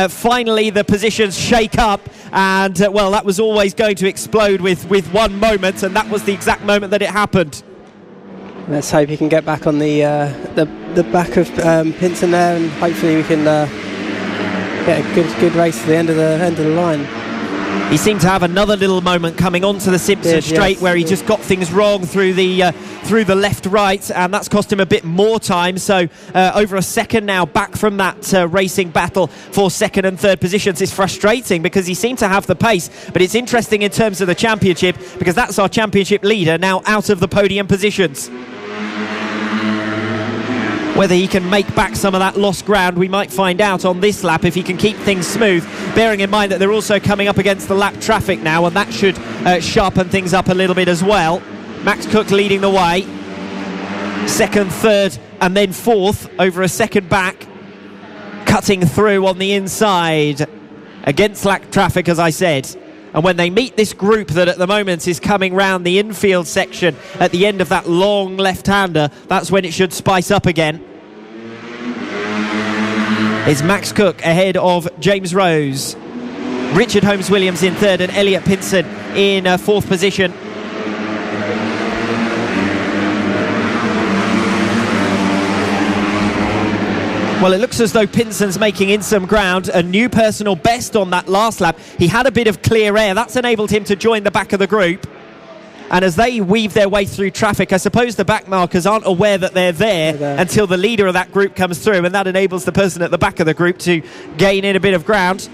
[SPEAKER 2] Finally the positions shake up, and well, that was always going to explode with one moment, and that was the exact moment that it happened.
[SPEAKER 7] Let's hope he can get back on the back of Pinson there, and hopefully we can get a good race to the end of the line.
[SPEAKER 2] He seemed to have another little moment coming onto the Simpson straight, where he just got things wrong through the left-right, and that's cost him a bit more time. So over a second now back from that racing battle for second and third positions. It's frustrating because he seemed to have the pace, but it's interesting in terms of the championship, because that's our championship leader now out of the podium positions. Whether he can make back some of that lost ground, we might find out on this lap if he can keep things smooth, bearing in mind that they're also coming up against the lap traffic now, and that should sharpen things up a little bit as well. Max Cook leading the way, second, third and then fourth over a second back, cutting through on the inside against lap traffic, as I said. And when they meet this group that at the moment is coming round the infield section at the end of that long left-hander, that's when it should spice up again. It's Max Cook ahead of James Rose, Richard Holmes-Williams in third and Elliot Pinson in fourth position. Well, it looks as though Pinson's making in some ground. A new personal best on that last lap. He had a bit of clear air. That's enabled him to join the back of the group. And as they weave their way through traffic, I suppose the back markers aren't aware that they're there until the leader of that group comes through, and that enables the person at the back of the group to gain in a bit of ground.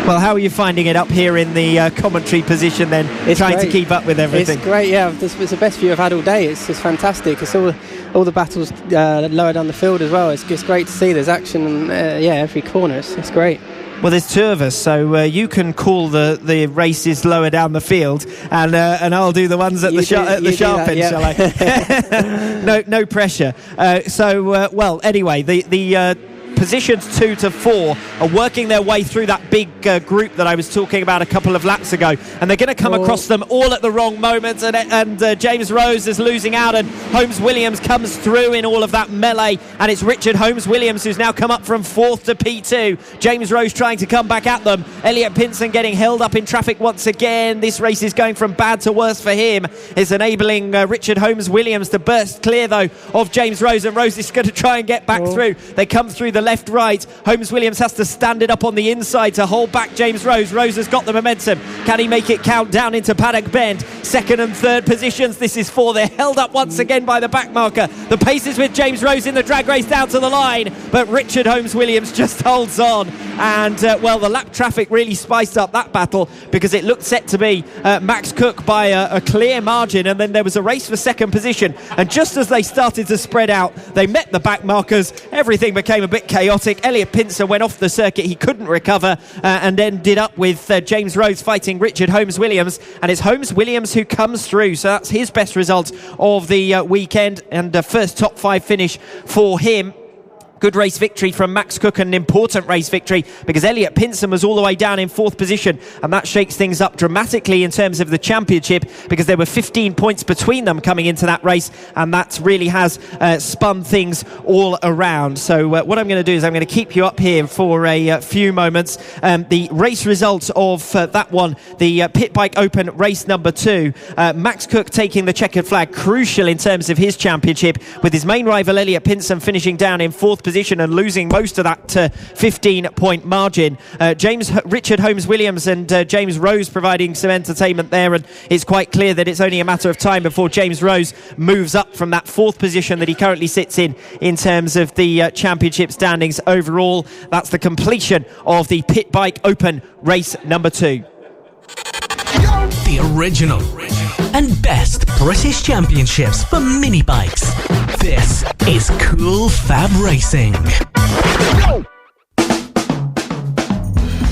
[SPEAKER 2] Well, how are you finding it up here in the commentary position then, trying to keep up with everything?
[SPEAKER 7] It's great, yeah. It's the best view I've had all day. It's fantastic. It's all the battles lower down the field as well. It's great to see. There's action, every corner. It's great.
[SPEAKER 2] Well, there's 2 of us, so you can call the races lower down the field, and I'll do the ones at the sharp end, shall I? No pressure. Well, anyway, the positions 2 to 4 are working their way through that big group that I was talking about a couple of laps ago, and they're going to come across them all at the wrong moments, and James Rose is losing out, and Holmes Williams comes through in all of that melee, and it's Richard Holmes Williams who's now come up from 4th to P2. James Rose trying to come back at them. Elliot Pinson getting held up in traffic once again. This race is going from bad to worse for him. It's enabling Richard Holmes Williams to burst clear though of James Rose, and Rose is going to try and get back through. They come through the left right. Holmes Williams has to stand it up on the inside to hold back James Rose. Rose has got the momentum. Can he make it count down into Paddock Bend? Second and third positions, this is 4. They're held up once again by the back marker. The pace is with James Rose in the drag race down to the line, but Richard Holmes Williams just holds on, and the lap traffic really spiced up that battle, because it looked set to be Max Cook by a clear margin, and then there was a race for second position, and just as they started to spread out, they met the back markers. Everything became a bit chaotic. Elliot Pinson went off the circuit. He couldn't recover, and ended up with James Rose fighting Richard Holmes Williams, and it's Holmes Williams who comes through, so that's his best result of the weekend, and first top 5 finish for him. Good race victory from Max Cook, and an important race victory, because Elliot Pinson was all the way down in 4th position, and that shakes things up dramatically in terms of the championship, because there were 15 points between them coming into that race, and that really has spun things all around. So what I'm going to do is I'm going to keep you up here for a few moments. The race results of that one, the Pit Bike Open race number 2, Max Cook taking the checkered flag, crucial in terms of his championship, with his main rival Elliot Pinson finishing down in 4th position and losing most of that 15-point margin. Richard Holmes Williams and James Rose providing some entertainment there, and it's quite clear that it's only a matter of time before James Rose moves up from that 4th position that he currently sits in terms of the championship standings overall. That's the completion of the Pit Bike Open race number 2.
[SPEAKER 1] The original and best British championships for mini bikes. This is Cool Fab Racing.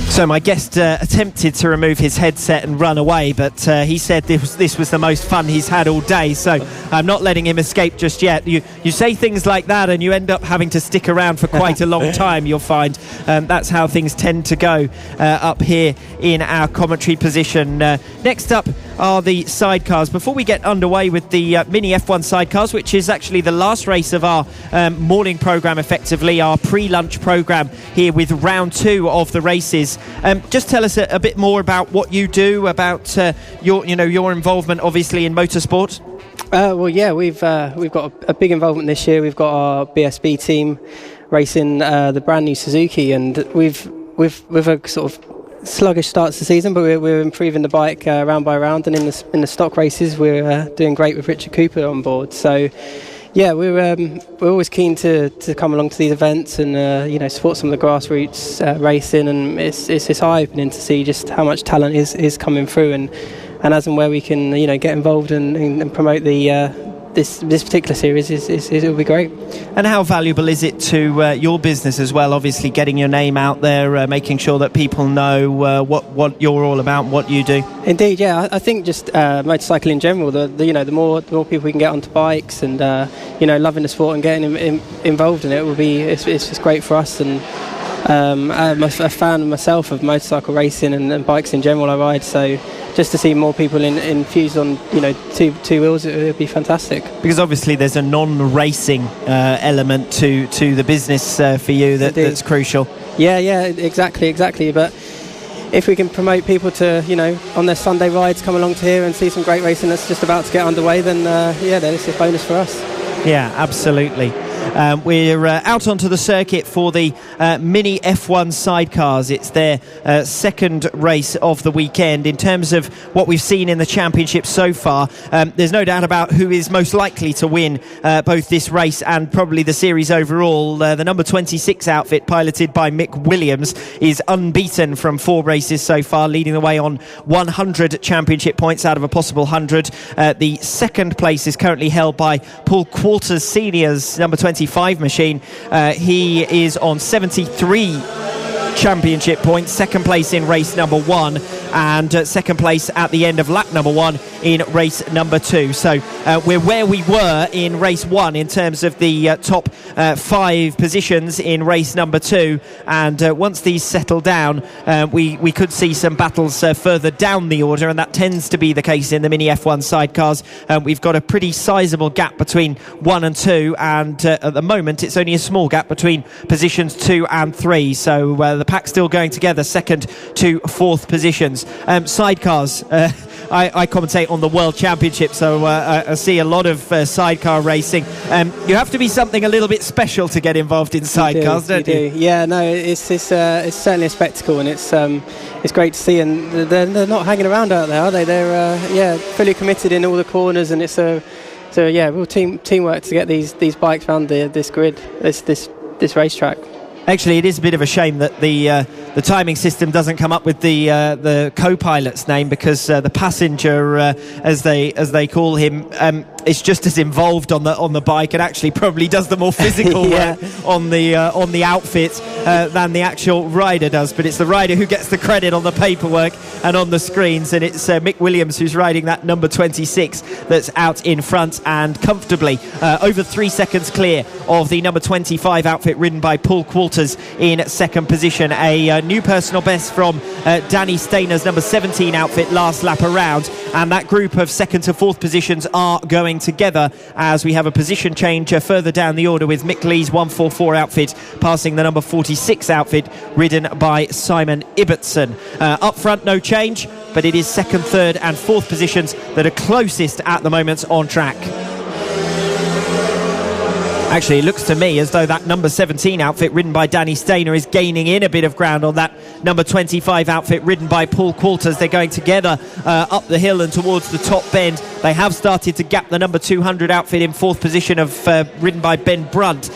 [SPEAKER 2] So my guest attempted to remove his headset and run away, but he said this was the most fun he's had all day, so I'm not letting him escape just yet. You say things like that and you end up having to stick around for quite a long time, you'll find. That's how things tend to go up here in our commentary position. Next up are the sidecars. Before we get underway with the Mini F1 sidecars, which is actually the last race of our morning programme, effectively, our pre-lunch programme here with round 2 of the races. Just tell us a bit more about what you do, about your involvement, obviously, in motorsport.
[SPEAKER 7] We've got a big involvement this year. We've got our BSB team racing the brand new Suzuki, and we've a sort of sluggish start to the season, but we're improving the bike round by round, and in the stock races we're doing great with Richard Cooper on board. So yeah, we're always keen to come along to these events and support some of the grassroots racing, and it's eye-opening to see just how much talent is coming through, and as and where we can get involved and promote this particular series it'll be great.
[SPEAKER 2] And how valuable is it to your business as well? Obviously, getting your name out there, making sure that people know what you're all about, what you do.
[SPEAKER 7] Indeed, yeah. I think just motorcycle in general. The more people we can get onto bikes and loving the sport and getting involved in it will be it's just great for us. And I'm a fan myself of motorcycle racing and bikes in general. I ride, so just to see more people infused on two wheels, it would be fantastic.
[SPEAKER 2] Because obviously there's a non-racing element to the business for you that's crucial.
[SPEAKER 7] Yeah, exactly. But if we can promote people to on their Sunday rides come along to here and see some great racing that's just about to get underway, then then it's a bonus for us.
[SPEAKER 2] Yeah, absolutely. We're out onto the circuit for the Mini F1 sidecars. It's their second race of the weekend. In terms of what we've seen in the championship so far, there's no doubt about who is most likely to win both this race and probably the series overall. The number 26 outfit, piloted by Mick Williams, is unbeaten from 4 races so far, leading the way on 100 championship points out of a possible 100. The second place is currently held by Paul Quarters Senior's number 25 machine. He is on 73 championship points, second place in race number 1. and second place at the end of lap number 1 in race number 2. So we're where we were in race 1 in terms of the top 5 positions in race number 2, and once these settle down, we could see some battles further down the order, and that tends to be the case in the Mini F1 sidecars. We've got a pretty sizable gap between 1 and 2, and at the moment it's only a small gap between positions 2 and 3, so the pack's still going together, 2nd to 4th positions. Sidecars, I commentate on the World Championship, so I see a lot of sidecar racing. You have to be something a little bit special to get involved in sidecars, don't you?
[SPEAKER 7] Yeah, no, it's certainly a spectacle, and it's great to see. And they're not hanging around out there, are they? They're fully committed in all the corners, and it's real teamwork to get these bikes around this grid, this racetrack.
[SPEAKER 2] Actually, it is a bit of a shame that the timing system doesn't come up with the co-pilot's name, because the passenger, as they call him, is just as involved on the bike, and actually probably does the more physical work on the outfit than the actual rider does. But it's the rider who gets the credit on the paperwork and on the screens, and it's Mick Williams who's riding that number 26 that's out in front and comfortably over 3 seconds clear of the number 25 outfit ridden by Paul Qualters in second position. A new personal best from Danny Stainer's number 17 outfit last lap around, and that group of 2nd to 4th positions are going together as we have a position change further down the order, with Mick Lee's 144 outfit passing the number 46 outfit ridden by Simon Ibbotson. Up front, no change, but it is 2nd, 3rd and 4th positions that are closest at the moment on track. Actually, it looks to me as though that number 17 outfit ridden by Danny Stainer is gaining in a bit of ground on that number 25 outfit ridden by Paul Qualters. They're going together up the hill and towards the top bend. They have started to gap the number 200 outfit in 4th position of ridden by Ben Brunt.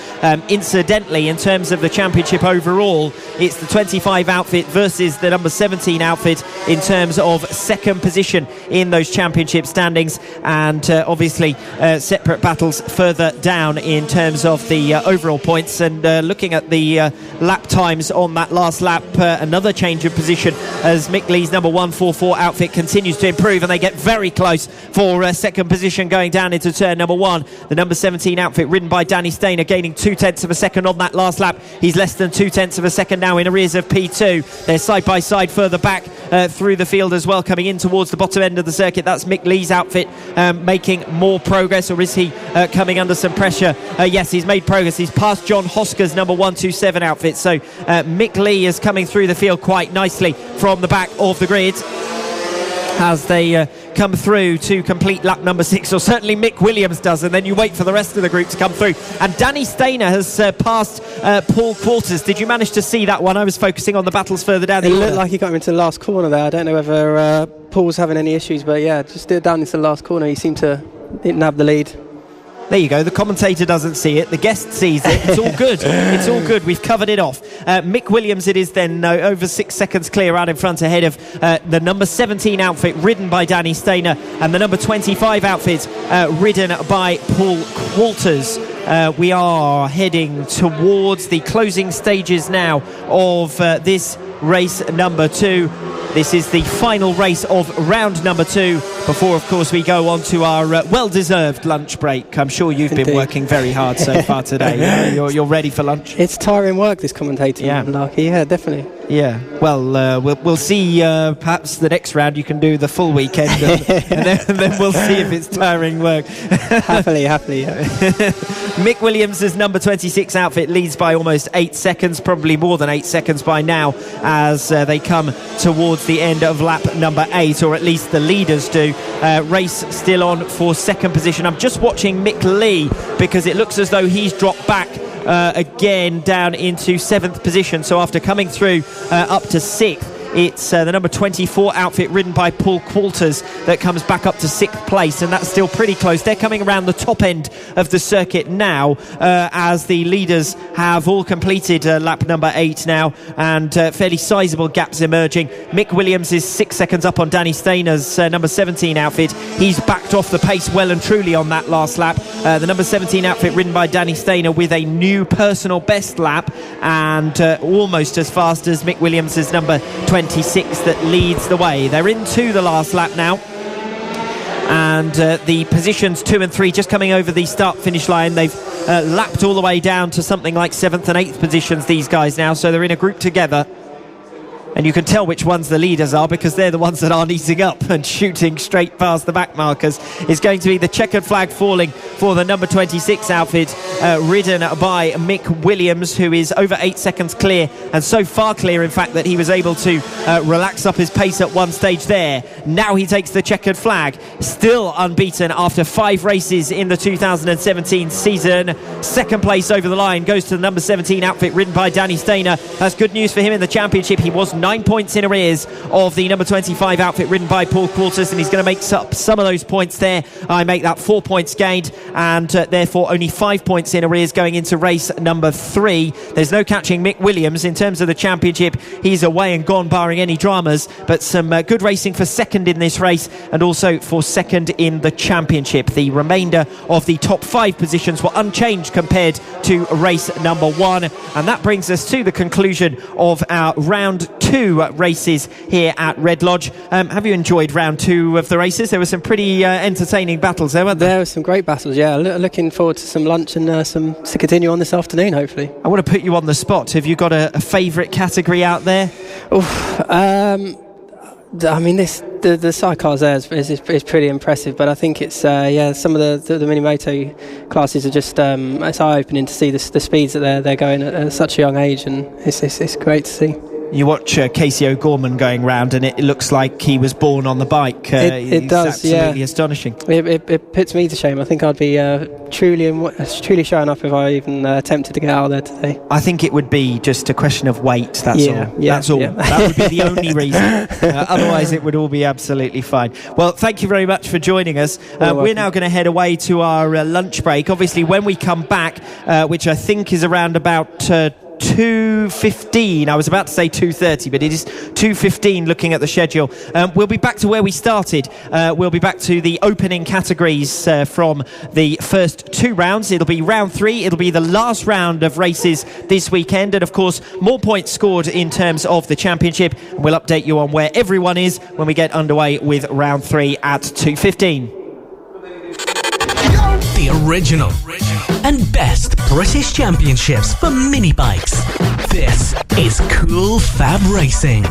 [SPEAKER 2] Incidentally, in terms of the championship overall, it's the 25 outfit versus the number 17 outfit in terms of 2nd position in those championship standings, and obviously separate battles further down in terms of the overall points. And looking at the lap times on that last lap, another change of position as Mick Lee's number 144 outfit continues to improve, and they get very close for 2nd position going down into turn number 1. The number 17 outfit ridden by Danny Stainer gaining 0.2 of a second on that last lap. He's less than 0.2 of a second now in arrears of P2. They're side by side further back through the field as well, coming in towards the bottom end of the circuit. That's Mick Lee's outfit making more progress, or is he coming under some pressure? Yes, he's made progress. He's passed John Hosker's number 127 outfit, so Mick Lee is coming through the field quite nicely from the back of the grid as they come through to complete lap number 6, or certainly Mick Williams does, and then you wait for the rest of the group to come through. And Danny Stainer has passed Paul Qualters. Did you manage to see that one? I was focusing on the battles further down the order.
[SPEAKER 7] It looked like he got him into the last corner there. I don't know whether Paul's having any issues, but yeah, just down into the last corner, he didn't have the lead.
[SPEAKER 2] There you go. The commentator doesn't see it. The guest sees it. It's all good. It's all good. We've covered it off. Mick Williams, it is then over 6 seconds clear out in front, ahead of the number 17 outfit ridden by Danny Stainer and the number 25 outfit ridden by Paul Qualters. We are heading towards the closing stages now of this race number 2. This is the final race of round number 2 before, of course, we go on to our well-deserved lunch break. I'm sure you've been working very hard so far today. You're ready for lunch?
[SPEAKER 7] It's tiring work, this commentating. Yeah, definitely.
[SPEAKER 2] Yeah, well, we'll see. Perhaps the next round you can do the full weekend, and then we'll see if it's tiring work.
[SPEAKER 7] happily, yeah.
[SPEAKER 2] Mick Williams' number 26 outfit leads by almost 8 seconds, probably more than 8 seconds by now, as they come towards the end of lap number 8, or at least the leaders do. Race still on for 2nd position. I'm just watching Mick Lee, because it looks as though he's dropped back again down into 7th position. So after coming through up to 6th, it's the number 24 outfit ridden by Paul Qualters that comes back up to 6th place, and that's still pretty close. They're coming around the top end of the circuit now, as the leaders have all completed lap number 8 now, and fairly sizable gaps emerging. Mick Williams is 6 seconds up on Danny Stainer's number 17 outfit. He's backed off the pace well and truly on that last lap. The number 17 outfit ridden by Danny Stainer with a new personal best lap, and almost as fast as Mick Williams' number 20 26 that leads the way. They're into the last lap now. And the positions 2 and 3 just coming over the start-finish line. They've lapped all the way down to something like 7th and 8th positions, these guys now. So they're in a group together. And you can tell which ones the leaders are, because they're the ones that aren't easing up and shooting straight past the back markers. It's going to be the checkered flag falling for the number 26 outfit, ridden by Mick Williams, who is over 8 seconds clear, and so far clear, in fact, that he was able to relax up his pace at one stage there. Now he takes the checkered flag, still unbeaten after 5 races in the 2017 season. Second place over the line goes to the number 17 outfit, ridden by Danny Stainer. That's good news for him in the championship. He was 9 points in arrears of the number 25 outfit, ridden by Paul Quartus, and he's going to make up some of those points there. I make that 4 points gained, and therefore only 5 points in arrears going into race number 3. There's no catching Mick Williams in terms of the championship. He's away and gone, barring any dramas, but some good racing for second in this race, and also for second in the championship. The remainder of the top 5 positions were unchanged compared to race number 1, and that brings us to the conclusion of our round 2 races here at Red Lodge. Have you enjoyed round 2 of the races? There were some pretty entertaining battles there, weren't there?
[SPEAKER 7] There were some great battles, yeah. Looking forward to some lunch and to continue on this afternoon, hopefully.
[SPEAKER 2] I want to put you on the spot. Have you got a favourite category out there?
[SPEAKER 7] I mean, the sidecars there is pretty impressive, but I think it's some of the Minimoto classes are just it's eye-opening to see the speeds that they're going at such a young age, and it's great to see.
[SPEAKER 2] You watch Casey O'Gorman going round, and it looks like he was born on the bike.
[SPEAKER 7] It does,
[SPEAKER 2] absolutely astonishing.
[SPEAKER 7] It puts me to shame. I think I'd be truly showing up if I even attempted to get out of there today.
[SPEAKER 2] I think it would be just a question of weight, that's all. That's all.
[SPEAKER 7] Yeah.
[SPEAKER 2] That would be the only reason. Otherwise, it would all be absolutely fine. Well, thank you very much for joining us. We're now going to head away to our lunch break. Obviously, when we come back, which I think is around about 2:15. I was about to say 2:30, but it is 2:15 looking at the schedule. We'll be back to where we started. We'll be back to the opening categories from the first 2 rounds. It'll be round 3. It'll be the last round of races this weekend, and of course more points scored in terms of the championship. We'll update you on where everyone is when we get underway with round 3 at 2:15.
[SPEAKER 1] The original and best British championships for mini bikes. This is Cool Fab Racing.